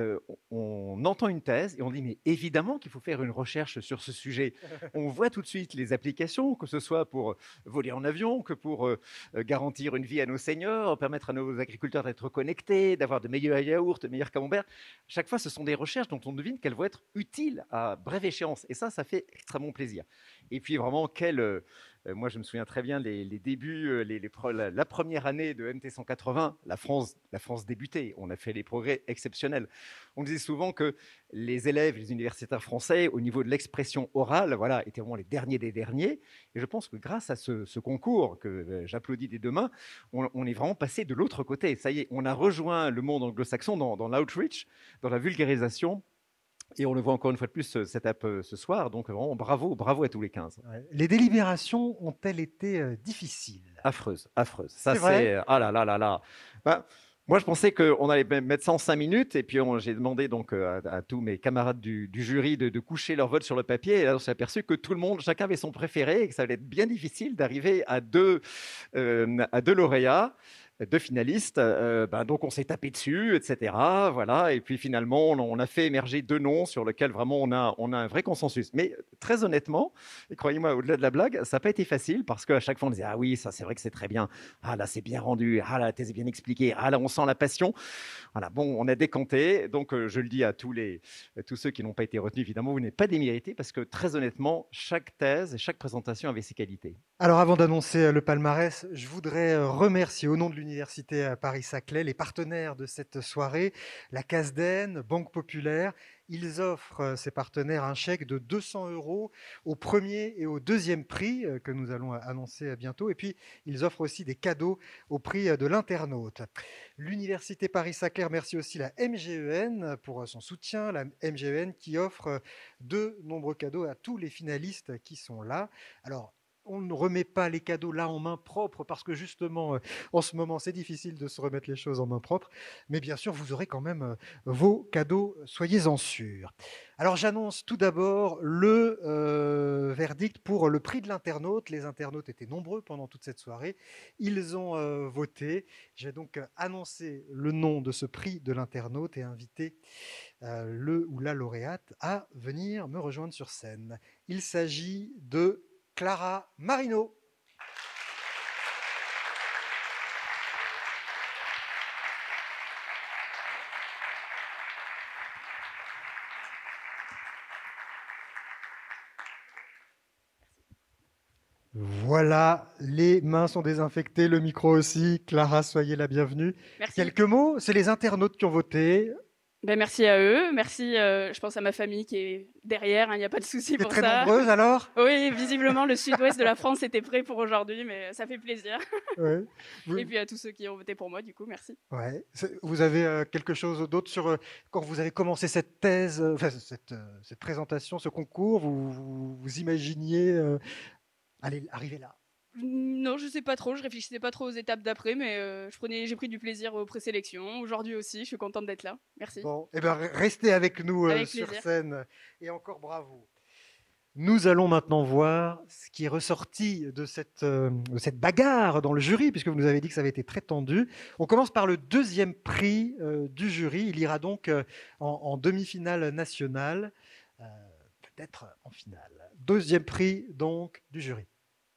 on entend une thèse et on dit mais évidemment qu'il faut faire une recherche sur ce sujet. On voit tout de suite les applications, que ce soit pour voler en avion, que pour garantir une vie à nos seniors, permettre à nos agriculteurs d'être connectés, d'avoir de meilleurs yaourts, de meilleurs camemberts. Chaque fois, ce sont des recherches dont on devine qu'elles vont être utiles à brève échéance. Et ça fait extrêmement plaisir. Et puis vraiment, moi, je me souviens très bien les débuts, la première année de MT 180, la France débutait. On a fait des progrès exceptionnels. On disait souvent que les élèves, les universitaires français, au niveau de l'expression orale, voilà, étaient vraiment les derniers des derniers. Et je pense que grâce à ce concours, que j'applaudis des deux mains, on est vraiment passé de l'autre côté. Ça y est, on a rejoint le monde anglo-saxon dans l'outreach, dans la vulgarisation. Et on le voit encore une fois de plus cette étape ce soir, donc vraiment bravo à tous les 15. Ouais. Les délibérations ont-elles été difficiles? Affreuses. C'est Ça vrai. ah là là là là. Moi, je pensais qu'on allait mettre ça en 5 minutes, et puis j'ai demandé donc à tous mes camarades du jury de coucher leur vote sur le papier, et là on s'est aperçu que tout le monde, chacun avait son préféré, et que ça allait être bien difficile d'arriver à deux lauréats. 2 finalistes, donc on s'est tapé dessus, etc. Voilà, et puis finalement on a fait émerger 2 noms sur lesquels vraiment on a un vrai consensus. Mais très honnêtement, et croyez-moi, au-delà de la blague, ça n'a pas été facile parce qu'à chaque fois on disait ah oui, ça c'est vrai que c'est très bien, ah là c'est bien rendu, ah là la thèse est bien expliquée, ah là on sent la passion. Voilà, bon, on a décanté, donc je le dis à tous ceux qui n'ont pas été retenus, évidemment, vous n'êtes pas démérités parce que très honnêtement, chaque thèse et chaque présentation avait ses qualités. Alors avant d'annoncer le palmarès, je voudrais remercier au nom de l'Université Paris-Saclay les partenaires de cette soirée, la CASDEN, Banque Populaire. Ils offrent, ces partenaires, un chèque de 200 € au premier et au deuxième prix que nous allons annoncer bientôt. Et puis, ils offrent aussi des cadeaux au prix de l'internaute. L'Université Paris-Saclay remercie aussi la MGEN pour son soutien. La MGEN qui offre de nombreux cadeaux à tous les finalistes qui sont là. Alors, on ne remet pas les cadeaux là en main propre parce que justement, en ce moment, c'est difficile de se remettre les choses en main propre. Mais bien sûr, vous aurez quand même vos cadeaux, soyez-en sûrs. Alors, j'annonce tout d'abord le verdict pour le prix de l'internaute. Les internautes étaient nombreux pendant toute cette soirée. Ils ont voté. Je vais donc annoncer le nom de ce prix de l'internaute et inviter le ou la lauréate à venir me rejoindre sur scène. Il s'agit de Clara Marino. Voilà, les mains sont désinfectées, le micro aussi. Clara, soyez la bienvenue. Merci. Quelques mots, c'est les internautes qui ont voté. Merci à eux, merci, je pense à ma famille qui est derrière, il n'y a pas de souci pour ça. Très nombreuses alors? Oui, visiblement le sud-ouest de la France était prêt pour aujourd'hui, mais ça fait plaisir. Ouais. Et puis à tous ceux qui ont voté pour moi, du coup, merci. Ouais. Vous avez quelque chose d'autre sur quand vous avez commencé cette thèse, cette présentation, ce concours, vous imaginiez arriver là? Non, je sais pas trop, je réfléchissais pas trop aux étapes d'après, mais j'ai pris du plaisir aux présélections. Aujourd'hui aussi, je suis contente d'être là. Merci. Bon, restez avec nous sur scène et encore bravo. Nous allons maintenant voir ce qui est ressorti de cette bagarre dans le jury, puisque vous nous avez dit que ça avait été très tendu. On commence par le deuxième prix du jury. Il ira donc en demi-finale nationale, peut-être en finale. Deuxième prix donc du jury.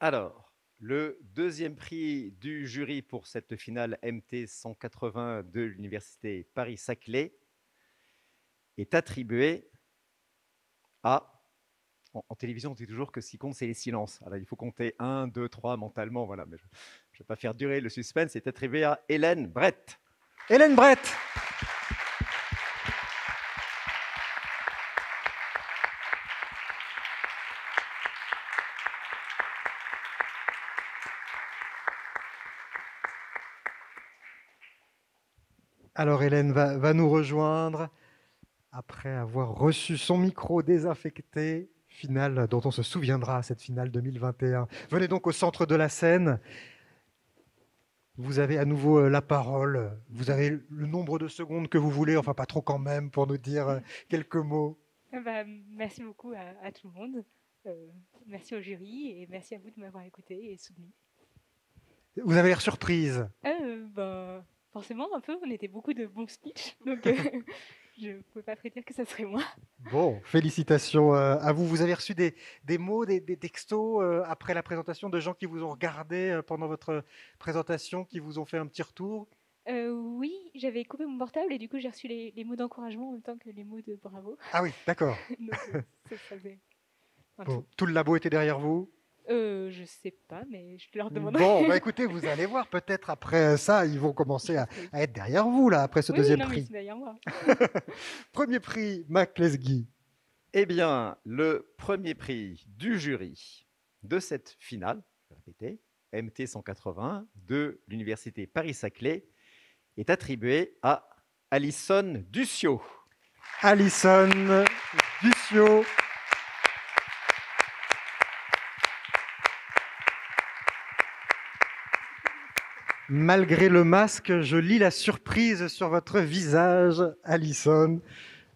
Alors, le deuxième prix du jury pour cette finale MT 180 de l'Université Paris-Saclay est attribué à... En télévision, on dit toujours que ce qui compte, c'est les silences. Alors, il faut compter 1, 2, 3 mentalement. Voilà, mais je ne vais pas faire durer le suspense. C'est attribué à Hélène Brett. Hélène Brett. Alors Hélène va nous rejoindre après avoir reçu son micro désinfecté, finale dont on se souviendra, cette finale 2021. Venez donc au centre de la scène. Vous avez à nouveau la parole. Vous avez le nombre de secondes que vous voulez, enfin pas trop quand même, pour nous dire quelques mots. Merci beaucoup à tout le monde. Merci au jury et merci à vous de m'avoir écouté et soutenu. Vous avez l'air surprise. Forcément, un peu, on était beaucoup de bons speeches, donc je ne pouvais pas prédire que ça serait moi. Bon, félicitations à vous. Vous avez reçu des mots, des textos après la présentation de gens qui vous ont regardé pendant votre présentation, qui vous ont fait un petit retour? Oui, j'avais coupé mon portable et du coup j'ai reçu les mots d'encouragement en même temps que les mots de bravo. Ah oui, d'accord. Donc ça faisait un Bon, tout. tout le labo était derrière vous? Je sais pas, mais je leur demanderai. Bon, bah écoutez, vous allez voir, peut-être après ça, ils vont commencer à être derrière vous, là, après ce Oui, deuxième non, mais prix. c'est derrière moi. Premier prix, Mac Lesguy. Eh bien, le premier prix du jury de cette finale, je vais répéter, MT 180 de l'Université Paris-Saclay est attribué à Alison Ducio. Alison Ducio. Malgré le masque, je lis la surprise sur votre visage, Alison.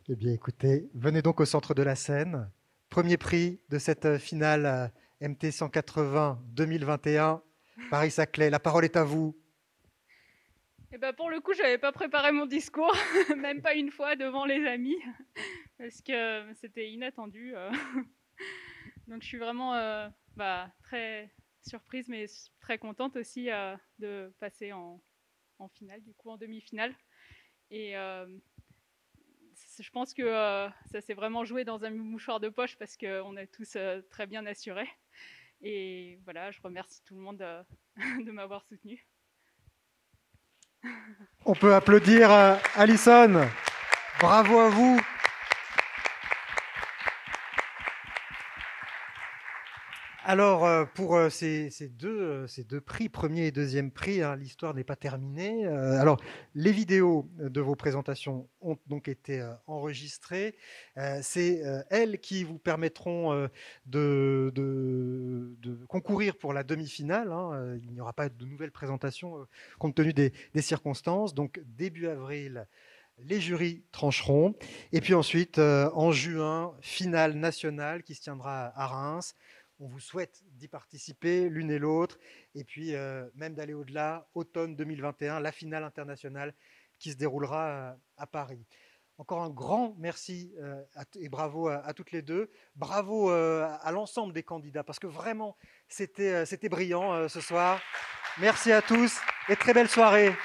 Eh bien, écoutez, venez donc au centre de la scène. Premier prix de cette finale MT 180 2021, Paris-Saclay. La parole est à vous. Eh ben pour le coup, j'avais pas préparé mon discours, même pas une fois devant les amis, parce que c'était inattendu. Donc je suis vraiment très surprise, mais très contente aussi de passer en finale, du coup en demi-finale. Et je pense que ça s'est vraiment joué dans un mouchoir de poche parce qu'on est tous très bien assurés. Et voilà, je remercie tout le monde de m'avoir soutenu. On peut applaudir Alison. Bravo à vous. Alors, pour ces deux prix, premier et deuxième prix, hein, l'histoire n'est pas terminée. Alors, les vidéos de vos présentations ont donc été enregistrées. C'est elles qui vous permettront de concourir pour la demi-finale. Hein. Il n'y aura pas de nouvelles présentations compte tenu des circonstances. Donc, début avril, les jurys trancheront. Et puis ensuite, en juin, finale nationale qui se tiendra à Reims. On vous souhaite d'y participer l'une et l'autre, et puis même d'aller au-delà, automne 2021, la finale internationale qui se déroulera à Paris. Encore un grand merci et bravo à toutes les deux. Bravo à l'ensemble des candidats, parce que vraiment, c'était brillant ce soir. Merci à tous et très belle soirée.